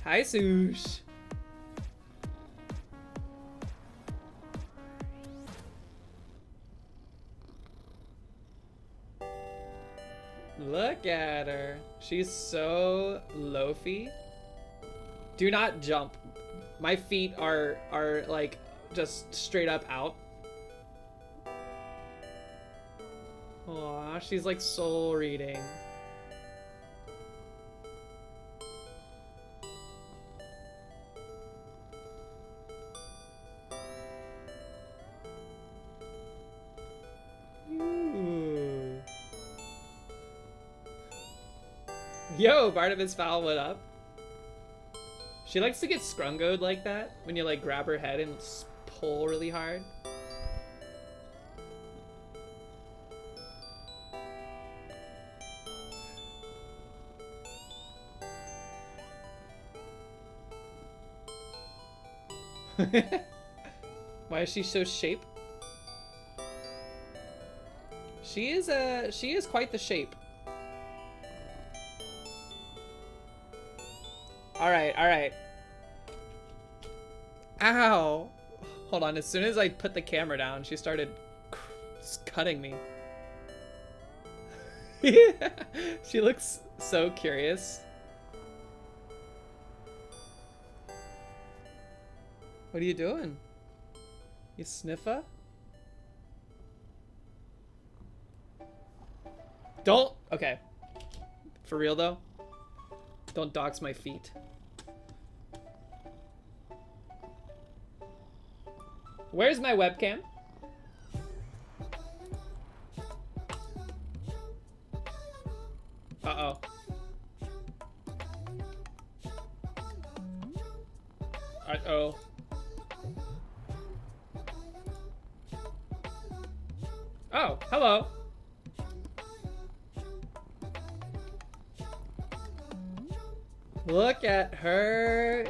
Speaker 3: Hi, Sush. Look at her. She's so loafy. Do not jump. My feet are like just straight up out. Aw, she's like soul reading. Ooh. Yo, Barnabas Fowl, what up? She likes to get scrungoed like that when you like grab her head and pull really hard. Why is she so shape? She is quite the shape. All right. Ow. Hold on, as soon as I put the camera down, she started cutting me. She looks so curious. What are you doing? You sniffer? Don't. Okay. For real though. Don't dox my feet. Where's my webcam? Uh-oh. Uh-oh. Oh, hello. Look at her.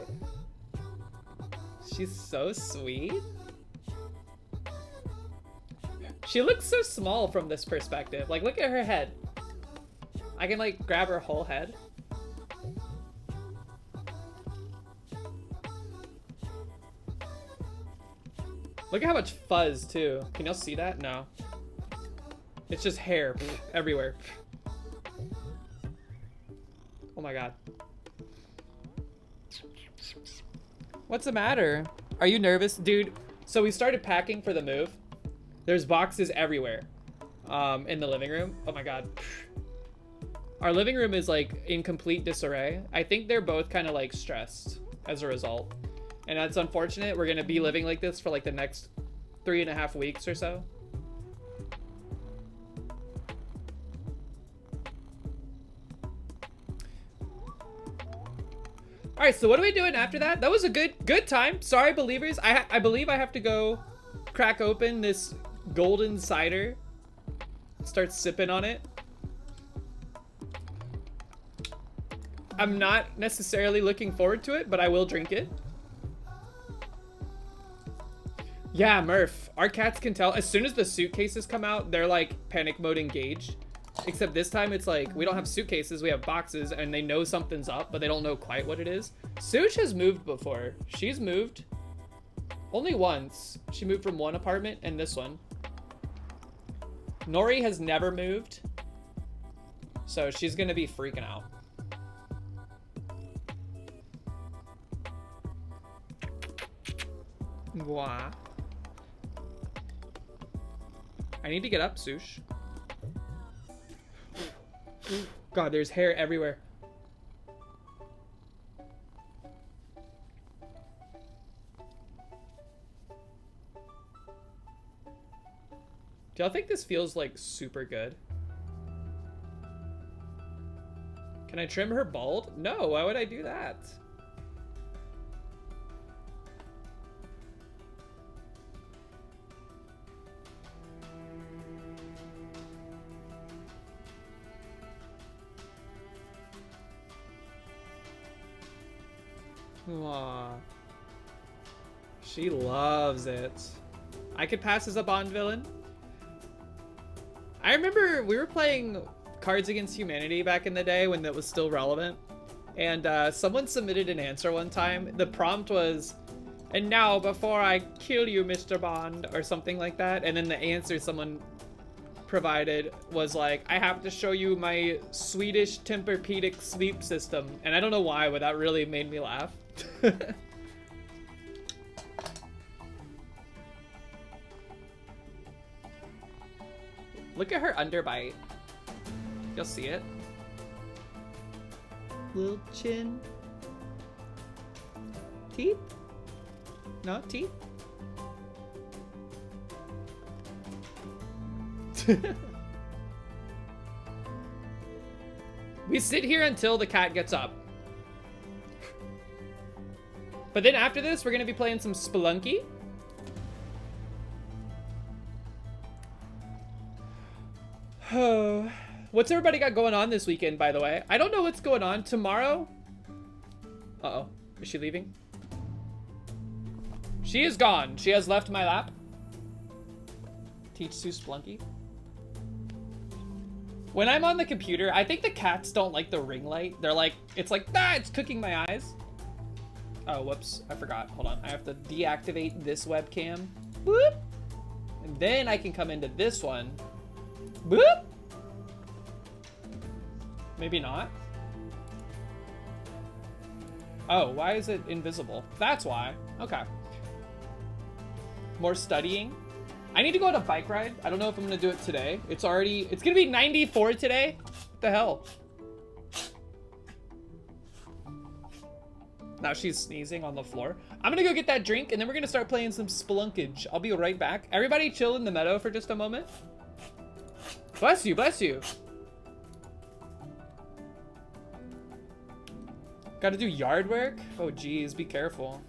Speaker 3: She's so sweet. She looks so small from this perspective. Like, look at her head. I can, like, grab her whole head. Look at how much fuzz, too. Can y'all see that? No. It's just hair everywhere. Oh my god. What's the matter? Are you nervous? Dude, so we started packing for the move. There's boxes everywhere in the living room. Oh my god. Our living room is like in complete disarray. I think they're both kind of like stressed as a result. And that's unfortunate. We're going to be living like this for like the next 3.5 weeks or so. All right, so what are we doing after that? That was a good time. Sorry, believers. I believe I have to go crack open this golden cider. Start sipping on it. I'm not necessarily looking forward to it, but I will drink it. Yeah, Murph. Our cats can tell. As soon as the suitcases come out, they're like panic mode engaged. Except this time it's like, we don't have suitcases, we have boxes, and they know something's up, but they don't know quite what it is. Sush has moved before. She's moved only once. She moved from one apartment and this one. Nori has never moved. So she's gonna be freaking out. Wah. I need to get up, Sush. God, there's hair everywhere. Do y'all think this feels like super good? Can I trim her bald? No, why would I do that? Aww. She loves it. I could pass as a Bond villain. I remember we were playing Cards Against Humanity back in the day when that was still relevant. And someone submitted an answer one time. The prompt was, "And now before I kill you, Mr. Bond," or something like that. And then the answer someone provided was like, "I have to show you my Swedish Tempur-Pedic sleep system." And I don't know why, but that really made me laugh. Look at her underbite. You'll see it. Little chin. Teeth? No, teeth? We sit here until the cat gets up. But then after this, we're going to be playing some Spelunky. What's everybody got going on this weekend, by the way? I don't know what's going on. Tomorrow... Uh-oh. Is she leaving? She is gone. She has left my lap. Teach Sue Spelunky. When I'm on the computer, I think the cats don't like the ring light. They're like, it's like, ah, it's cooking my eyes. Oh, whoops. I forgot. Hold on. I have to deactivate this webcam. Boop. And then I can come into this one. Boop. Maybe not. Oh, why is it invisible? That's why. Okay. more studying. I need to go on a bike ride. I don't know if I'm gonna do it today. It's gonna be 94 today. What the hell? Now she's sneezing on the floor. I'm gonna go get that drink and then we're gonna start playing some Spelunkage. I'll be right back. Everybody chill in the meadow for just a moment. Bless you, bless you. Gotta do yard work? Oh geez, be careful.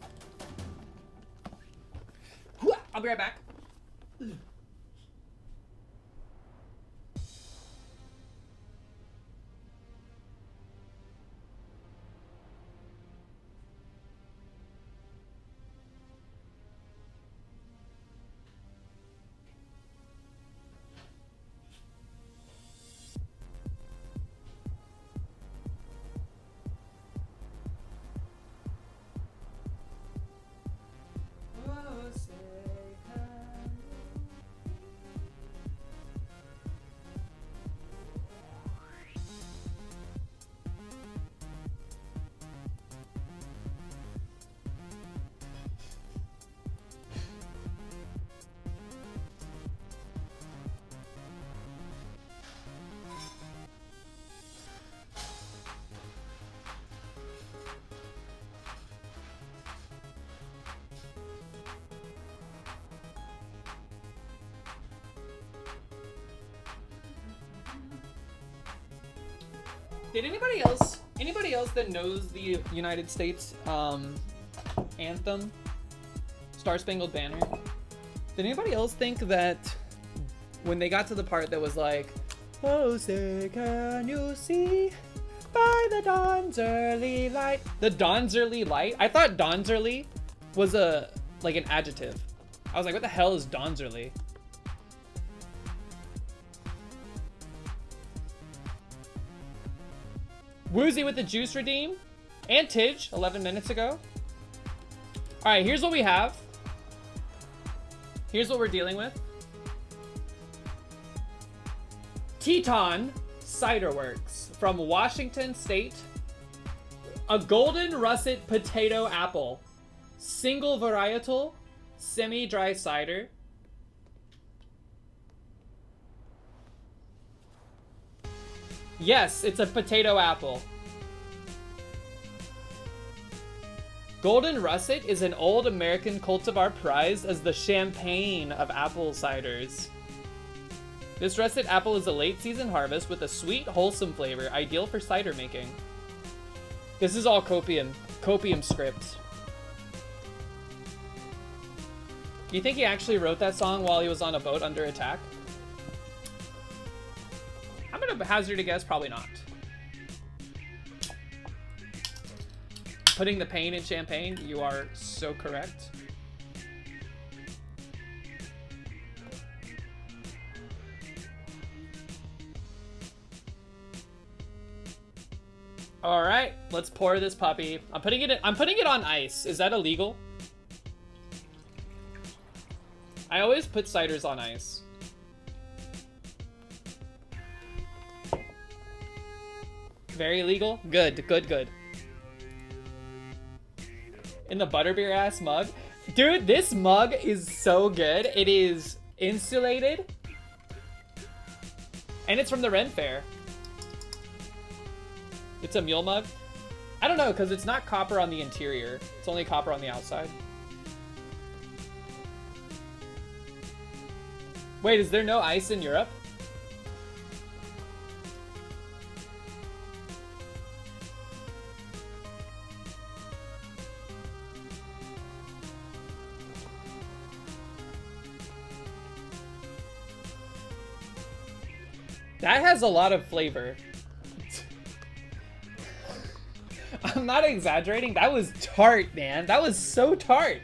Speaker 3: I'll be right back. Did anybody else that knows the United States anthem, Star Spangled Banner, did anybody else think that when they got to the part that was like, oh say can you see by the dawn's early light, the dawn's early light, I thought dawn's early was like an adjective. I was like, what the hell is dawn's early? Woozy with the juice redeem. And Tidge, 11 minutes ago. Alright, here's what we have. Here's what we're dealing with. Teton Cider Works from Washington State. A golden russet potato apple. Single varietal. Semi-dry cider. Yes, it's a potato apple. Golden Russet is an old American cultivar prized as the champagne of apple ciders. This russet apple is a late season harvest with a sweet, wholesome flavor, ideal for cider making. This is all copium script. Do you think he actually wrote that song while he was on a boat under attack? I'm gonna hazard a guess, probably not. Putting the pain in champagne, you are so correct. All right, let's pour this puppy. I'm putting it on ice. Is that illegal? I always put ciders on ice. Very legal? Good, good, good. In the butterbeer ass mug. Dude, this mug is so good. It is insulated. And it's from the Ren Fair. It's a mule mug. I don't know, because it's not copper on the interior. It's only copper on the outside. Wait, is there no ice in Europe? That has a lot of flavor. I'm not exaggerating. That was tart, man. That was so tart.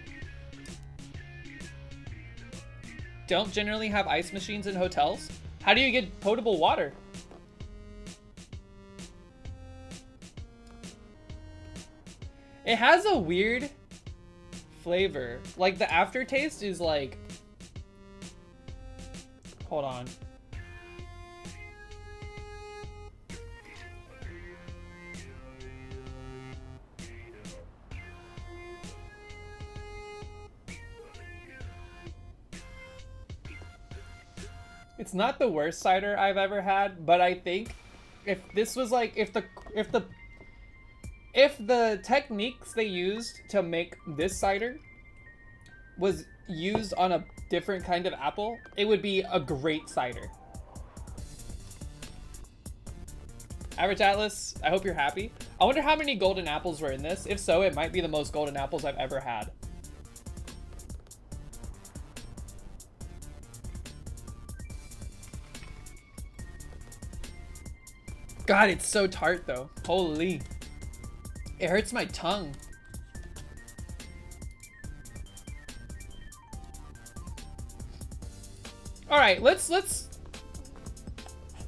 Speaker 3: Don't generally have ice machines in hotels. How do you get potable water? It has a weird flavor. Like the aftertaste is like... Hold on. It's not the worst cider I've ever had, but I think if this was like if the techniques they used to make this cider was used on a different kind of apple, it would be a great cider. Average Atlas, I hope you're happy. I wonder how many golden apples were in this. If so, it might be the most golden apples I've ever had. God, it's so tart though. Holy. It hurts my tongue. All right, let's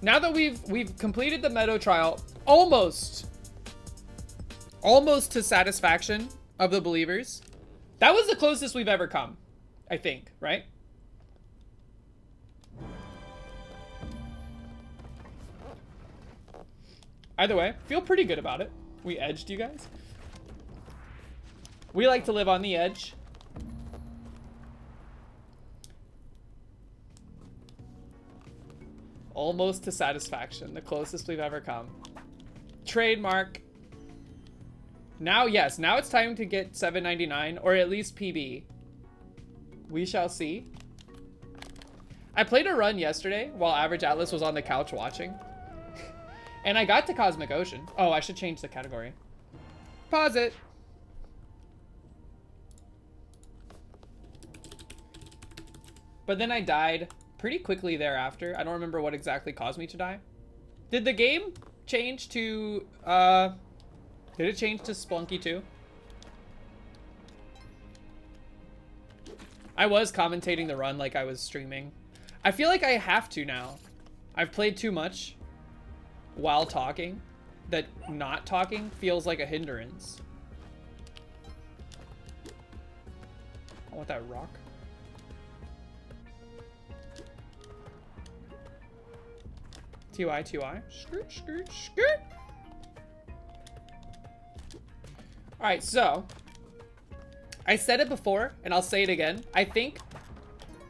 Speaker 3: now that we've completed the Meadow trial almost to satisfaction of the believers. That was the closest we've ever come, I think, right? Either way, feel pretty good about it. We edged you guys. We like to live on the edge. Almost to satisfaction, the closest we've ever come. Trademark. Now, yes, now it's time to get $7.99 or at least PB. We shall see. I played a run yesterday while Average Atlas was on the couch watching. And I got to Cosmic Ocean. Oh, I should change the category. Pause it. But then I died pretty quickly thereafter. I don't remember what exactly caused me to die. Did the game change to, did it change to Splunky 2? I was commentating the run like I was streaming. I feel like I have to now. I've played too much while talking that not talking feels like a hindrance. I want that rock. TY. Skirt, skirt, skirt. Alright, so I said it before and I'll say it again. I think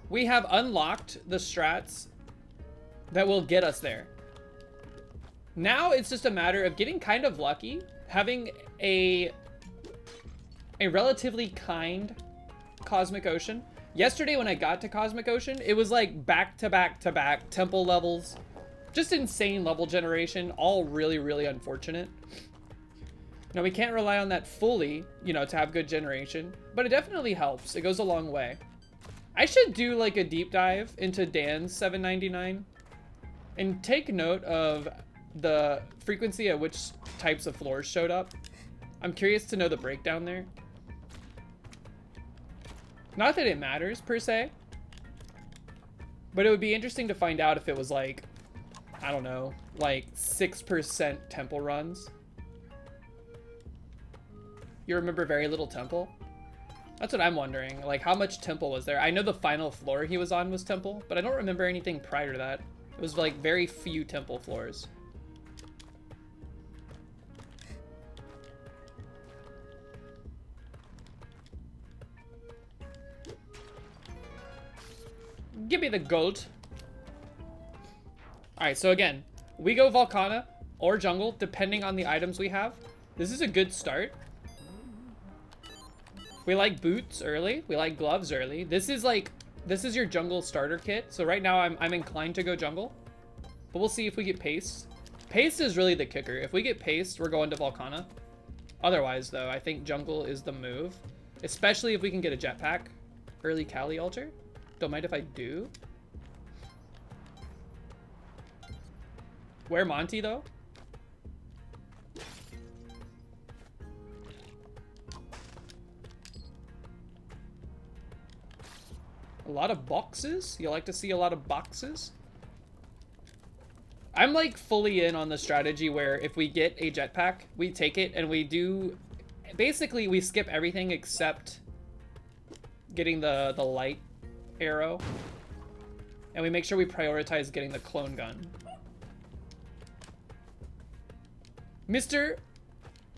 Speaker 3: we have unlocked the strats that will get us there. Now it's just a matter of getting kind of lucky, having a relatively kind Cosmic Ocean. Yesterday when I got to Cosmic Ocean, it was like back to back to back temple levels. Just insane level generation, all really, really unfortunate. Now we can't rely on that fully, you know, to have good generation, but it definitely helps. It goes a long way. I should do like a deep dive into Dan's $7.99 and take note of the frequency at which types of floors showed up. I'm curious to know the breakdown there. Not that it matters per se, but it would be interesting to find out if it was like, I don't know, like 6% temple runs. You remember very little temple? That's what I'm wondering. Like, how much temple was there? I know the final floor he was on was temple, but I don't remember anything prior to that. It was like very few temple floors. Give me the gold. Alright, so again, we go Volcana or jungle, depending on the items we have. This is a good start. We like boots early. We like gloves early. This is your jungle starter kit. So right now I'm inclined to go jungle. But we'll see if we get paste. Paste is really the kicker. If we get paste, we're going to Volcana. Otherwise, though, I think jungle is the move. Especially if we can get a jetpack. Early Kali altar. Don't mind if I do. Where Monty, though? A lot of boxes? You like to see a lot of boxes? I'm like fully in on the strategy where if we get a jetpack, we take it and we do... Basically, we skip everything except getting the light arrow. And we make sure we prioritize getting the clone gun.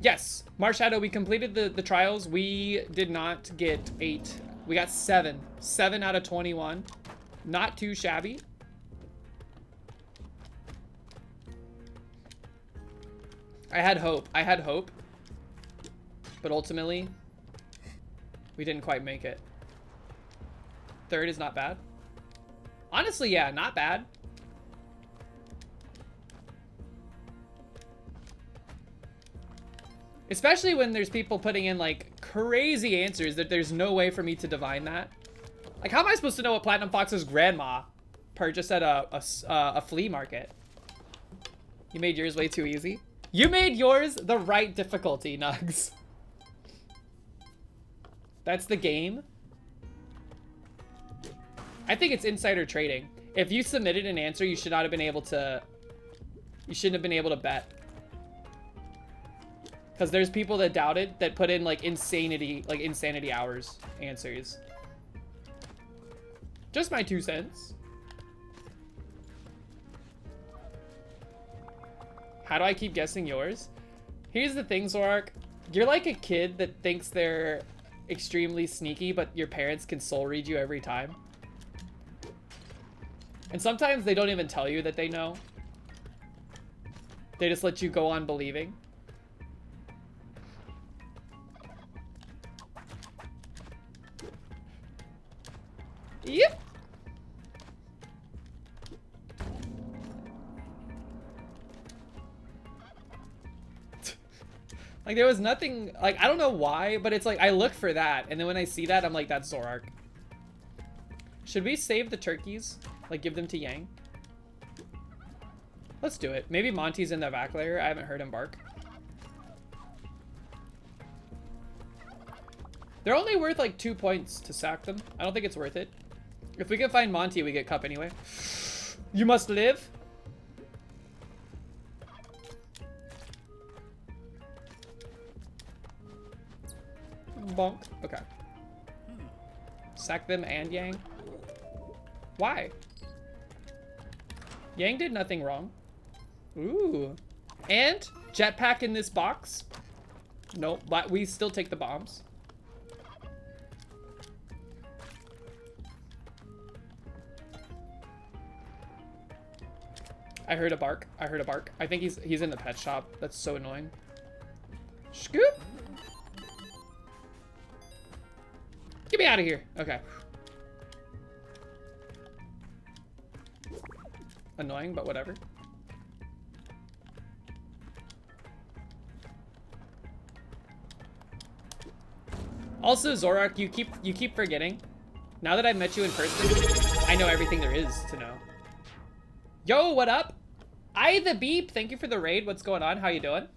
Speaker 3: Yes, Marshadow, we completed the trials. We did not get 8. We got 7. 7 out of 21. Not too shabby. I had hope. I had hope. But ultimately, we didn't quite make it. Third is not bad. Honestly, yeah, not bad. Especially when there's people putting in like crazy answers that there's no way for me to divine that. Like, how am I supposed to know what Platinum Fox's grandma purchased at a flea market? You made yours way too easy. You made yours the right difficulty, Nugs. That's the game. I think it's insider trading. If you submitted an answer, you should not have been able to... You shouldn't have been able to bet. Because there's people that doubted that put in like insanity hours answers. Just my 2 cents. How do I keep guessing yours? Here's the thing, Zorak. You're like a kid that thinks they're extremely sneaky, but your parents can soul read you every time. And sometimes they don't even tell you that they know. They just let you go on believing. Yep. Like, there was nothing, like, I don't know why, but it's like, I look for that, and then when I see that, I'm like, that's Zorak. Should we save the turkeys? Like, give them to Yang? Let's do it. Maybe Monty's in the back layer. I haven't heard him bark. They're only worth, like, 2 points to sack them. I don't think it's worth it. If we can find Monty, we get cup anyway. You must live. Bonk. Okay. Sack them and Yang. Why? Yang did nothing wrong. Ooh. And jetpack in this box. Nope, but we still take the bombs. I heard a bark. I heard a bark. I think he's in the pet shop. That's so annoying. Scoop. Get me out of here. Okay. Annoying, but whatever. Also, Zorak, you keep forgetting. Now that I've met you in person, I know everything there is to know. Yo, what up? I the Beep, thank you for the raid. What's going on? How you doing?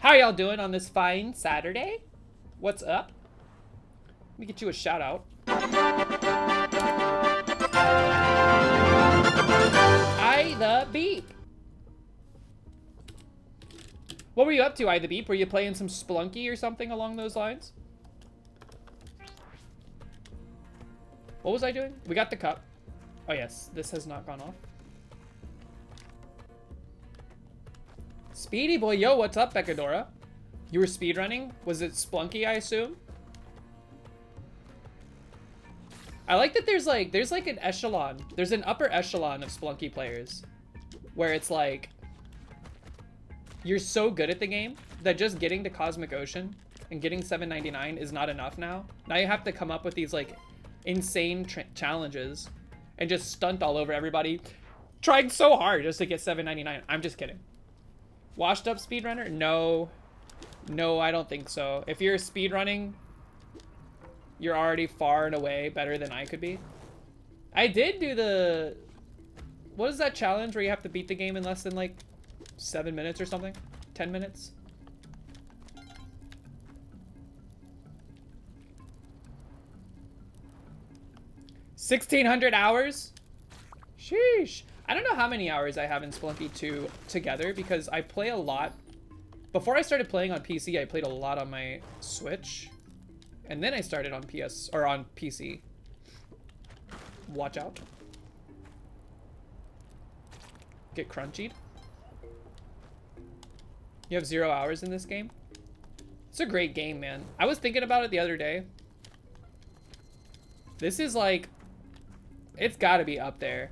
Speaker 3: How y'all doing on this fine Saturday? What's up? Let me get you a shout out. I the Beep. What were you up to, I the Beep? Were you playing some Splunky or something along those lines? What was I doing? We got the cup. Oh yes, this has not gone off. Speedy boy, yo, what's up, Becadora? You were speedrunning? Was it Splunky, I assume? I like that there's like an echelon. There's an upper echelon of Splunky players. Where it's like, you're so good at the game that just getting to Cosmic Ocean and getting 799 is not enough now. Now you have to come up with these like insane challenges and just stunt all over everybody, trying so hard just to get 799. I'm just kidding. Washed up speedrunner? No, I don't think so. If you're speedrunning, you're already far and away better than I could be. I did do the, what is that challenge where you have to beat the game in less than like 7 minutes or something? 10 minutes? $1,600 hours? Sheesh. I don't know how many hours I have in Splunky 2 together because I play a lot. Before I started playing on PC, I played a lot on my Switch. And then I started on PS, or on PC. Watch out. Get crunchied. You have 0 hours in this game? It's a great game, man. I was thinking about it the other day. This is like it's gotta be up there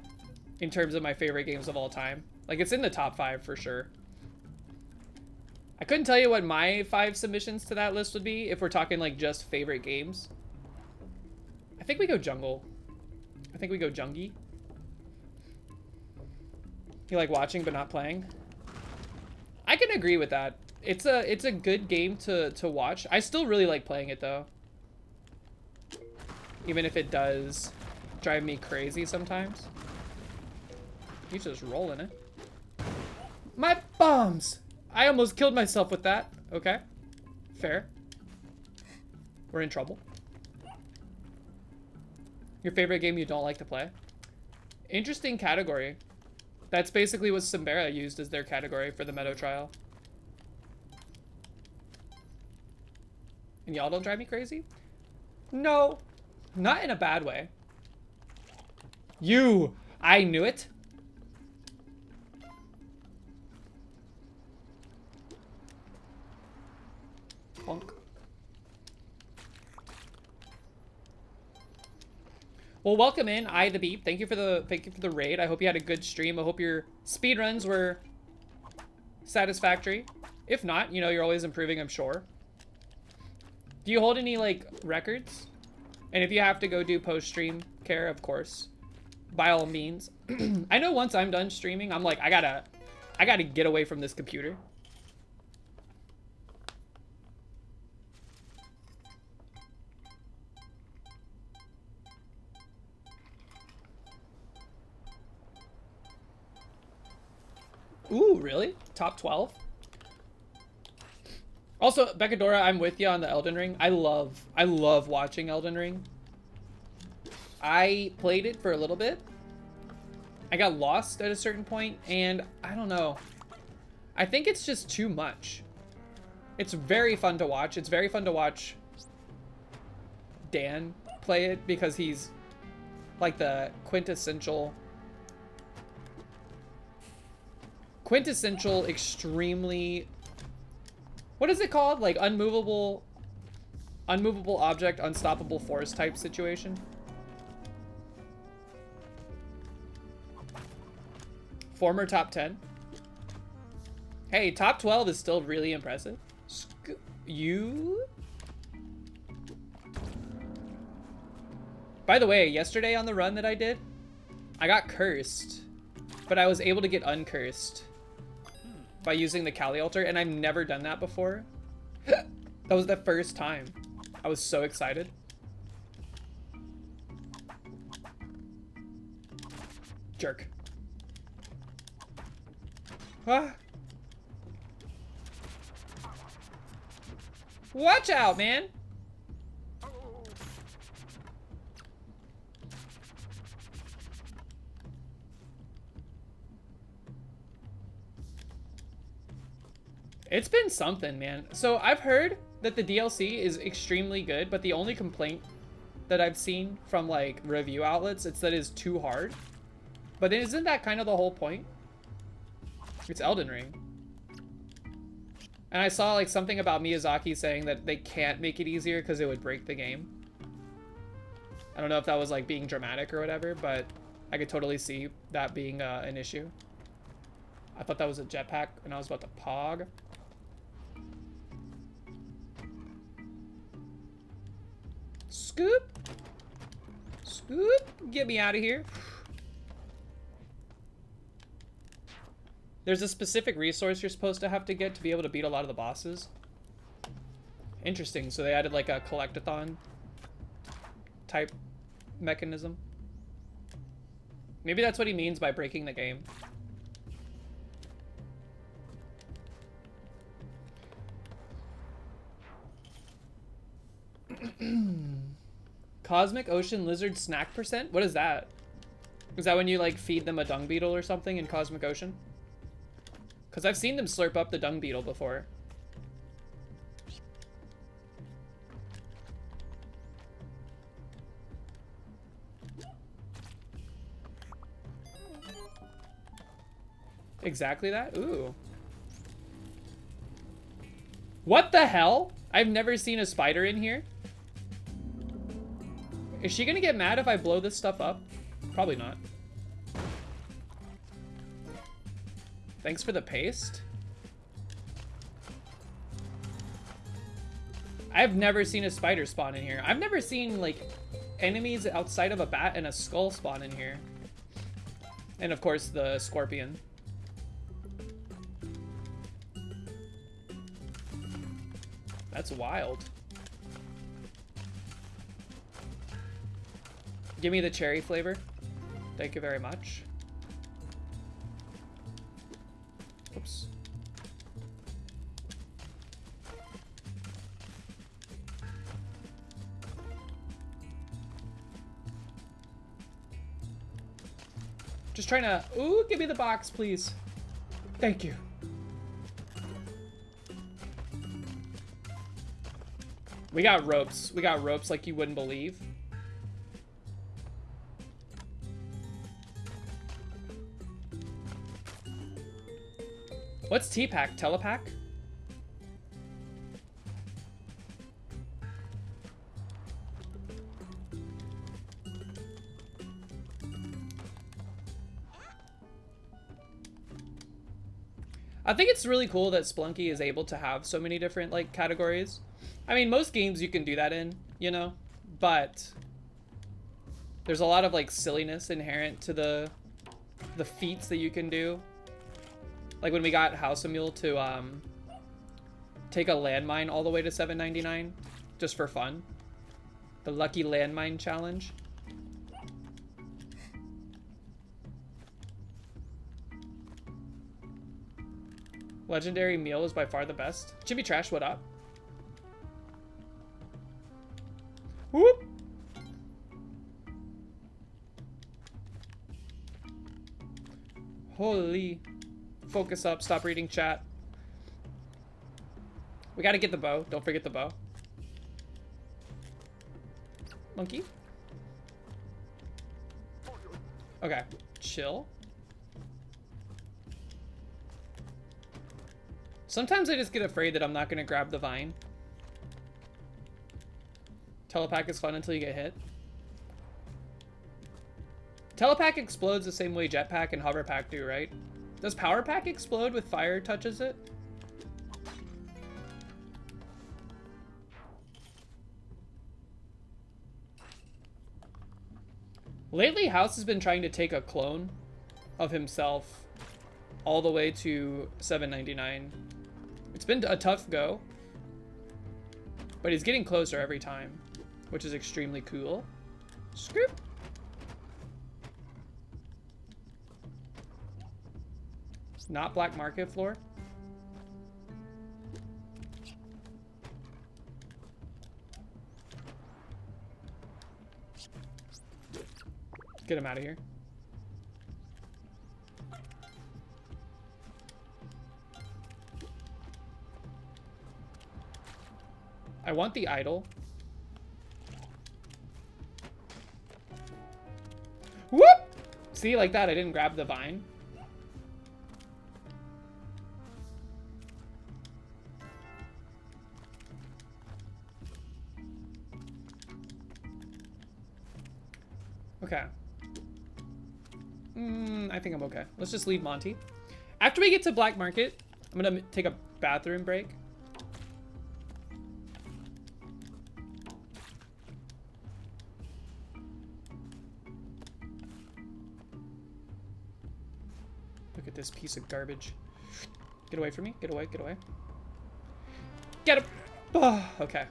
Speaker 3: in terms of my favorite games of all time. Like, it's in the top 5 for sure. I couldn't tell you what my 5 submissions to that list would be if we're talking like just favorite games. I think we go jungle. I think we go jungie. You like watching but not playing? I can agree with that. It's a good game to watch. I still really like playing it though. Even if it does drive me crazy sometimes. He's just rolling it. My bombs! I almost killed myself with that. Okay. Fair. We're in trouble. Your favorite game you don't like to play? Interesting category. That's basically what Simbera used as their category for the Meadow trial. And y'all don't drive me crazy? No. Not in a bad way. You! I knew it. Punk. Well, welcome in, I the Beep. Thank you for the raid. I hope you had a good stream. I hope your speedruns were satisfactory. If not, you know, you're always improving, I'm sure. Do you hold any like records? And if you have to go do post-stream care, of course, by all means. I know once I'm done streaming, I'm like, I gotta get away from this computer. Ooh, really? Top 12? Also, Beccadora, I'm with you on the Elden Ring. I love watching Elden Ring. I played it for a little bit. I got lost at a certain point, and I don't know. I think it's just too much. It's very fun to watch. It's very fun to watch Dan play it because he's like the quintessential extremely, what is it called? Like unmovable object, unstoppable force type situation. Former top 10. Hey, top 12 is still really impressive. You? By the way, yesterday on the run that I did, I got cursed, but I was able to get uncursed by using the Kali altar, and I've never done that before. That was the first time. I was so excited. Jerk. Ah. Watch out, man. It's been something, man. So I've heard that the DLC is extremely good, but the only complaint that I've seen from like review outlets, it's that it's too hard. But isn't that kind of the whole point? It's Elden Ring. And I saw like something about Miyazaki saying that they can't make it easier because it would break the game. I don't know if that was like being dramatic or whatever, but I could totally see that being an issue. I thought that was a jetpack and I was about to pog. Scoop. Scoop. Get me out of here. There's a specific resource you're supposed to have to get to be able to beat a lot of the bosses. Interesting. So they added like a collectathon type mechanism. Maybe that's what he means by breaking the game. Cosmic Ocean Lizard Snack Percent? What is that? Is that when you like feed them a dung beetle or something in Cosmic Ocean? Because I've seen them slurp up the dung beetle before. Exactly that? Ooh. What the hell? I've never seen a spider in here. Is she gonna get mad if I blow this stuff up? Probably not. Thanks for the paste. I've never seen a spider spawn in here. I've never seen, like, enemies outside of a bat and a skull spawn in here. And, of course, the scorpion. That's wild. Give me the cherry flavor. Thank you very much. Oops. Just trying to... Ooh, give me the box, please. Thank you. We got ropes. We got ropes like you wouldn't believe. What's T-Pack? Telepack? I think it's really cool that Splunky is able to have so many different, like, categories. I mean, most games you can do that in, you know? But there's a lot of, like, silliness inherent to the feats that you can do. Like when we got Housemule to take a landmine all the way to 799 just for fun. The Lucky Landmine Challenge. Legendary meal is by far the best. Chibi Trash, what up? Whoop! Holy. Focus up, stop reading chat. We gotta get the bow. Don't forget the bow. Monkey? Okay, chill. Sometimes I just get afraid that I'm not gonna grab the vine. Telepack is fun until you get hit. Telepack explodes the same way Jetpack and Hoverpack do, right? Does Power Pack explode with fire touches it? Lately, House has been trying to take a clone of himself all the way to 799. It's been a tough go, but he's getting closer every time, which is extremely cool. Scoop. Not black market floor. Get him out of here. I want the idol. Whoop! See, like that, I didn't grab the vine. Okay. I think I'm okay. Let's just leave Monty. After we get to Black Market, I'm gonna take a bathroom break. Look at this piece of garbage. Get away from me. Get away. Get away. Get him. Oh, okay.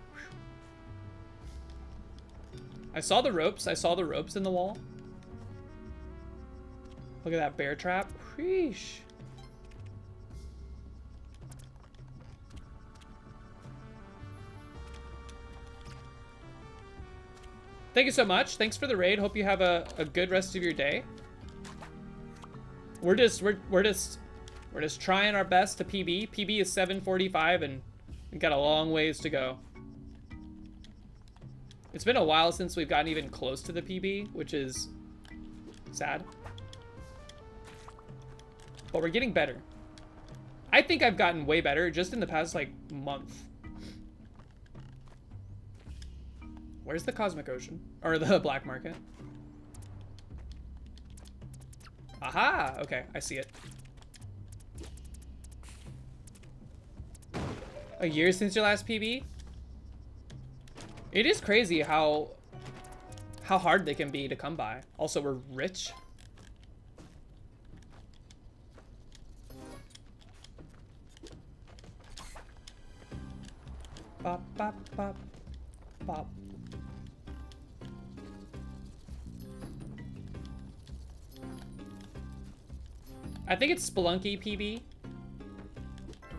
Speaker 3: I saw the ropes. I saw the ropes in the wall. Look at that bear trap. Sheesh. Thank you so much. Thanks for the raid. Hope you have a good rest of your day. We're just trying our best to PB. PB is 7:45 and we've got a long ways to go. It's been a while since we've gotten even close to the PB, which is sad. But we're getting better. I think I've gotten way better just in the past, like, month. Where's the Cosmic Ocean? Or the Black Market? Aha! Okay, I see it. A year since your last PB? It is crazy how hard they can be to come by. Also, we're rich. Bop, bop, bop, bop. I think it's Spelunky PB.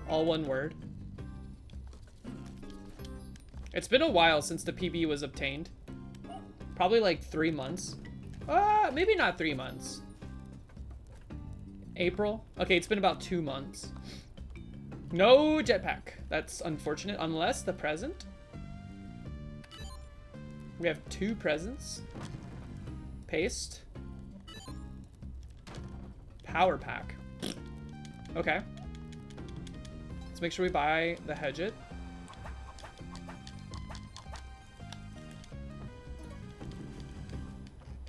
Speaker 3: All one word. It's been a while since the PB was obtained. Probably like 3 months. Maybe not 3 months. April? Okay, it's been about 2 months. No jetpack. That's unfortunate, unless the present. We have 2 presents. Paste. Power pack. Okay. Let's make sure we buy the Hedget.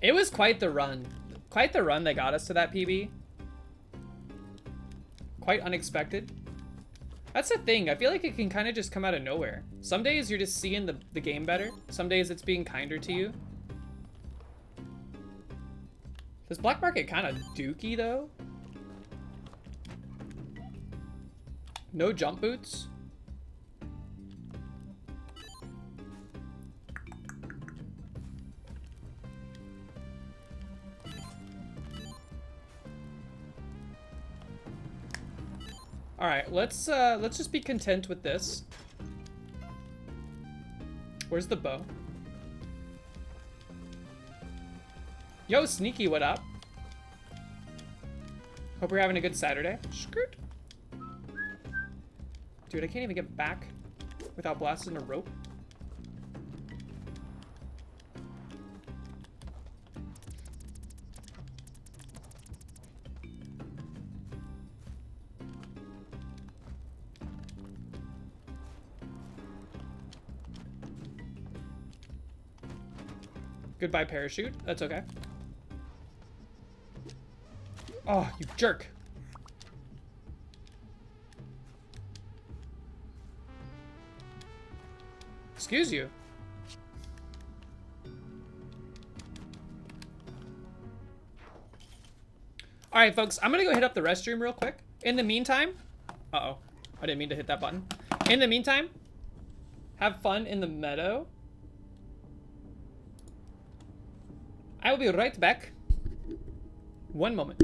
Speaker 3: It was quite the run. Quite the run that got us to that PB. Quite unexpected. That's the thing. I feel like it can kind of just come out of nowhere. Some days you're just seeing the game better. Some days it's being kinder to you. This black market kind of dookie though. No jump boots. All right, let's just be content with this. Where's the bow? Yo, Sneaky, what up? Hope you're having a good Saturday. Skirt. Dude, I can't even get back without blasting a rope. Goodbye, parachute. That's okay. Oh, you jerk. Excuse you. All right, folks, I'm gonna go hit up the restroom real quick. In the meantime, uh-oh, I didn't mean to hit that button. In the meantime, have fun in the meadow. I will be right back. One moment.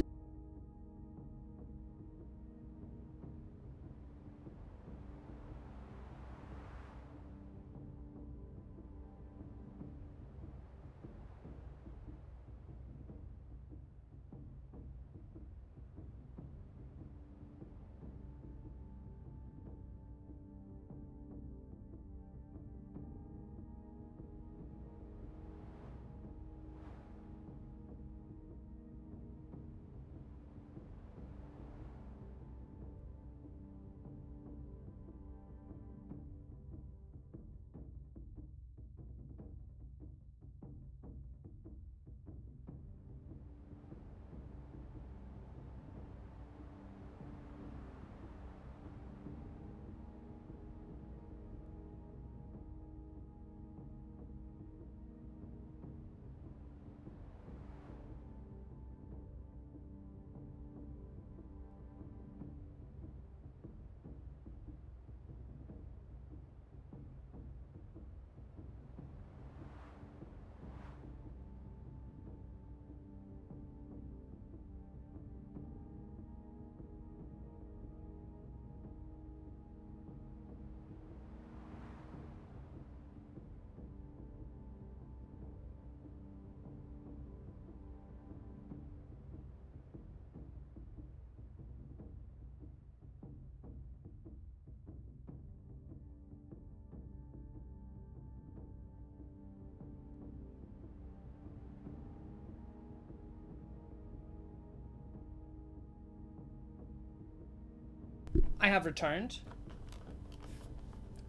Speaker 3: I have returned.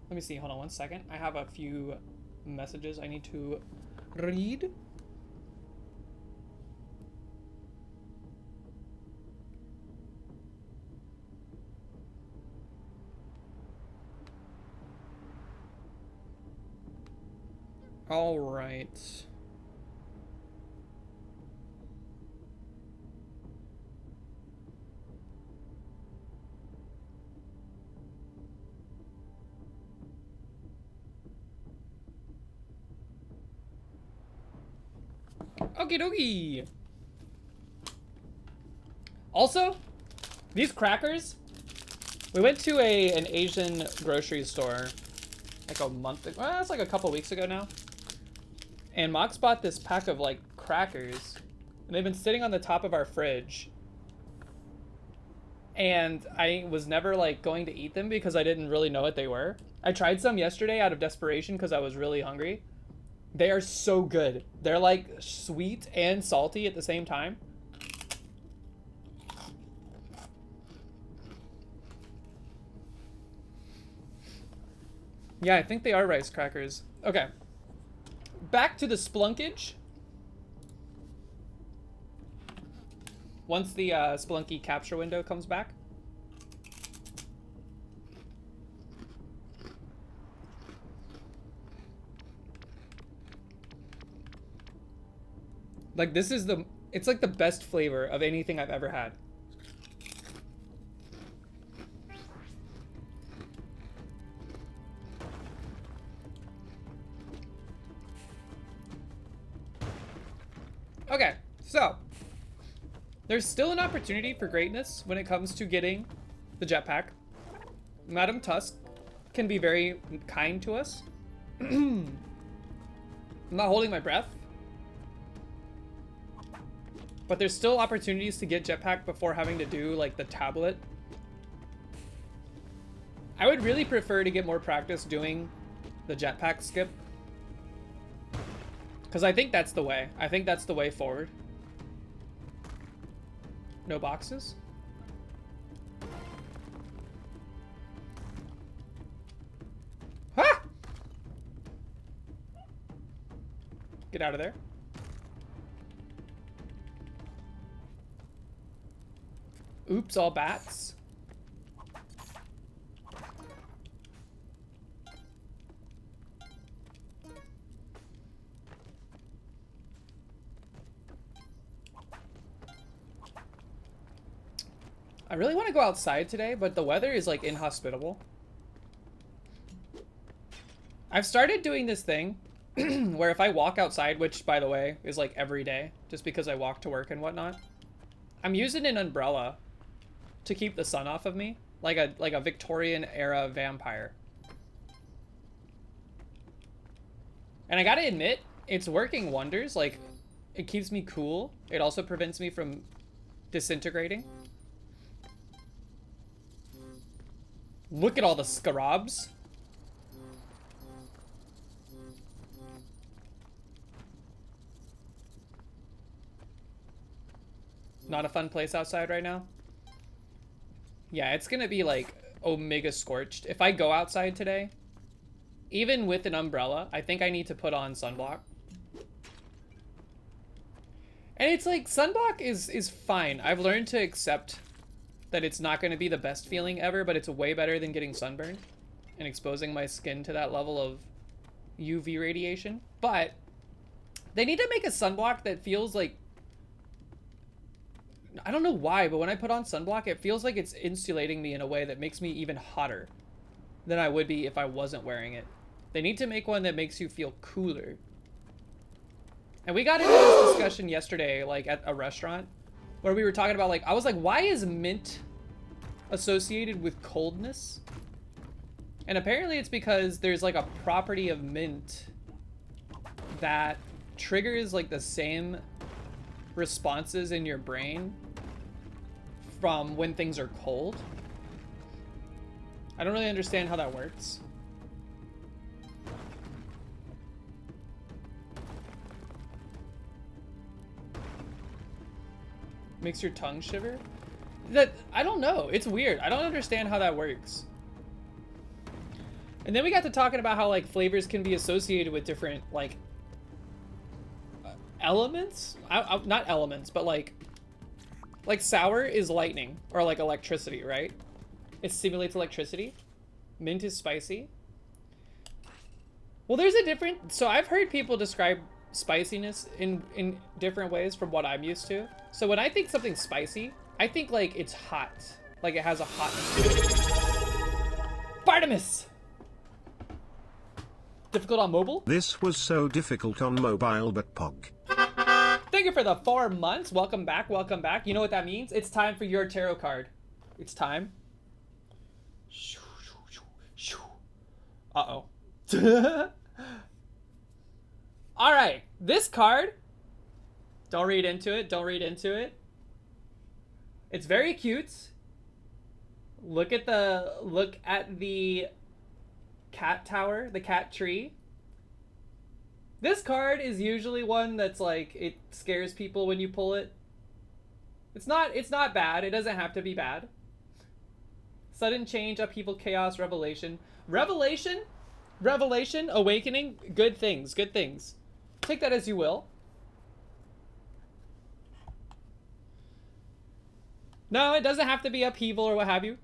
Speaker 3: Let me see, hold on one second. I have a few messages I need to read. All right. Okie dokie. Also, these crackers, we went to an Asian grocery store like a month ago. Well, it's like a couple weeks ago now. And Mox bought this pack of like crackers, and they've been sitting on the top of our fridge. And I was never like going to eat them because I didn't really know what they were. I tried some yesterday out of desperation because I was really hungry. They are so good. They're like sweet and salty at the same time. Yeah, I think they are rice crackers. Okay. Back to the Splunkage. Once the Splunky capture window comes back. Like, this is it's like the best flavor of anything I've ever had. Okay, so there's still an opportunity for greatness when it comes to getting the jetpack. Madam Tusk can be very kind to us. I'm not holding my breath. But there's still opportunities to get jetpack before having to do like the tablet. I would really prefer to get more practice doing the jetpack skip. Because I think that's the way. I think that's the way forward. No boxes? Ha! Get out of there. Oops, all bats. I really want to go outside today, but the weather is like inhospitable. I've started doing this thing where if I walk outside, which by the way is like every day, just because I walk to work and whatnot, I'm using an umbrella to keep the sun off of me, like a Victorian era vampire. And I gotta admit, it's working wonders. Like, it keeps me cool. It also prevents me from disintegrating. Look at all the scarabs. Not a fun place outside right now. Yeah, it's gonna be like omega scorched. If I go outside today, even with an umbrella, I think I need to put on sunblock. And it's like, sunblock is fine. I've learned to accept that it's not gonna be the best feeling ever, but it's way better than getting sunburned and exposing my skin to that level of UV radiation. But they need to make a sunblock that feels like, I don't know why, but when I put on sunblock, it feels like it's insulating me in a way that makes me even hotter than I would be if I wasn't wearing it. They need to make one that makes you feel cooler. And we got into this discussion yesterday, like at a restaurant, where we were talking about like, I was like, why is mint associated with coldness? And apparently it's because there's like a property of mint that triggers like the same responses in your brain from when things are cold. I don't really understand how that works. Makes your tongue shiver? I don't know. It's weird. I don't understand how that works. And then we got to talking about how like flavors can be associated with different like elements. Not elements, but like sour is lightning or like electricity, right? It simulates electricity. Mint is spicy. Well, there's a different. So I've heard people describe spiciness in different ways from what I'm used to. So when I think something's spicy, I think like it's hot, like it has a hotness to it. Bartimus. Difficult on mobile?
Speaker 5: This was so difficult on mobile, but Pog.
Speaker 3: Thank you for the 4 months. Welcome back. Welcome back. You know what that means? It's time for your tarot card. It's time. Uh-oh. All right. This card. Don't read into it. Don't read into it. It's very cute. Look at the cat tower, the cat tree. This card is usually one that's like, it scares people when you pull it. It's not bad. It doesn't have to be bad. Sudden change, upheaval, chaos, revelation. Revelation, awakening, good things, good things. Take that as you will. No, it doesn't have to be upheaval or what have you.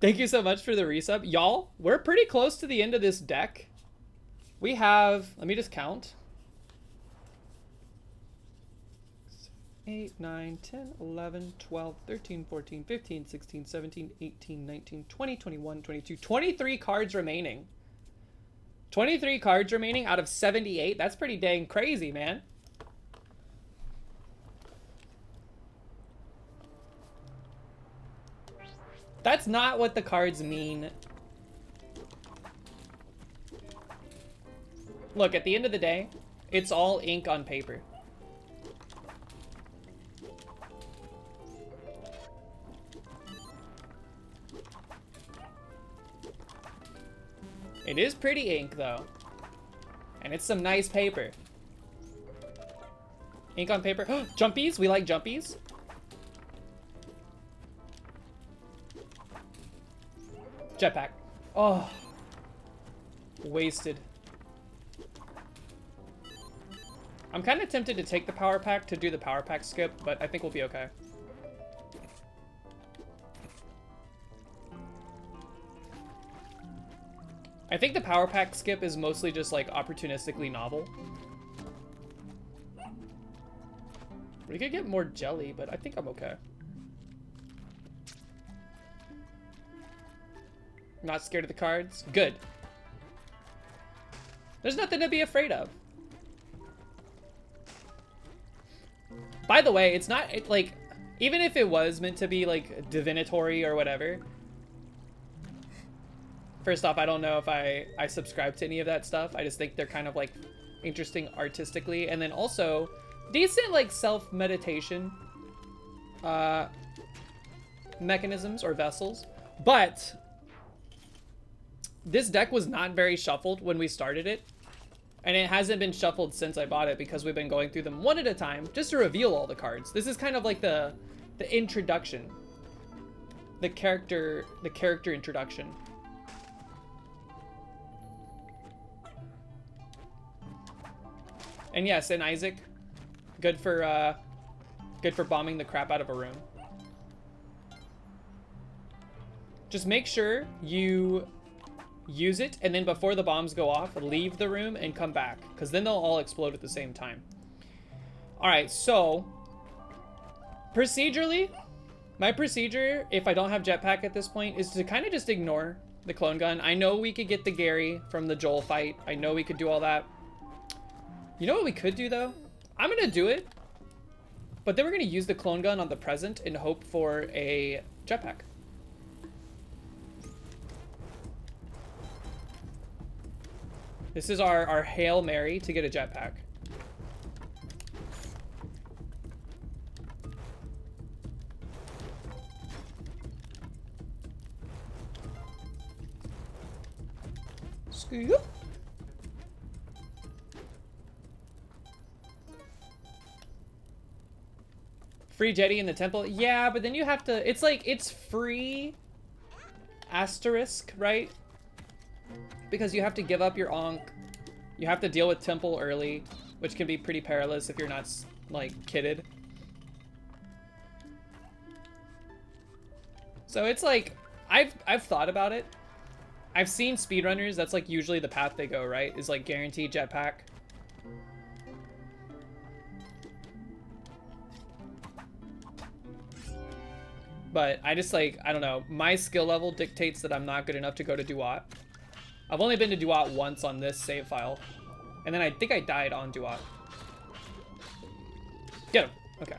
Speaker 3: Thank you so much for the resub. Y'all, we're pretty close to the end of this deck. We have, let me just count. 8, 9, 10, 11, 12, 13, 14, 15, 16, 17, 18, 19, 20, 21, 22, 23 cards remaining. 23 cards remaining out of 78. That's pretty dang crazy, man. That's not what the cards mean. Look, at the end of the day, it's all ink on paper. It is pretty ink, though. And it's some nice paper. Ink on paper. Jumpies? We like jumpies? Jetpack. Oh. Wasted. I'm kind of tempted to take the power pack to do the power pack skip, but I think we'll be okay. I think the power pack skip is mostly just like opportunistically novel. We could get more jelly, but I think I'm okay. Not scared of the cards? Good. There's nothing to be afraid of. By the way, it's not like, even if it was meant to be like divinatory or whatever. First off, I don't know if I subscribe to any of that stuff. I just think they're kind of like interesting artistically. And then also decent like self-meditation mechanisms or vessels. But this deck was not very shuffled when we started it. And it hasn't been shuffled since I bought it because we've been going through them one at a time just to reveal all the cards. This is kind of like the introduction. The character introduction. And yes, and Isaac, good for bombing the crap out of a room. Just make sure you use it, and then before the bombs go off, leave the room and come back, because then they'll all explode at the same time. Alright, so procedurally, my procedure, if I don't have jetpack at this point, is to kind of just ignore the clone gun. I know we could get the Gary from the Joel fight. I know we could do all that. You know what we could do, though? I'm going to do it, but then we're going to use the clone gun on the present and hope for a jetpack. This is our Hail Mary to get a jetpack. Scoop. Free jetty in the temple? Yeah, but then you have to... It's like, it's free asterisk, right? Because you have to give up your Ankh. You have to deal with temple early, which can be pretty perilous if you're not, like, kitted. So it's like, I've thought about it. I've seen speedrunners, that's like usually the path they go, right? Is like guaranteed jetpack. But I just like, I don't know, my skill level dictates that I'm not good enough to go to Duat. I've only been to Duat once on this save file. And then I think I died on Duat. Get him. Okay.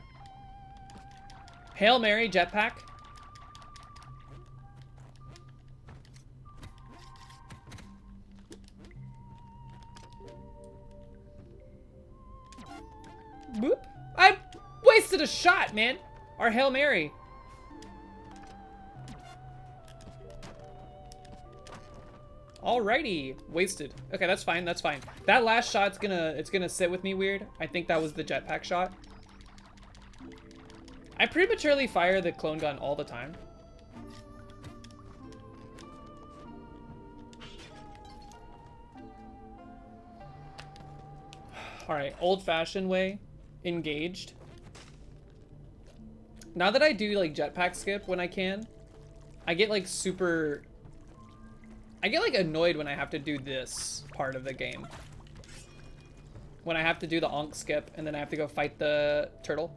Speaker 3: Hail Mary jetpack. Boop. I wasted a shot, man. Our Hail Mary. Alrighty, wasted. Okay, that's fine, that's fine. That last shot's it's gonna sit with me weird. I think that was the jetpack shot. I prematurely fire the clone gun all the time. Alright, old-fashioned way. Engaged. Now that I do like jetpack skip when I can, I get like super... I get like annoyed when I have to do this part of the game. When I have to do the onk skip and then I have to go fight the turtle.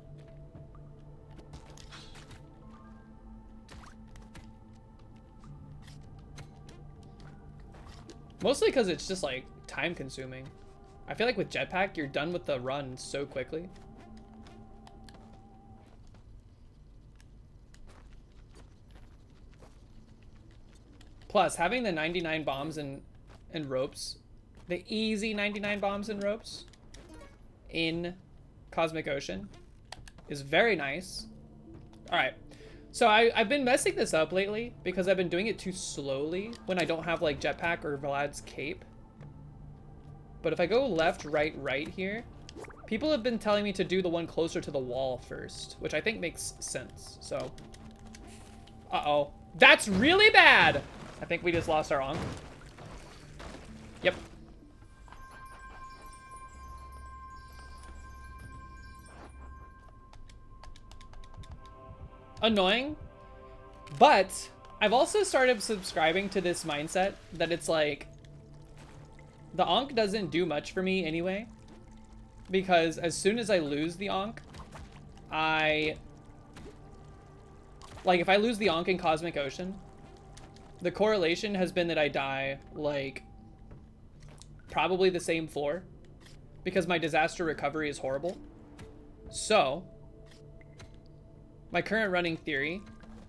Speaker 3: Mostly because it's just like time consuming. I feel like with jetpack, you're done with the run so quickly. Plus, having the 99 bombs and ropes, the easy 99 bombs and ropes in Cosmic Ocean is very nice. All right, so I've been messing this up lately because I've been doing it too slowly when I don't have like jetpack or Vlad's cape. But if I go left, right here, people have been telling me to do the one closer to the wall first, which I think makes sense. So, uh-oh, that's really bad. I think we just lost our onk. Yep. Annoying, but I've also started subscribing to this mindset that it's like, the onk doesn't do much for me anyway, because as soon as I lose the onk, like if I lose the onk in Cosmic Ocean, the correlation has been that I die, like, probably the same floor, because my disaster recovery is horrible. So, my current running theory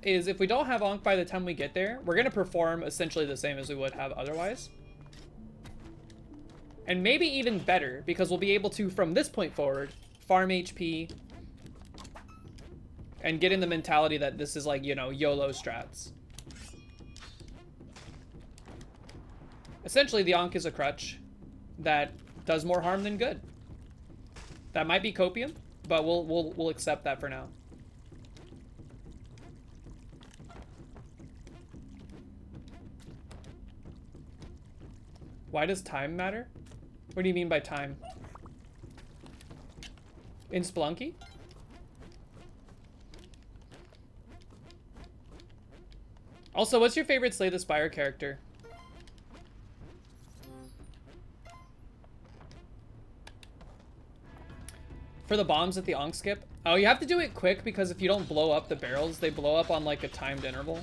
Speaker 3: is if we don't have onk by the time we get there, we're going to perform essentially the same as we would have otherwise. And maybe even better, because we'll be able to, from this point forward, farm HP and get in the mentality that this is like, you know, YOLO strats. Essentially, the onk is a crutch that does more harm than good. That might be copium, but we'll accept that for now. Why does time matter? What do you mean by time? In Spelunky? Also, what's your favorite Slay the Spire character? For the bombs at the onk skip? Oh, you have to do it quick because if you don't blow up the barrels, they blow up on like a timed interval.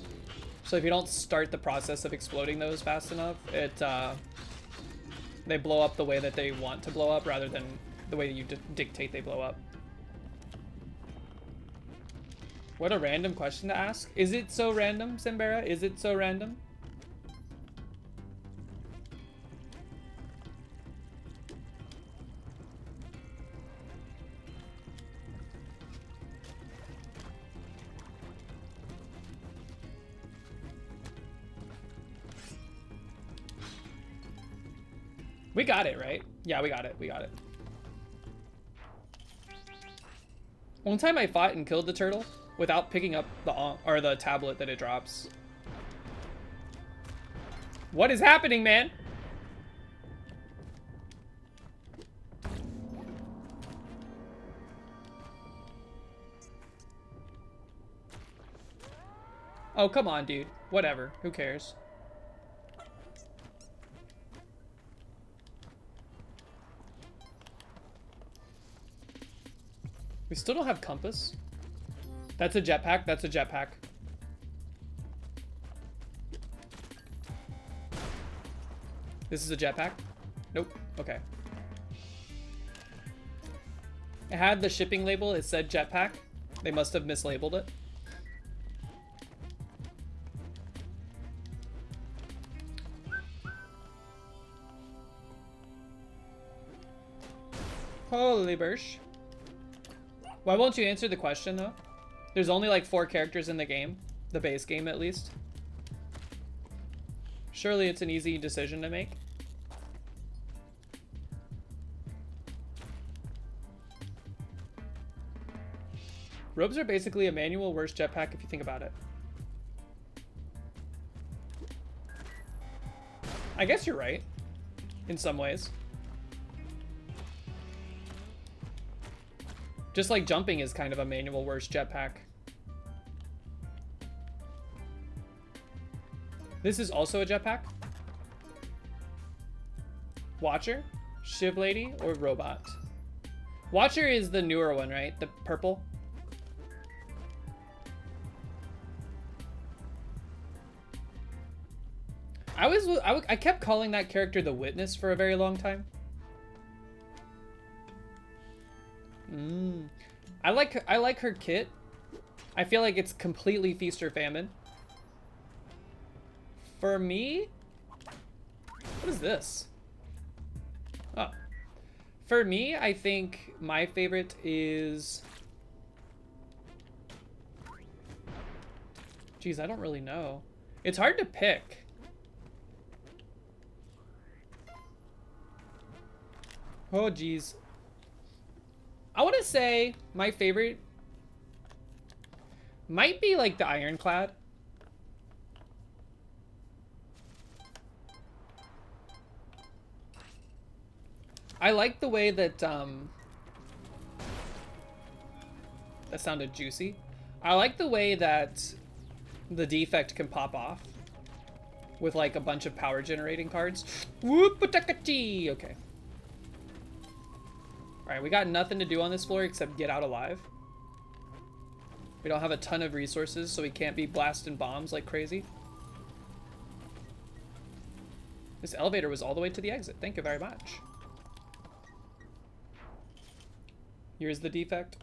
Speaker 3: So if you don't start the process of exploding those fast enough, they blow up the way that they want to blow up rather than the way that you dictate they blow up. What a random question to ask. Is it so random, Simbera? Is it so random? We got it, right? Yeah, we got it. We got it. One time I fought and killed the turtle without picking up the tablet that it drops. What is happening, man? Oh, come on, dude. Whatever. Who cares? We still don't have compass. That's a jetpack. That's a jetpack. This is a jetpack. Nope. Okay. It had the shipping label. It said jetpack. They must have mislabeled it. Holy bursh. Why won't you answer the question, though? There's only like 4 characters in the game. The base game, at least. Surely it's an easy decision to make. Robes are basically a manual worse jetpack if you think about it. I guess you're right. In some ways. Just like jumping is kind of a manual worse jetpack. This is also a jetpack. Watcher, Shiv Lady, or Robot? Watcher is the newer one, right? The purple. I kept calling that character the Witness for a very long time. I like her kit. I feel like it's completely feast or famine. For me, what is this? Oh, for me, I think my favorite is. Geez, I don't really know. It's hard to pick. Oh, geez. I want to say my favorite might be like the Ironclad. I like the way that, that sounded juicy. I like the way that the defect can pop off with like a bunch of power generating cards. Whoop-a-taka-tee! Okay. Alright, we got nothing to do on this floor except get out alive. We don't have a ton of resources, so we can't be blasting bombs like crazy. This elevator was all the way to the exit. Thank you very much. Here's the defect.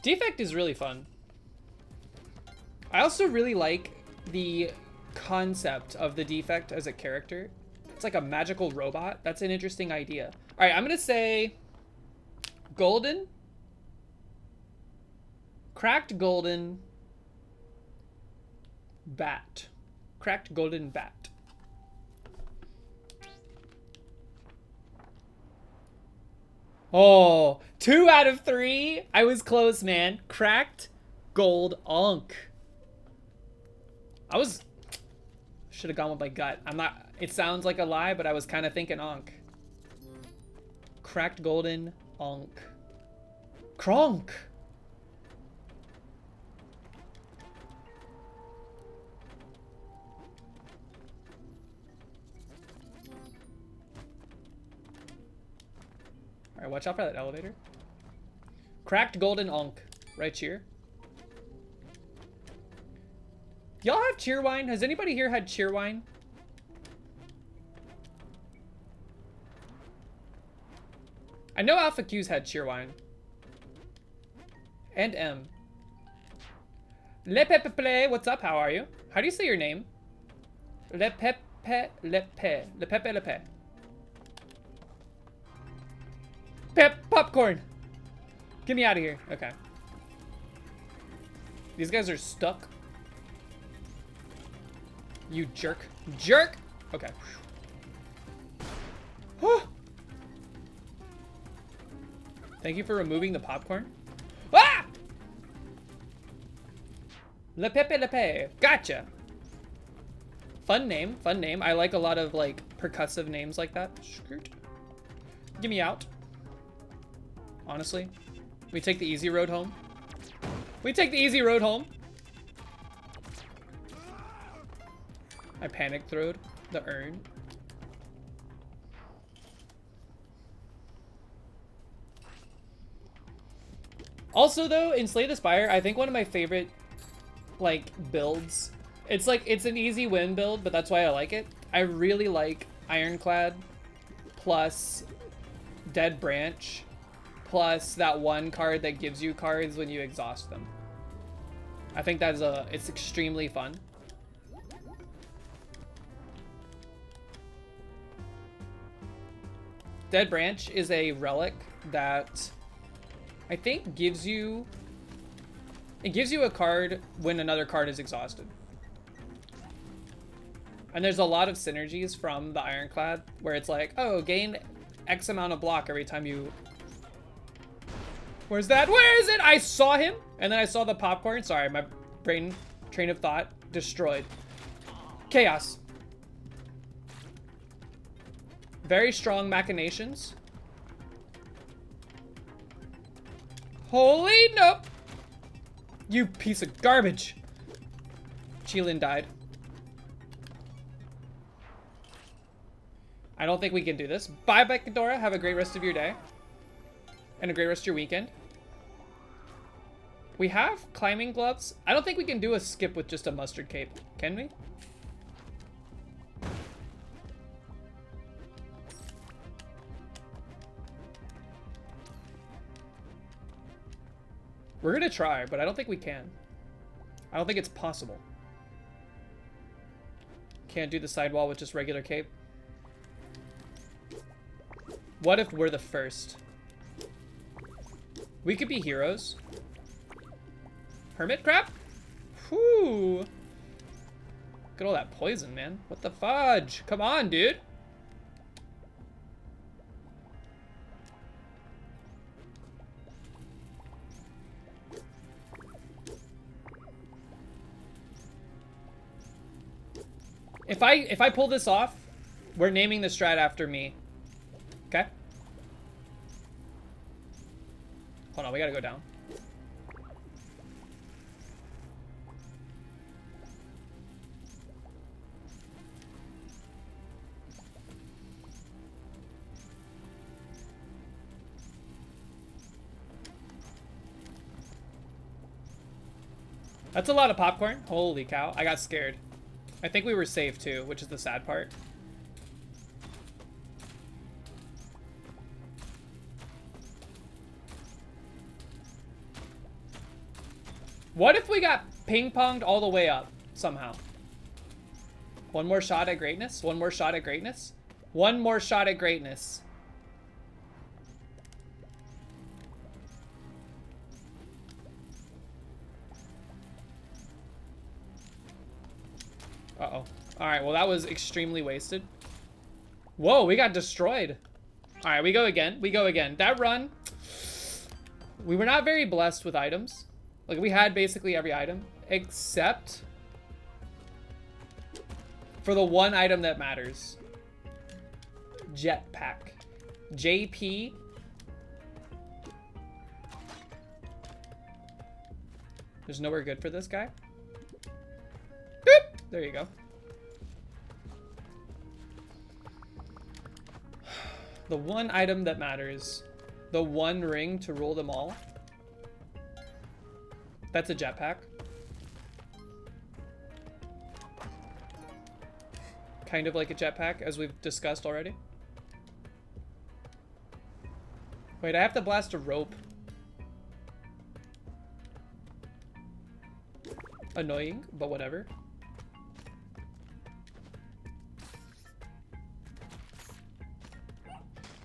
Speaker 3: Defect is really fun. I also really like the concept of the defect as a character. It's like a magical robot. That's an interesting idea. All right, I'm gonna say golden, cracked golden bat, cracked golden bat. Oh, 2 out of 3. I was close, man. Cracked gold onk. Should have gone with my gut. I'm not, it sounds like a lie, but I was kind of thinking onk. Cracked golden onk. Kronk. All right, watch out for that elevator. Cracked golden onk. Right here. Y'all have cheerwine? Has anybody here had cheerwine? I know Alpha Q's had cheerwine. And M. Le Pepe Play, what's up? How are you? How do you say your name? Le Pepe Le Pe. Le Pepe Le Pe. Pep popcorn. Get me out of here. Okay. These guys are stuck. You jerk. Jerk! Okay. Thank you for removing the popcorn. Ah! Le Pepe Le Pe. Gotcha. Fun name. Fun name. I like a lot of like percussive names like that. Skirt. Get me out. Honestly. We take the easy road home. We take the easy road home. I panic throwed the urn. Also, though, in Slay the Spire, I think one of my favorite, like, builds, it's like, it's an easy win build, but that's why I like it. I really like Ironclad plus Dead Branch plus that one card that gives you cards when you exhaust them. I think that's it's extremely fun. Dead Branch is a relic that I think gives you a card when another card is exhausted. And there's a lot of synergies from the Ironclad where it's like, oh, gain X amount of block every time you... Where's that? Where is it? I saw him, and then I saw the popcorn. Sorry, my brain train of thought destroyed. Chaos. Very strong machinations. Holy nope. You piece of garbage. Cheelin died. I don't think we can do this. Bye, Becadora. Have a great rest of your day. And a great rest of your weekend. We have climbing gloves. I don't think we can do a skip with just a mustard cape. Can we? We're gonna try, but I don't think we can. I don't think it's possible. Can't do the sidewall with just regular cape. What if we're the first? We could be heroes. Hermit crab? Whew. Look at all that poison, man. What the fudge? Come on, dude. If I pull this off, we're naming the strat after me. Okay? Hold on, we gotta go down. That's a lot of popcorn. Holy cow, I got scared. I think we were safe too, which is the sad part. What if we got ping-ponged all the way up somehow? One more shot at greatness? One more shot at greatness? One more shot at greatness. Uh-oh. Alright, well that was extremely wasted. Whoa, we got destroyed. Alright, we go again. We go again. That run, we were not very blessed with items. Like, we had basically every item, except for the one item that matters. Jetpack. JP. There's nowhere good for this guy. Boop! There you go. The one item that matters. The one ring to rule them all. That's a jetpack. Kind of like a jetpack, as we've discussed already. Wait, I have to blast a rope. Annoying, but whatever.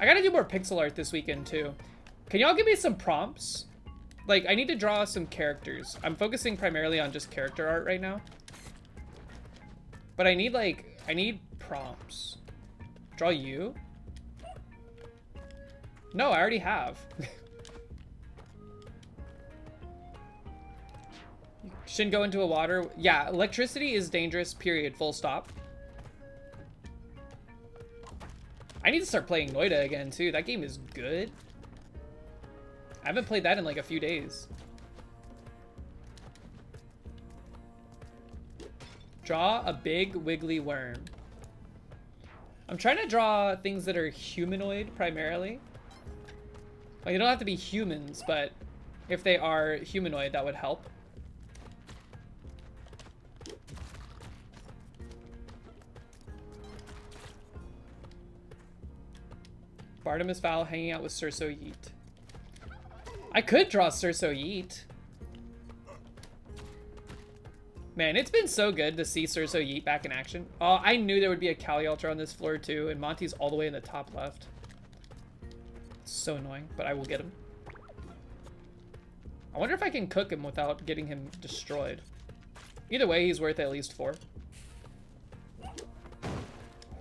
Speaker 3: I gotta do more pixel art this weekend, too. Can y'all give me some prompts? Like, I need to draw some characters. I'm focusing primarily on just character art right now. But I need, like, I need prompts. Draw you? No, I already have. Shouldn't go into a water. Yeah, electricity is dangerous, period, full stop. I need to start playing Noida again, too. That game is good. I haven't played that in like a few days. Draw a big wiggly worm. I'm trying to draw things that are humanoid primarily. Like, they don't have to be humans, but If they are humanoid, that would help. Bartimus Fowl hanging out with Surso Yeet. I could draw Surso Yeet. Man, it's been so good to see Surso Yeet back in action. Oh, I knew there would be a Kali Ultra on this floor too, and Monty's all the way in the top left. It's so annoying, but I will get him. I wonder if I can cook him without getting him destroyed. Either way, he's worth at least 4.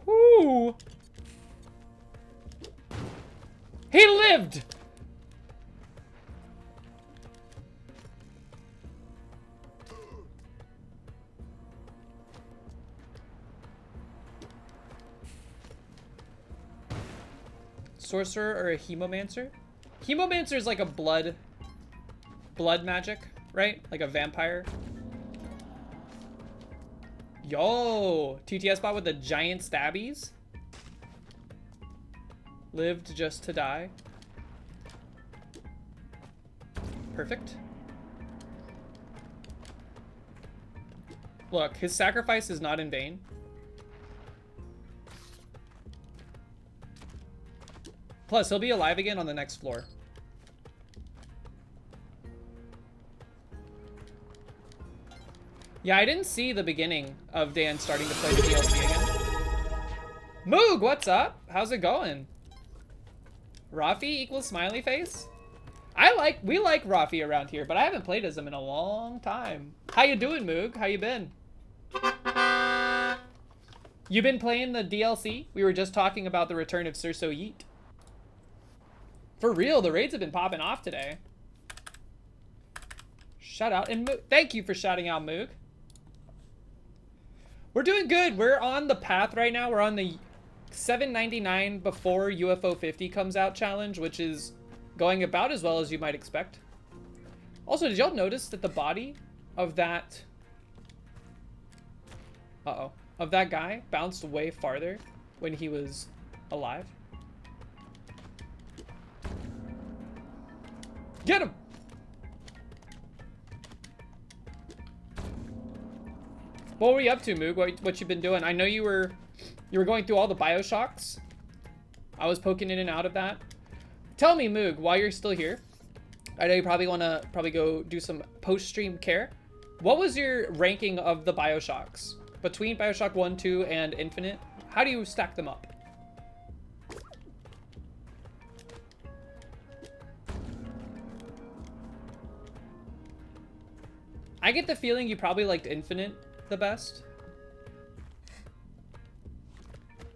Speaker 3: Woo! He lived! Sorcerer or a Hemomancer? Hemomancer is like a blood magic, right? Like a vampire. Yo! TTS bot with the giant stabbies. Lived just to die. Perfect. Look, his sacrifice is not in vain. Plus, he'll be alive again on the next floor. Yeah, I didn't see the beginning of Dan starting to play the DLC again. Moog, what's up? How's it going? Rafi equals smiley face? We like Rafi around here, but I haven't played as him in a long time. How you doing, Moog? How you been? You been playing the DLC? We were just talking about the return of Surso Yeet. For real, the raids have been popping off today. Shout out, and Moog, thank you for shouting out, Moog. We're doing good. We're on the path right now. We're on the 799 before UFO 50 comes out challenge, which is going about as well as you might expect. Also, did y'all notice that the body of that... of that guy bounced way farther when he was alive? Get him! What were you up to, Moog? What you been doing? I know you were going through all the Bioshocks. I was poking in and out of that. Tell me, Moog, while you're still here, I know you probably want to go do some post-stream care. What was your ranking of the Bioshocks? Between Bioshock 1, 2, and Infinite? How do you stack them up? I get the feeling you probably liked Infinite the best.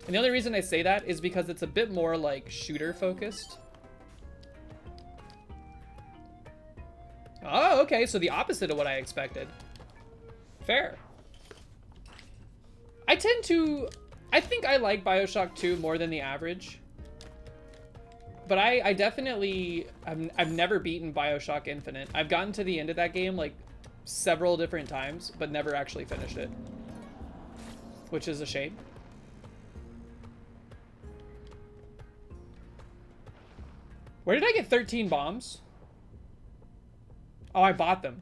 Speaker 3: And the only reason I say that is because it's a bit more like shooter focused. Oh, okay, so the opposite of what I expected. Fair. I think I like Bioshock 2 more than the average. But I definitely, I've never beaten Bioshock Infinite. I've gotten to the end of that game like several different times, but never actually finished it. Which is a shame. Where did I get 13 bombs? Oh, I bought them.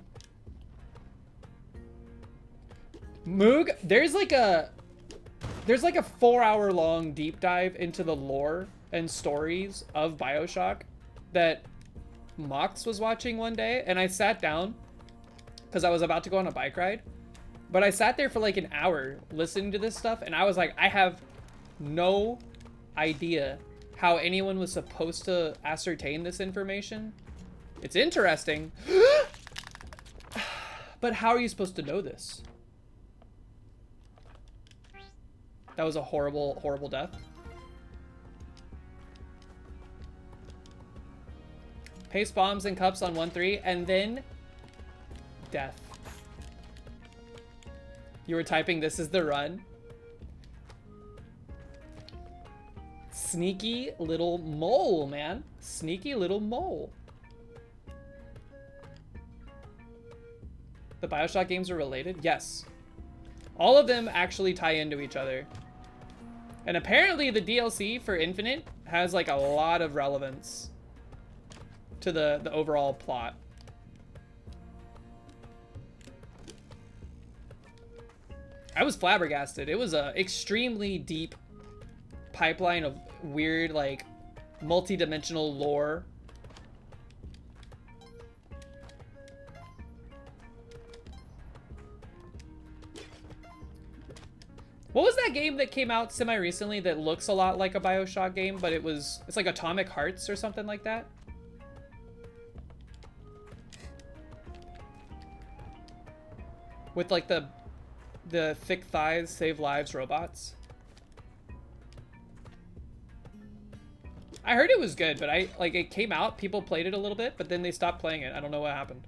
Speaker 3: Moog, there's like a 4-hour long deep dive into the lore and stories of Bioshock that Mox was watching one day, and I sat down because I was about to go on a bike ride, but I sat there for like an hour listening to this stuff, and I was like, I have no idea how anyone was supposed to ascertain this information. It's interesting, but how are you supposed to know this? That was a horrible, horrible death. Paste bombs and cups on 1-3, and then death. You were typing, this is the run. Sneaky little mole, man. Sneaky little mole. The Bioshock games are related? Yes. All of them actually tie into each other. And apparently the DLC for Infinite has like a lot of relevance to the overall plot. I was flabbergasted. It was a extremely deep pipeline of weird, like, multi-dimensional lore. What was that game that came out semi-recently that looks a lot like a BioShock game, but it's like Atomic Hearts or something like that? With like the thick thighs, save lives robots. I heard it was good, but it came out, people played it a little bit, but then they stopped playing it. I don't know what happened.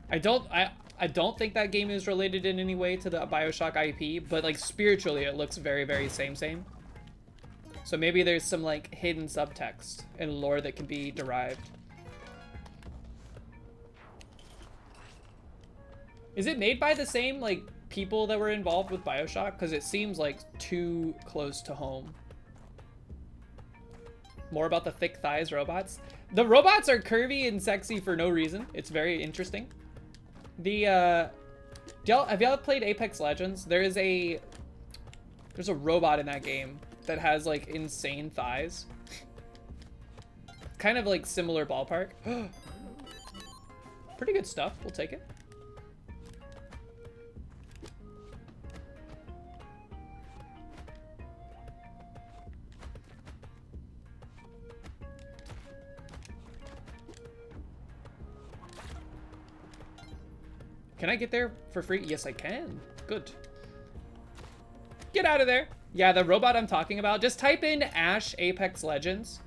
Speaker 3: I don't think that game is related in any way to the BioShock IP, but like spiritually it looks very, very same. So maybe there's some like hidden subtext and lore that can be derived. Is it made by the same like people that were involved with BioShock? Because it seems like too close to home. More about the thick thighs robots. The robots are curvy and sexy for no reason. It's very interesting. Have y'all played Apex Legends? There's a robot in that game that has like insane thighs. Kind of like similar ballpark. Pretty good stuff. We'll take it. Can I get there for free? Yes, I can. Good. Get out of there. Yeah, the robot I'm talking about. Just type in Ash Apex Legends.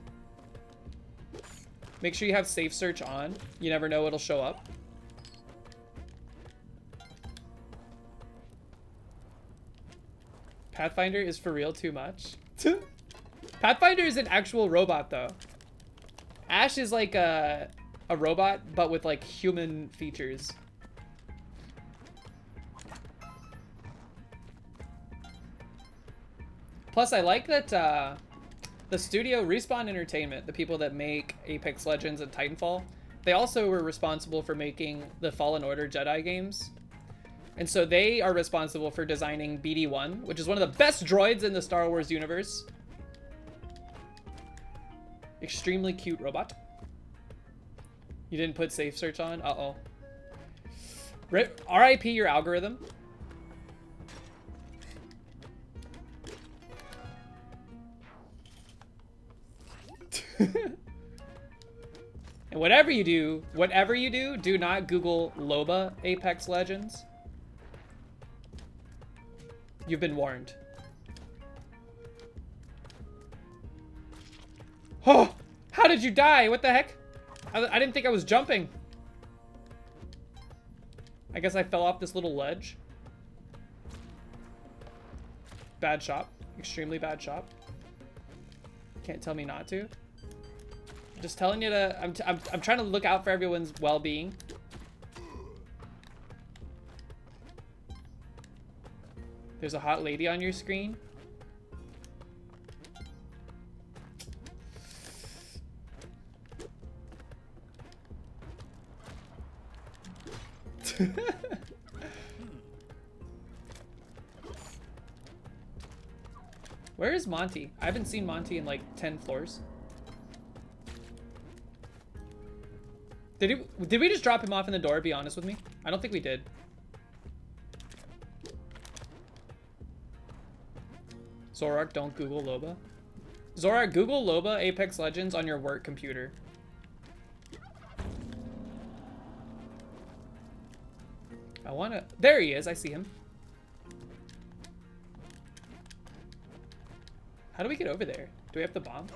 Speaker 3: Make sure you have safe search on. You never know what'll show up. Pathfinder is for real too much. Pathfinder is an actual robot though. Ash is like a robot, but with like human features. Plus, I like that the studio Respawn Entertainment, the people that make Apex Legends and Titanfall, they also were responsible for making the Fallen Order Jedi games. And so they are responsible for designing BD-1, which is one of the best droids in the Star Wars universe. Extremely cute robot. You didn't put safe search on? Uh-oh. RIP your algorithm. And whatever you do, do not Google Loba Apex Legends. You've been warned. Oh, how did you die? What the heck? I didn't think I was jumping. I guess I fell off this little ledge. Bad shot. Extremely bad shot. Can't tell me not to. I'm just telling you to. I'm trying to look out for everyone's well-being. There's a hot lady on your screen. Where is Monty? I haven't seen Monty in like 10 floors. Did we just drop him off in the door, be honest with me? I don't think we did. Zorak, don't Google Loba. Zorak, Google Loba Apex Legends on your work computer. I wanna... There he is, I see him. How do we get over there? Do we have the bomb?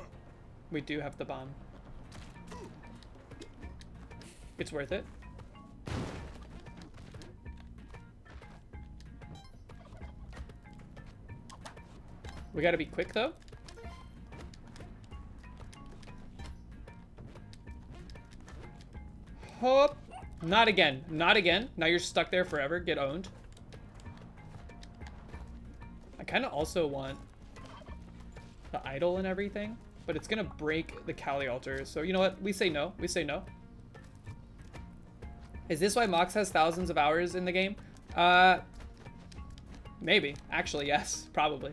Speaker 3: We do have the bomb. It's worth it. We gotta be quick though. Hop. Not again. Not again. Now you're stuck there forever. Get owned. I kind of also want the idol and everything, but it's gonna break the Kali altar. So you know what? We say no. We say no. Is this why Mox has thousands of hours in the game? Maybe. Actually, yes. Probably.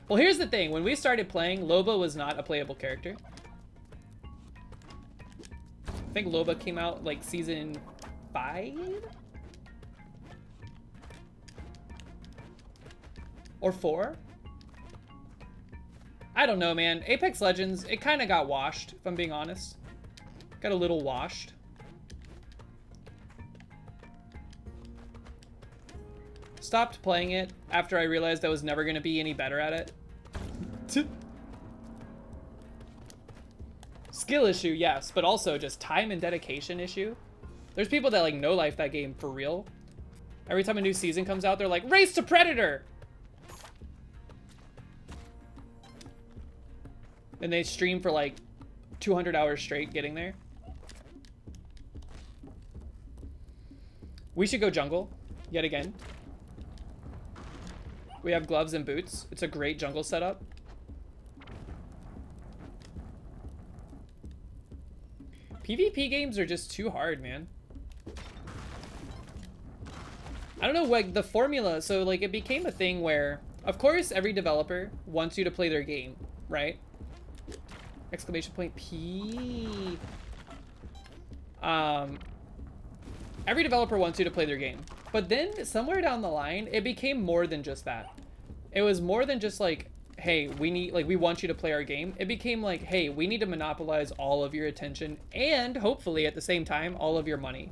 Speaker 3: Well, here's the thing. When we started playing, Loba was not a playable character. I think Loba came out like season 5? Or 4? I don't know, man. Apex Legends, it kind of got washed, if I'm being honest. Got a little washed. Stopped playing it after I realized I was never going to be any better at it. Skill issue, yes, but also just time and dedication issue. There's people that like no life that game for real. Every time a new season comes out, they're like, race to Predator! And they stream for like 200 hours straight getting there. We should go jungle, yet again. We have gloves and boots. It's a great jungle setup. PvP games are just too hard, man. I don't know, like, the formula, so, like, it became a thing where, of course, every developer wants you to play their game, right? Exclamation point P. Every developer wants you to play their game. But then, somewhere down the line, it became more than just that. It was more than just, like, hey, we want you to play our game. It became like, hey, we need to monopolize all of your attention and, hopefully, at the same time, all of your money.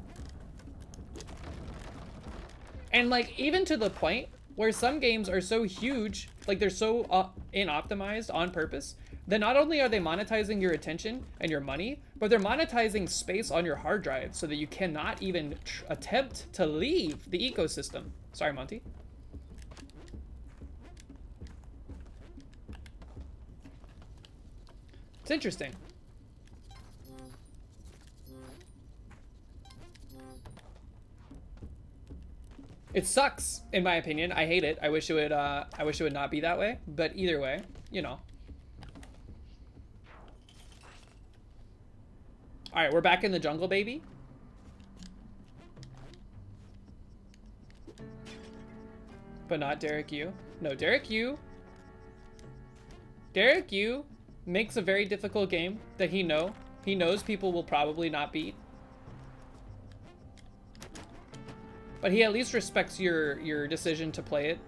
Speaker 3: And, like, even to the point where some games are so huge, like, they're so in-optimized on purpose, that not only are they monetizing your attention and your money, but they're monetizing space on your hard drive so that you cannot even attempt to leave the ecosystem. Sorry, Monty. It's interesting. It sucks, in my opinion. I hate it. I wish it would not be that way. But either way, you know. All right, we're back in the jungle, baby. But not Derek Yu. No, Derek Yu. Derek Yu makes a very difficult game that he knows people will probably not beat. But he at least respects your decision to play it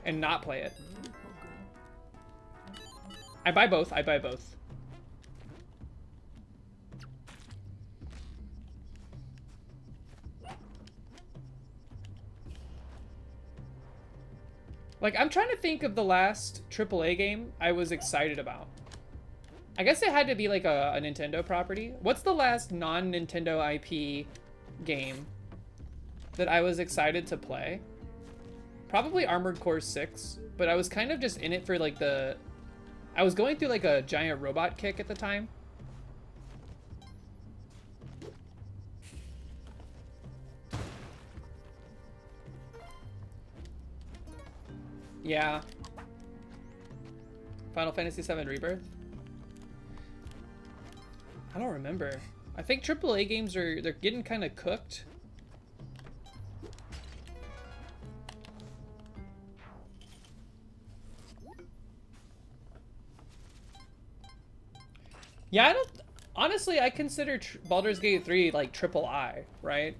Speaker 3: and not play it. I buy both. I buy both. Like, I'm trying to think of the last AAA game I was excited about. I guess it had to be like a Nintendo property. What's the last non-Nintendo IP game that I was excited to play? Probably Armored Core 6, but I was kind of just in it for like I was going through like a giant robot kick at the time. Yeah. Final Fantasy VII Rebirth? I don't remember. I think AAA games they're getting kind of cooked. Yeah, honestly, I consider Baldur's Gate 3 like AAA, right?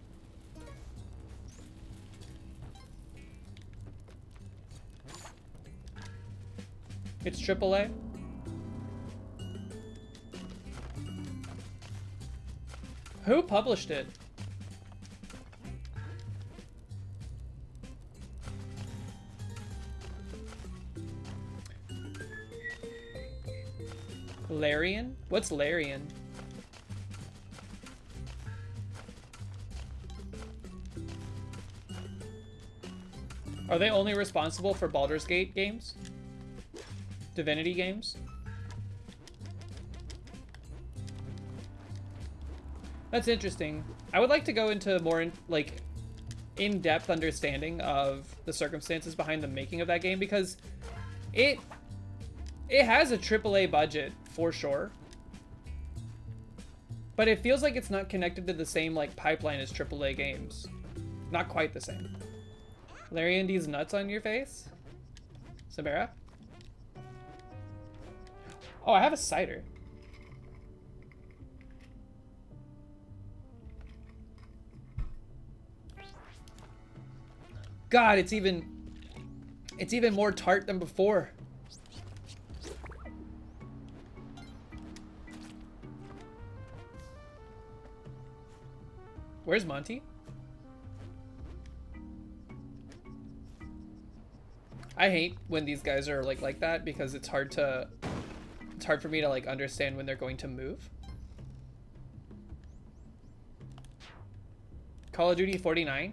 Speaker 3: It's AAA. Who published it? Larian? What's Larian? Are they only responsible for Baldur's Gate games? Divinity games? That's interesting. I would like to go into more in-depth understanding of the circumstances behind the making of that game, because it It has a AAA budget, for sure. But it feels like it's not connected to the same like pipeline as AAA games. Not quite the same. Larry Andy's nuts on your face? Samara? Oh, I have a cider. God, it's even more tart than before. Where's Monty? I hate when these guys are like that because it's hard for me to like understand when they're going to move. Call of Duty 49.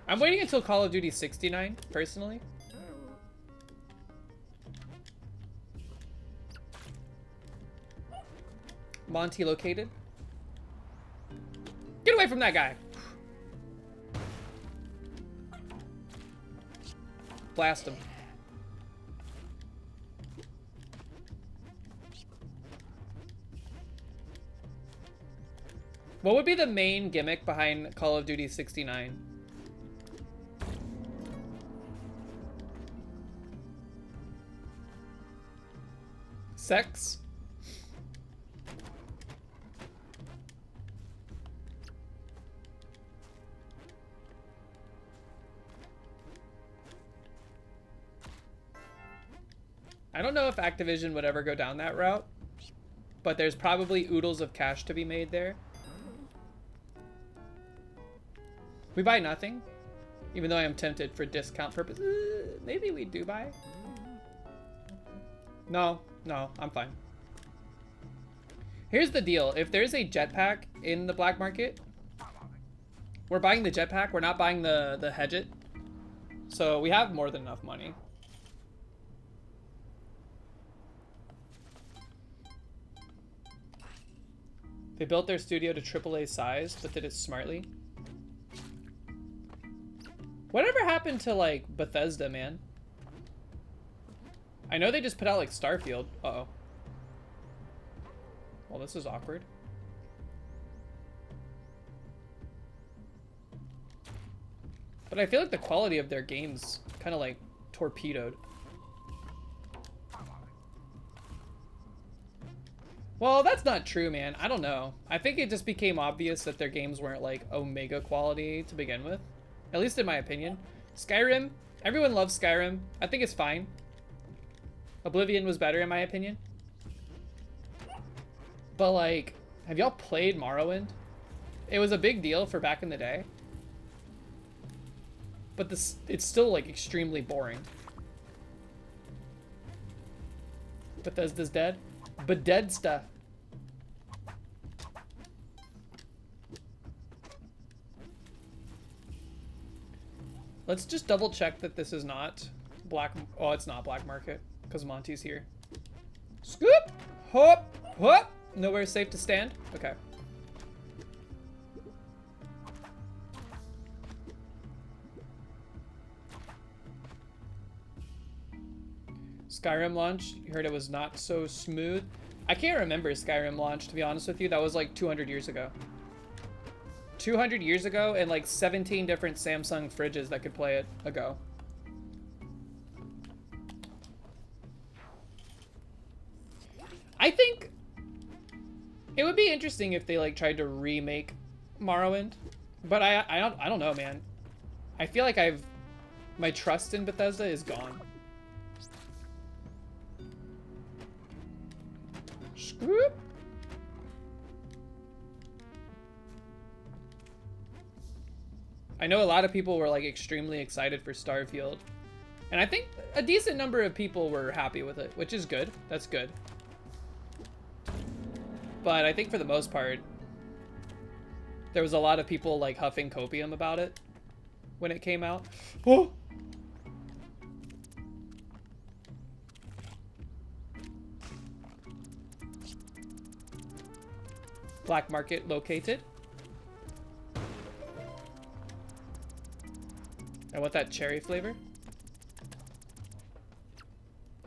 Speaker 3: I'm waiting until Call of Duty 69, personally. Monty located. Get away from that guy. Blast him. What would be the main gimmick behind Call of Duty 69? Sex? I don't know if Activision would ever go down that route, but there's probably oodles of cash to be made there. We buy nothing, even though I am tempted for discount purposes. Maybe we do buy. No, I'm fine. Here's the deal. If there's a jetpack in the black market, we're buying the jetpack. We're not buying the Hedget. So we have more than enough money. They built their studio to AAA size, but did it smartly. Whatever happened to, like, Bethesda, man? I know they just put out, like, Starfield. Uh-oh. Well, this is awkward. But I feel like the quality of their games kind of, like, torpedoed. Well, that's not true, man. I don't know. I think it just became obvious that their games weren't, like, Omega quality to begin with. At least in my opinion. Skyrim, everyone loves Skyrim. I think it's fine. Oblivion was better in my opinion. But like, have y'all played Morrowind? It was a big deal for back in the day. But it's still like extremely boring. Bethesda's dead. But dead stuff. Let's just double check that this is not black. Oh, it's not black market because Monty's here. Scoop! Hop! Hop! Nowhere safe to stand? Okay. Skyrim launch, you heard it was not so smooth. I can't remember Skyrim launch, to be honest with you. That was like 200 years ago. 200 years ago, and like 17 different Samsung fridges that could play it ago. I think it would be interesting if they like tried to remake Morrowind, but I don't know, man. I feel like my trust in Bethesda is gone. Scoop. I know a lot of people were like extremely excited for Starfield, and I think a decent number of people were happy with it, which is good. That's good. But I think for the most part, there was a lot of people like huffing copium about it when it came out. Oh! Black market located. I want that cherry flavor.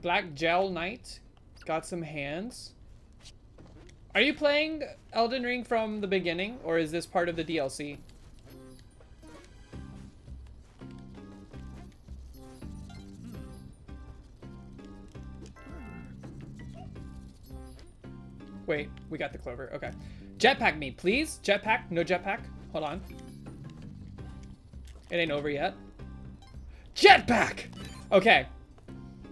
Speaker 3: Black Gel Knight. Got some hands. Are you playing Elden Ring from the beginning, or is this part of the DLC? Wait, we got the clover. Okay. Jetpack me, please. Jetpack. No jetpack. Hold on. It ain't over yet. Jetpack! Okay.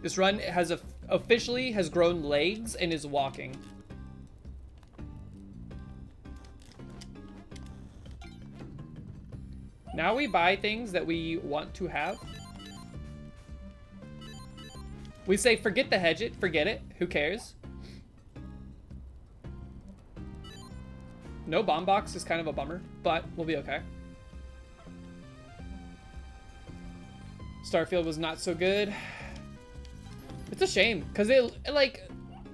Speaker 3: This run has officially has grown legs and is walking. Now we buy things that we want to have. We say, forget the hedge it, forget it. Who cares? No bomb box is kind of a bummer, but we'll be okay. Starfield was not so good. It's a shame, because it, like,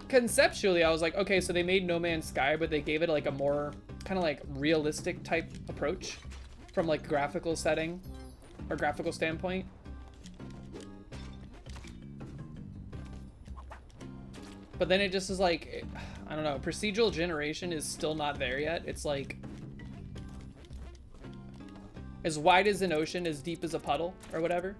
Speaker 3: conceptually, I was like, okay, so they made No Man's Sky, but they gave it, like, a more kind of, like, realistic type approach from, like, graphical setting or graphical standpoint. But then it just is like, I don't know, procedural generation is still not there yet. It's like as wide as an ocean, as deep as a puddle, or whatever.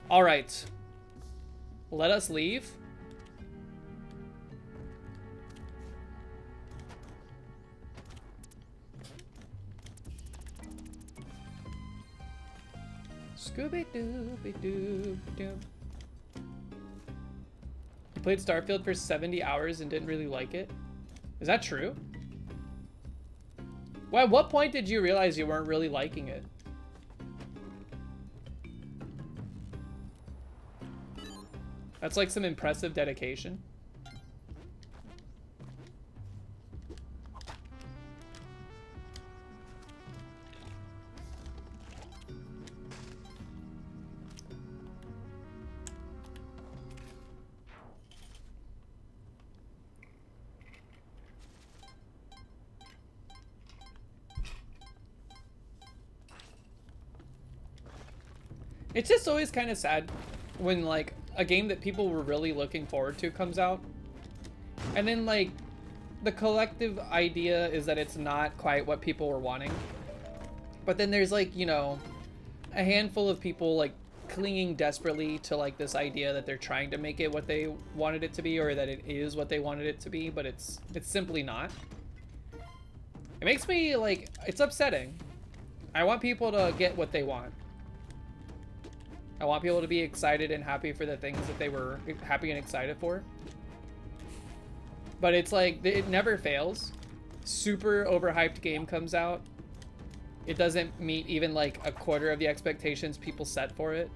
Speaker 3: All right, let us leave. Scooby-Dooby-Doo-Doo. You played Starfield for 70 hours and didn't really like it? Is that true? Well, at what point did you realize you weren't really liking it? That's like some impressive dedication. It's just always kind of sad when like a game that people were really looking forward to comes out, and then like the collective idea is that it's not quite what people were wanting, but then there's like, you know, a handful of people like clinging desperately to like this idea that they're trying to make it what they wanted it to be, or that it is what they wanted it to be, but it's simply not. It makes me like, it's upsetting. I want people to get what they want. I want people to be excited and happy for the things that they were happy and excited for. But it's like, it never fails. Super overhyped game comes out. It doesn't meet even like a quarter of the expectations people set for it.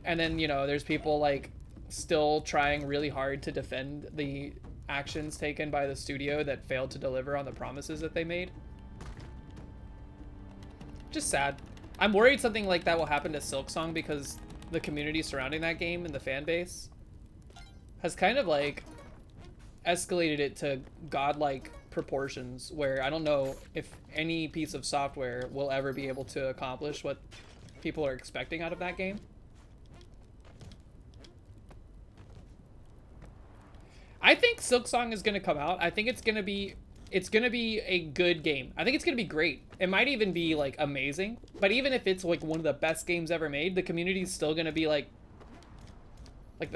Speaker 3: And then, you know, there's people like still trying really hard to defend the actions taken by the studio that failed to deliver on the promises that they made. Just sad. I'm worried something like that will happen to Silksong, because the community surrounding that game and the fan base has kind of like escalated it to godlike proportions, where I don't know if any piece of software will ever be able to accomplish what people are expecting out of that game. I think Silksong is going to come out. I think it's going to be a good game. I think it's going to be great. It might even be like amazing, but even if it's like one of the best games ever made, the community is still going to be like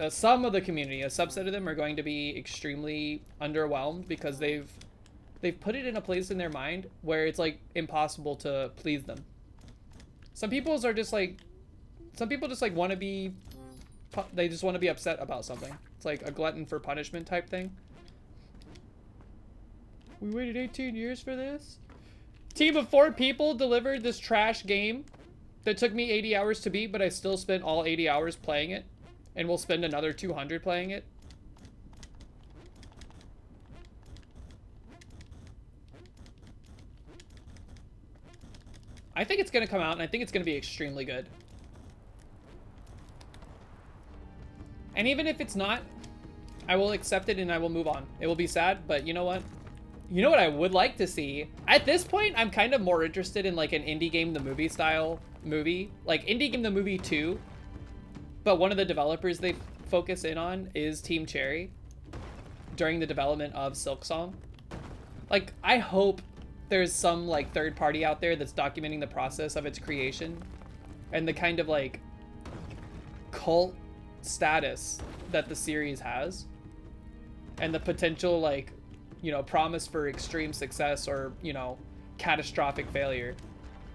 Speaker 3: some of the community, a subset of them are going to be extremely underwhelmed, because they've put it in a place in their mind where it's like impossible to please them. Some people just want to be, they just want to be upset about something. It's like a glutton for punishment type thing. We waited 18 years for this? Team of 4 people delivered this trash game that took me 80 hours to beat, but I still spent all 80 hours playing it, and will spend another 200 playing it. I think it's going to come out, and I think it's going to be extremely good. And even if it's not, I will accept it and I will move on. It will be sad, but you know what? You know what I would like to see? At this point, I'm kind of more interested in like an Indie Game the Movie style movie. Like Indie Game the Movie 2. But one of the developers they focus in on is Team Cherry during the development of Silksong. Like, I hope there's some like third party out there that's documenting the process of its creation and the kind of like cult status that the series has and the potential like, you know, promise for extreme success or, you know, catastrophic failure.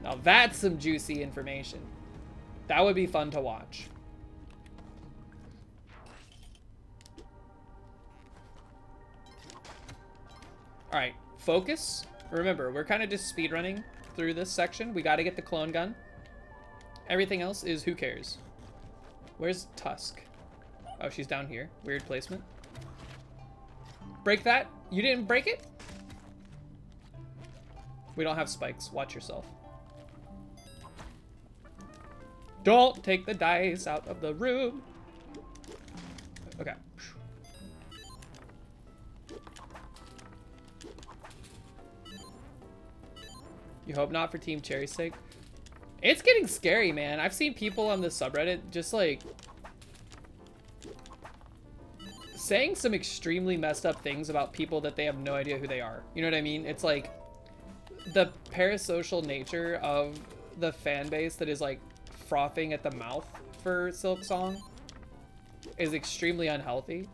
Speaker 3: Now that's some juicy information. That would be fun to watch. All right, focus. Remember, we're kind of just speedrunning through this section. We got to get the clone gun. Everything else is who cares. Where's Tusk? Oh, she's down here. Weird placement. Break that. You didn't break it? We don't have spikes. Watch yourself. Don't take the dice out of the room. Okay. You hope not for Team Cherry's sake. It's getting scary, man. I've seen people on the subreddit just like saying some extremely messed up things about people that they have no idea who they are. You know what I mean? It's like the parasocial nature of the fan base that is like frothing at the mouth for Silksong is extremely unhealthy.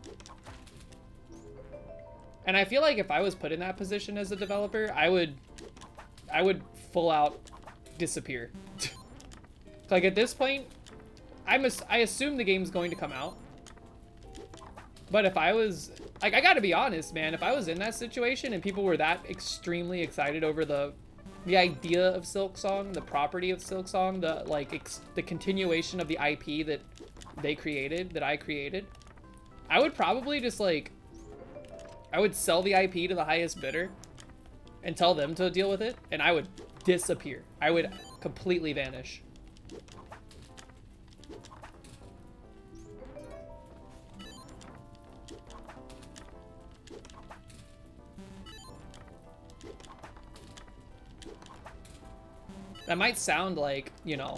Speaker 3: And I feel like if I was put in that position as a developer, I would full out disappear. Like at this point, I assume the game's going to come out. But if I was, like, I gotta be honest, man, if I was in that situation and people were that extremely excited over the idea of Silksong, the property of Silksong, the like the continuation of the IP that they created, that I created, I would probably just like, I would sell the IP to the highest bidder and tell them to deal with it, and I would disappear. I would completely vanish. That might sound like, you know,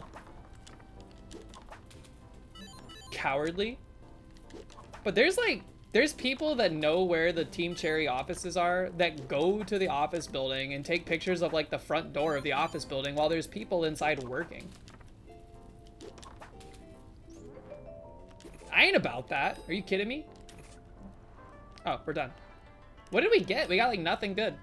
Speaker 3: cowardly, but there's people that know where the Team Cherry offices are that go to the office building and take pictures of like the front door of the office building while there's people inside working. I ain't about that. Are you kidding me? Oh, we're done. What did we get? We got like nothing good.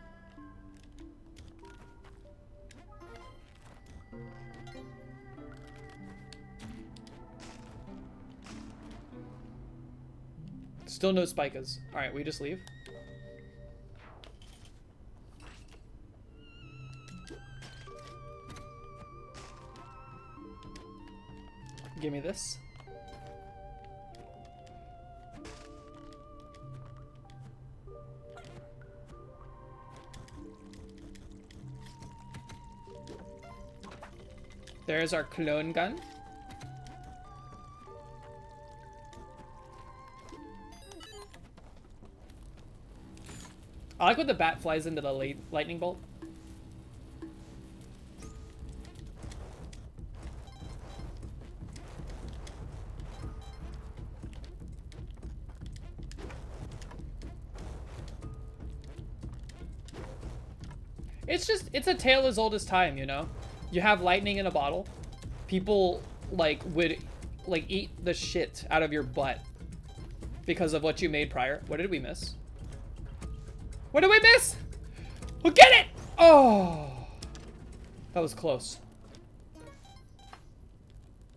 Speaker 3: Still no spikas. All right, we just leave. Give me this. There's our clone gun. I like when the bat flies into the lightning bolt. It's a tale as old as time, you know? You have lightning in a bottle. People like would like eat the shit out of your butt because of what you made prior. What did we miss? What did we miss? We'll get it! Oh, that was close.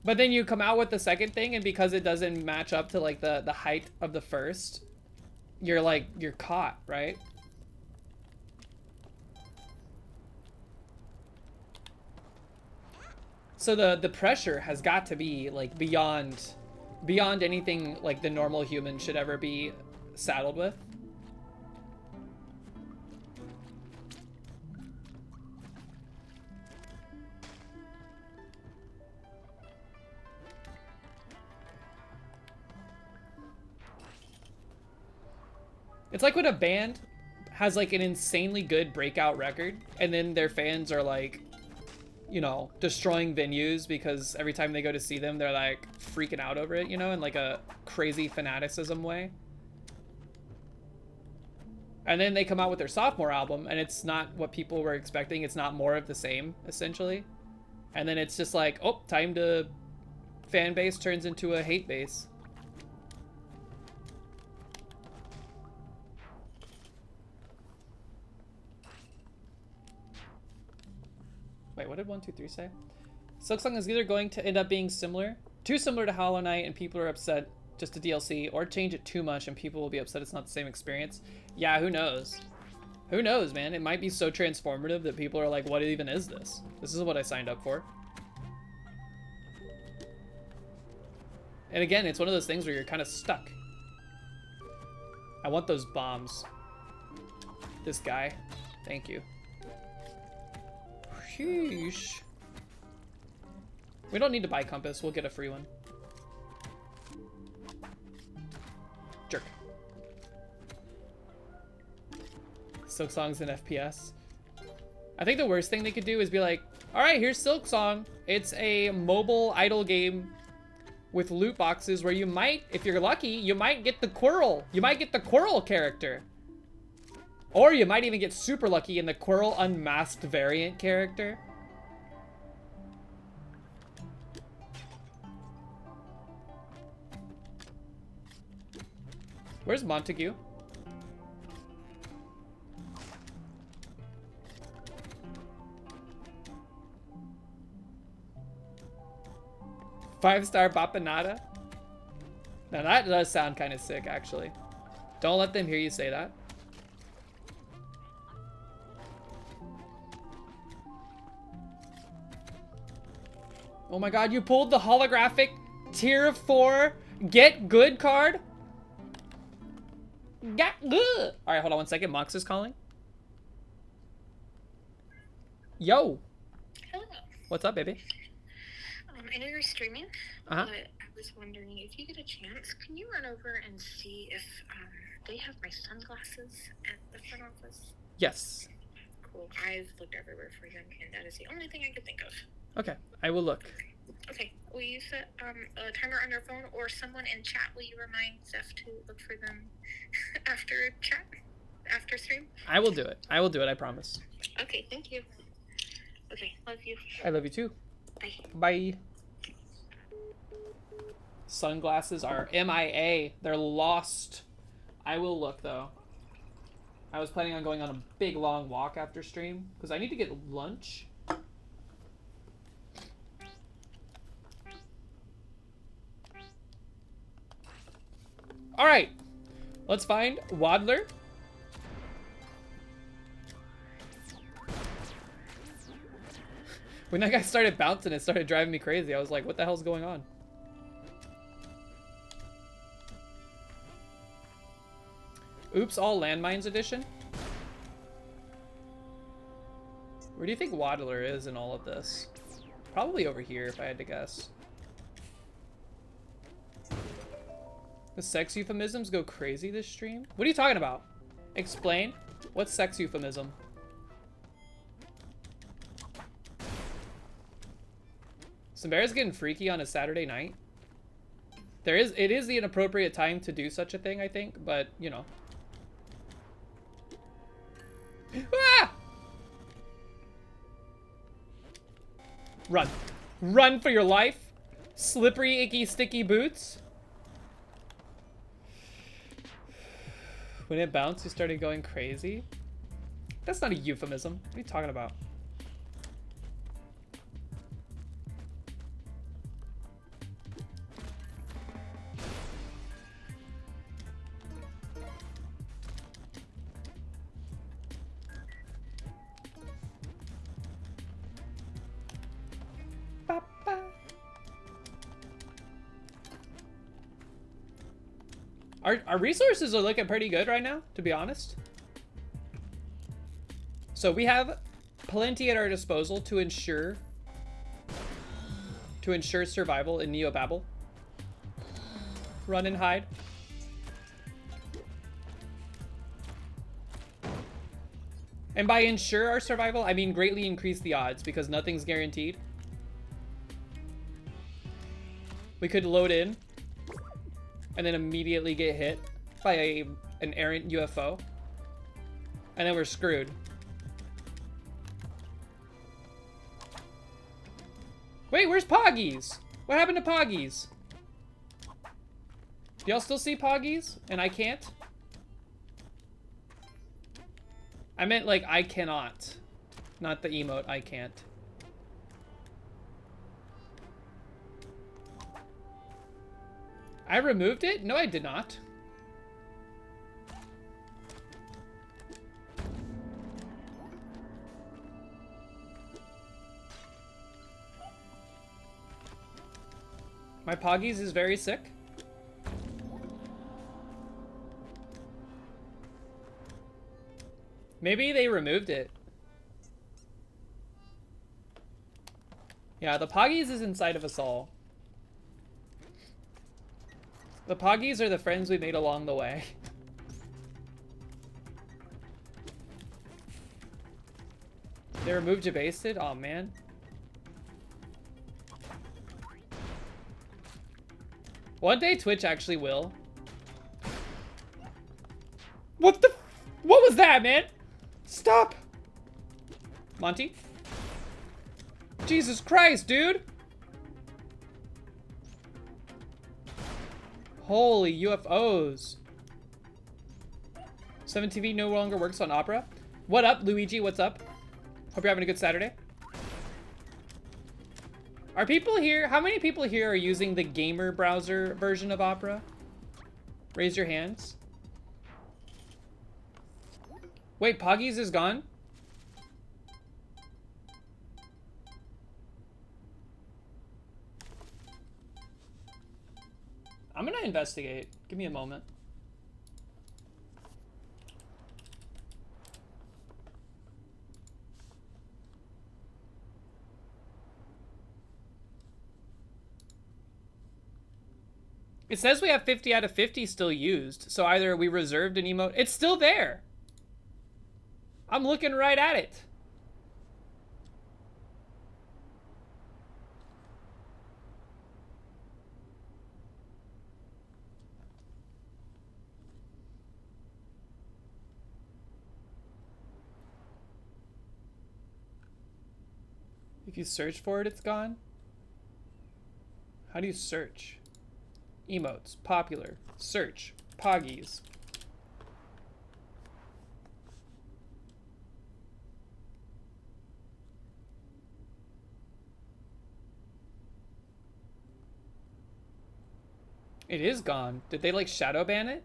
Speaker 3: But then you come out with the second thing, and because it doesn't match up to like the height of the first, you're caught, right? So the pressure has got to be like beyond anything like the normal human should ever be saddled with. It's like when a band has like an insanely good breakout record, and then their fans are like, you know, destroying venues because every time they go to see them, they're like freaking out over it, you know, in like a crazy fanaticism way. And then they come out with their sophomore album, and it's not what people were expecting. It's not more of the same, essentially. And then it's just like, oh, time to fan base turns into a hate base. Wait, what did 1, 2, 3 say? Silksong is either going to end up being too similar to Hollow Knight, and people are upset just a DLC, or change it too much and people will be upset it's not the same experience. Yeah, who knows? Who knows, man? It might be so transformative that people are like, what even is this? This is what I signed up for. And again, it's one of those things where you're kind of stuck. I want those bombs. This guy. Thank you. Sheesh. We don't need to buy compass. We'll get a free one. Jerk. Silksong's in FPS. I think the worst thing they could do is be like, alright, here's Silksong. It's a mobile idle game with loot boxes where you might, if you're lucky, you might get the Quirrell. You might get the Quirrell character. Or you might even get super lucky in the Quirrell Unmasked variant character. Where's Montague? Five-star Bapanada? Now that does sound kind of sick, actually. Don't let them hear you say that. Oh my god, you pulled the holographic tier 4 get good card? Get good! Alright, hold on 1 second. Mox is calling. Yo!
Speaker 6: Hello.
Speaker 3: What's up, baby?
Speaker 6: I know you're streaming,
Speaker 3: Uh-huh.
Speaker 6: but I was wondering if you get a chance, can you run over and see if they have my sunglasses at the front office?
Speaker 3: Yes.
Speaker 6: Cool. I've looked everywhere for them, and that is the only thing I could think of.
Speaker 3: Okay, I will look.
Speaker 6: Okay. Will you set a timer on your phone, or someone in chat? Will you remind Zeph to look for them after chat, after stream?
Speaker 3: I will do it. I will do it, I promise.
Speaker 6: Okay. Thank you. Okay. Love you.
Speaker 3: I love you too.
Speaker 6: Bye.
Speaker 3: Bye. Sunglasses are MIA. They're lost. I will look, though. I was planning on going on a big, long walk after stream, because I need to get lunch. Alright. Let's find Waddler. When that guy started bouncing, it started driving me crazy. I was like, what the hell's going on? Oops, all landmines edition? Where do you think Waddler is in all of this? Probably over here, if I had to guess. The sex euphemisms go crazy this stream? What are you talking about? Explain. What's sex euphemism? Samara's getting freaky on a Saturday night. It is the inappropriate time to do such a thing, I think, but, you know. Ah! Run. Run for your life. Slippery, icky, sticky boots. When it bounced, you started going crazy? That's not a euphemism. What are you talking about? Our resources are looking pretty good right now, to be honest. So we have plenty at our disposal to ensure survival in Neobabble. Run and hide. And by ensure our survival, I mean greatly increase the odds, because nothing's guaranteed. We could load in and then immediately get hit by an errant UFO. And then we're screwed. Wait, where's Poggies? What happened to Poggies? Do y'all still see Poggies? And I can't? I meant like I cannot. Not the emote, I can't. I removed it? No, I did not. My Poggies is very sick. Maybe they removed it. Yeah, the Poggies is inside of us all. The Poggies are the friends we made along the way. They removed Jabasted? Aw, man. One day Twitch actually will. What the? What was that, man? Stop! Monty? Jesus Christ, dude! Holy UFOs. 7TV no longer works on Opera. What up, Luigi? What's up? Hope you're having a good Saturday. Are people here? How many people here are using the gamer browser version of Opera? Raise your hands. Wait, Poggies is gone? I'm gonna investigate. Give me a moment. It says we have 50 out of 50 still used. So either we reserved an emote. It's still there. I'm looking right at it. If you search for it, it's gone. How do you search? Emotes, popular, search, Poggies. It is gone. Did they like shadow ban it?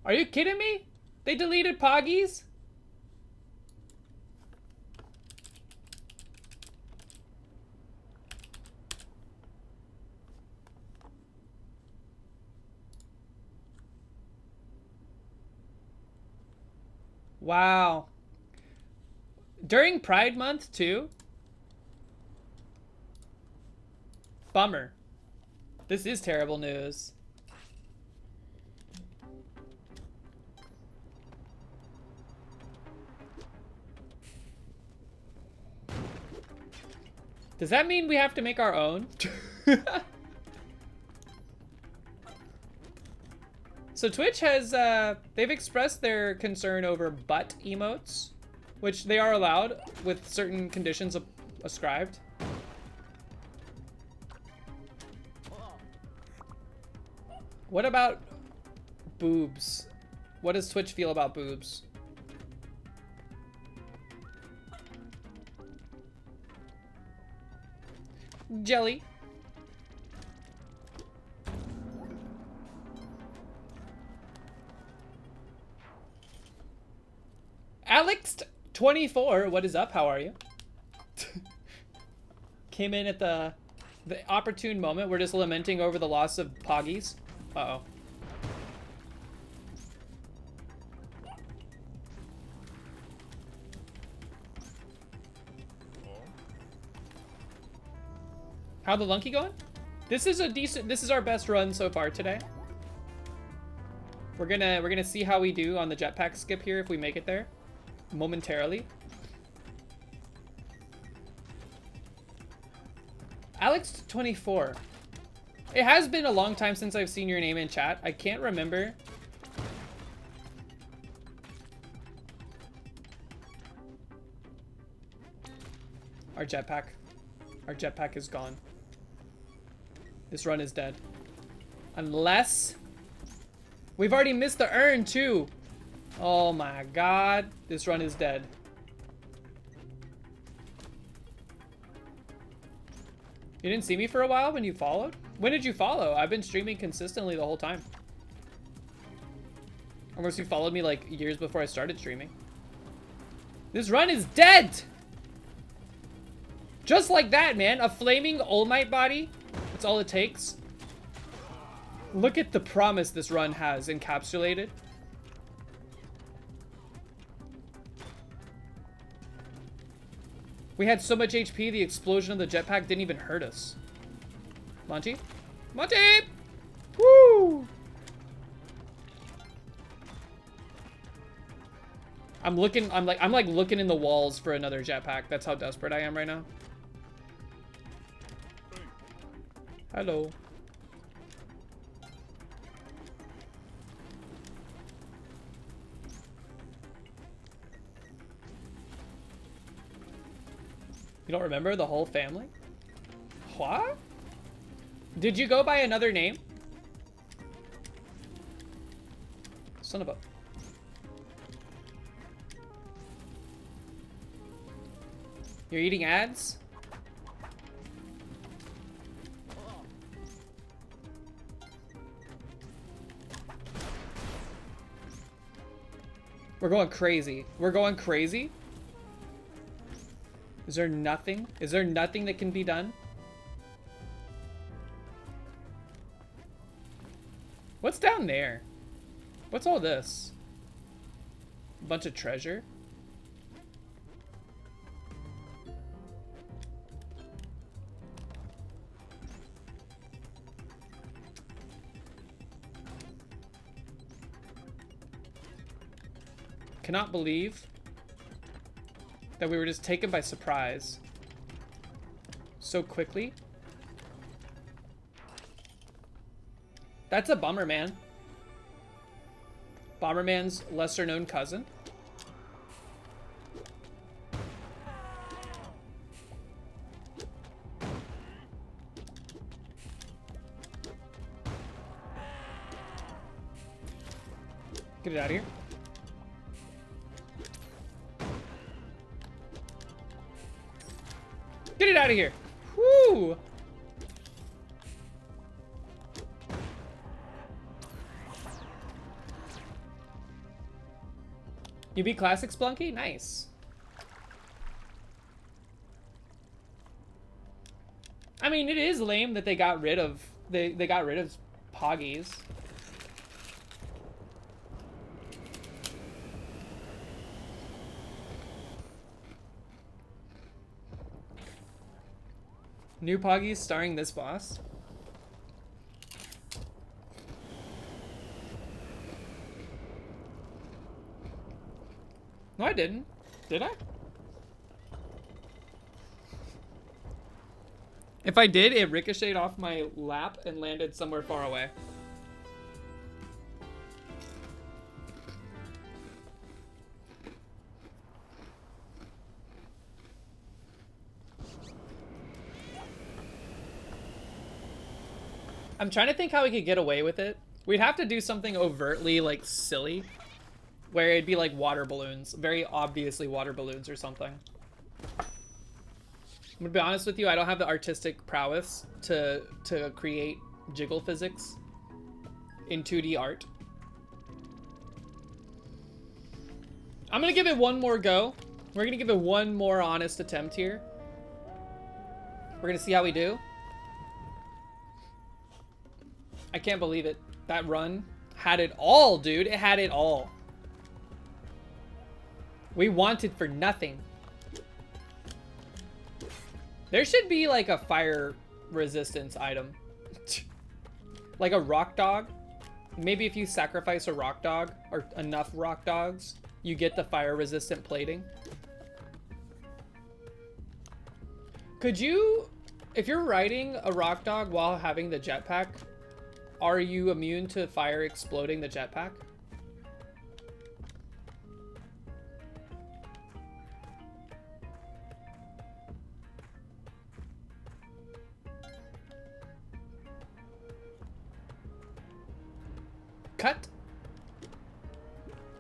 Speaker 3: Are you kidding me? They deleted Poggies? Wow. During Pride Month, too? Bummer. This is terrible news. Does that mean we have to make our own? So Twitch has, they've expressed their concern over butt emotes, which they are allowed with certain conditions ascribed. What about boobs? What does Twitch feel about boobs? Jelly. Alex24, what is up? How are you? Came in at the opportune moment. We're just lamenting over the loss of Poggies. Uh-oh. How the Lunky going? This is our best run so far today. We're gonna see how we do on the jetpack skip here if we make it there momentarily. Alex24. It has been a long time since I've seen your name in chat. I can't remember. Our jetpack is gone. This run is dead. Unless we've already missed the urn too. Oh my god, this run is dead. You didn't see me for a while when you followed? When did you follow? I've been streaming consistently the whole time. Unless you followed me like years before I started streaming. This run is dead! Just like that, man. A flaming All Might body. That's all it takes. Look at the promise this run has encapsulated. We had so much HP, the explosion of the jetpack didn't even hurt us. Monty? Monty! Woo! I'm like looking in the walls for another jetpack. That's how desperate I am right now. Hello. You don't remember the whole family? What? Did you go by another name? Son of a... You're eating ads? We're going crazy. We're going crazy? Is there nothing? Is there nothing that can be done? What's down there? What's all this? A bunch of treasure? Cannot believe that we were just taken by surprise so quickly. That's a Bomberman. Bomberman's lesser known cousin. Get it out of here. Get it out of here. Whoo! You beat Classic Splunky? Nice. I mean, it is lame that they got rid of they got rid of Poggies. New Poggies starring this boss. No, I didn't. Did I? If I did, it ricocheted off my lap and landed somewhere far away. I'm trying to think how we could get away with it. We'd have to do something overtly, like, silly. Where it'd be like water balloons. Very obviously water balloons or something. I'm gonna be honest with you, I don't have the artistic prowess to create jiggle physics in 2D art. I'm gonna give it one more go. We're gonna give it one more honest attempt here. We're gonna see how we do. I can't believe it. That run had it all, dude. It had it all. We wanted for nothing. There should be like a fire resistance item. Like a rock dog. Maybe if you sacrifice a rock dog or enough rock dogs, you get the fire resistant plating. Could you, if you're riding a rock dog while having the jetpack, are you immune to fire exploding the jetpack? Cut.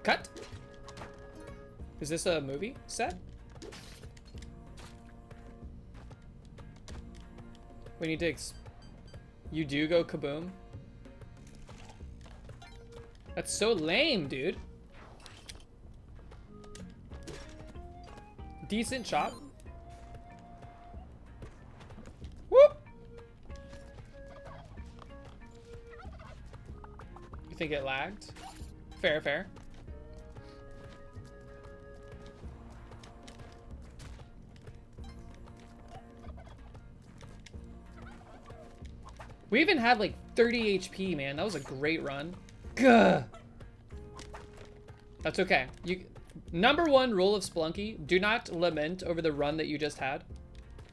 Speaker 3: Cut. Is this a movie set? We need to you do go kaboom? That's so lame, dude. Decent shot. Whoop! You think it lagged? Fair, fair. We even had like 30 HP, man. That was a great run. Gah. That's okay. Number one rule of Splunky, do not lament over the run that you just had.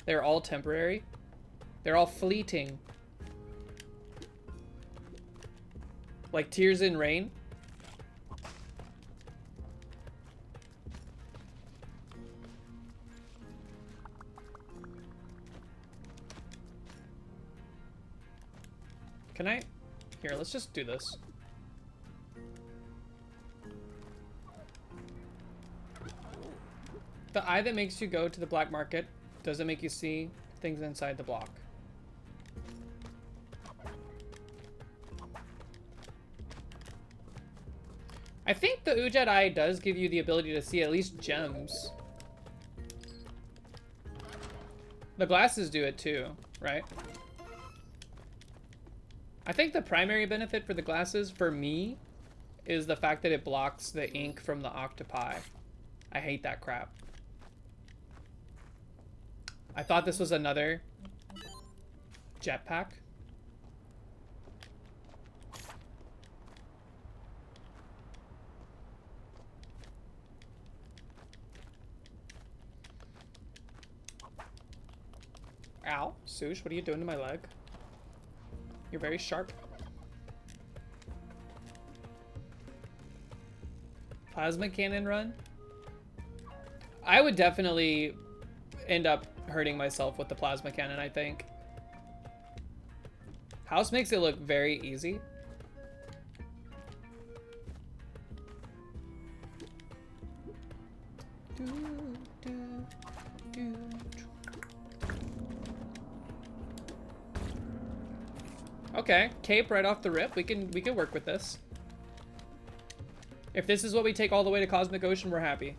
Speaker 3: They're all temporary. They're all fleeting. Like tears in rain. Can I? Here, let's just do this. The eye that makes you go to the black market doesn't make you see things inside the block. I think the Ujat eye does give you the ability to see at least gems. The glasses do it too, right? I think the primary benefit for the glasses, for me, is the fact that it blocks the ink from the octopi. I hate that crap. I thought this was another jetpack. Ow, Sush, what are you doing to my leg? You're very sharp. Plasma cannon run? I would definitely end up hurting myself with the plasma cannon, I think. House makes it look very easy. Okay, cape right off the rip. We can work with this. If this is what we take all the way to Cosmic Ocean, we're happy.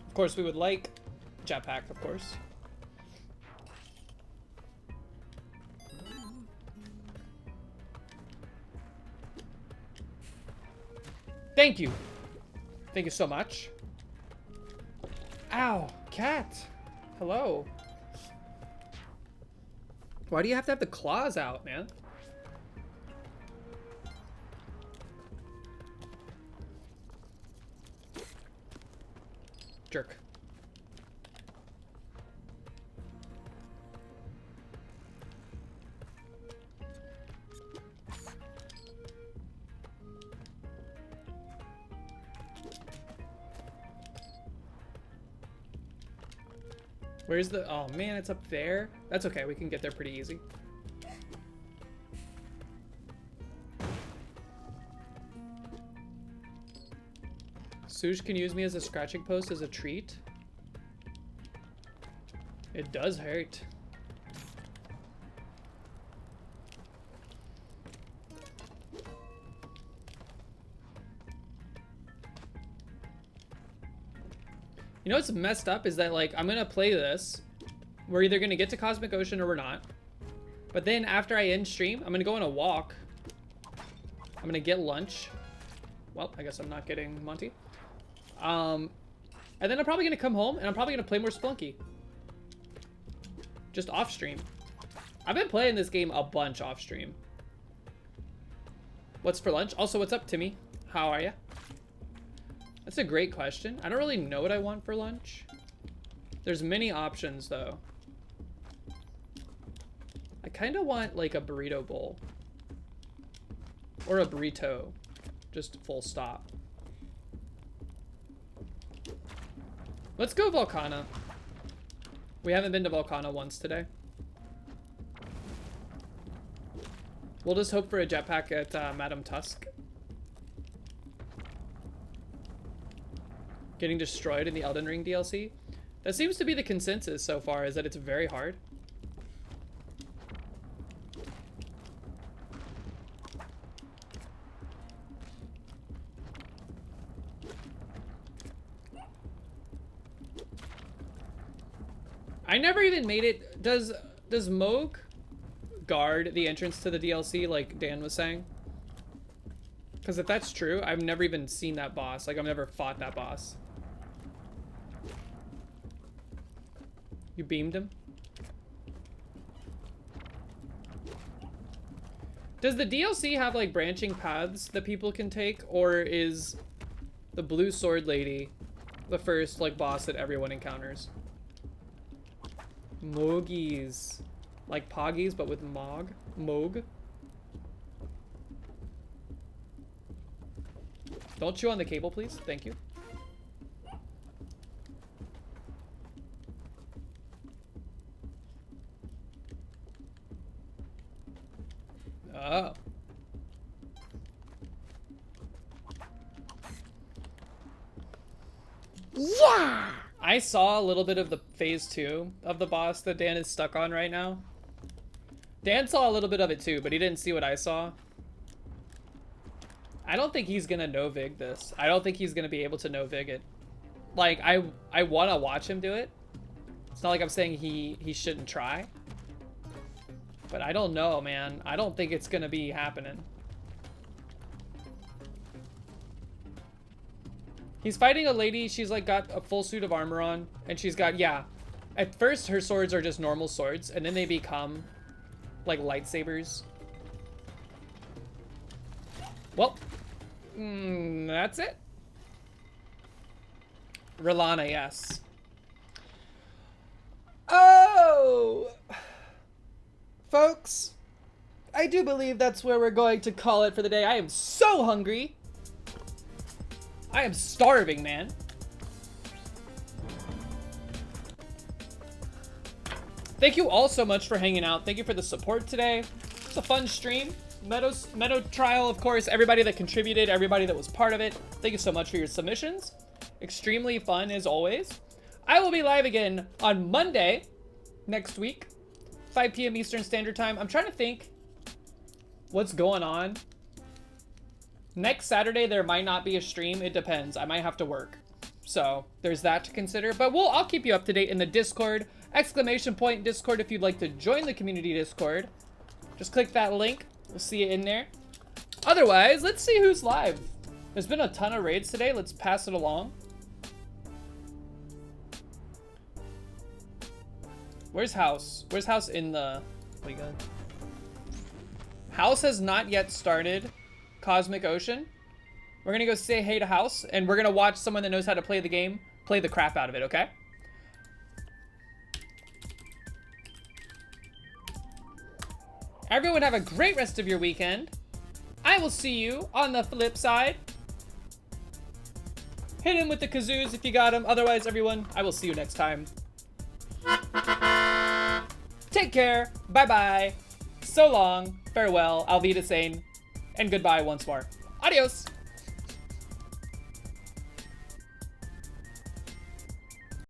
Speaker 3: Of course, we would like jetpack, of course. Thank you. Thank you so much. Ow, cat. Hello. Why do you have to have the claws out, man? Jerk. Where's the... Oh, man, it's up there. That's okay. We can get there pretty easy. Sush can use me as a scratching post as a treat. It does hurt. You know what's messed up is that, like, I'm gonna play this. We're either gonna get to Cosmic Ocean or we're not. But then after I end stream, I'm gonna go on a walk. I'm gonna get lunch. Well, I guess I'm not getting Monty. And And then I'm probably gonna come home and I'm probably gonna play more Splunky. Just off stream. I've been playing this game a bunch off stream. What's for lunch? Also, what's up, Timmy? How are ya? That's a great question. I don't really know what I want for lunch. There's many options, though. I kind of want, like, a burrito bowl. Or a burrito. Just full stop. Let's go Volcana. We haven't been to Volcana once today. We'll just hope for a jetpack at Madame Tusk. Getting destroyed in the Elden Ring DLC. That seems to be the consensus so far, is that it's very hard. I never even made it. Does Moog guard the entrance to the DLC like Dan was saying? Because if that's true, I've never even seen that boss. Like, I've never fought that boss. You beamed him? Does the DLC have like branching paths that people can take, or is the blue sword lady the first like boss that everyone encounters? Moogies. Like Poggies, but with Moog. Don't chew on the cable, please. Thank you. Oh.
Speaker 2: Yeah!
Speaker 3: I saw a little bit of the phase 2 of the boss that Dan is stuck on right now. Dan saw a little bit of it too, but he didn't see what I saw. I don't think he's gonna no-vig this. I don't think he's gonna be able to no-vig it. Like, I wanna watch him do it. It's not like I'm saying he shouldn't try. But I don't know, man. I don't think it's gonna be happening. He's fighting a lady, she's like got a full suit of armor on, and she's got, yeah. At first, her swords are just normal swords, and then they become like lightsabers. Well, that's it. Rilana, yes. Oh! Folks, I do believe that's where we're going to call it for the day. I am so hungry. I am starving, man. Thank you all so much for hanging out. Thank you for the support today. It's a fun stream. Meadow Trial, of course, everybody that contributed, everybody that was part of it. Thank you so much for your submissions. Extremely fun as always. I will be live again on Monday next week, 5 p.m. Eastern Standard Time. I'm trying to think what's going on. Next Saturday, there might not be a stream. It depends. I might have to work. So there's that to consider. But I'll keep you up to date in the Discord. ! Discord if you'd like to join the community Discord. Just click that link. We'll see you in there. Otherwise, let's see who's live. There's been a ton of raids today. Let's pass it along. Where's House? Where's House in the... What you got? House has not yet started Cosmic Ocean. We're gonna go say hey to House, and we're gonna watch someone that knows how to play the game play the crap out of it, okay? Everyone have a great rest of your weekend. I will see you on the flip side. Hit him with the kazoos if you got him. Otherwise, everyone, I will see you next time. Take care. Bye-bye. So long. Farewell. Auf Wiedersehen. And goodbye once more. Adios.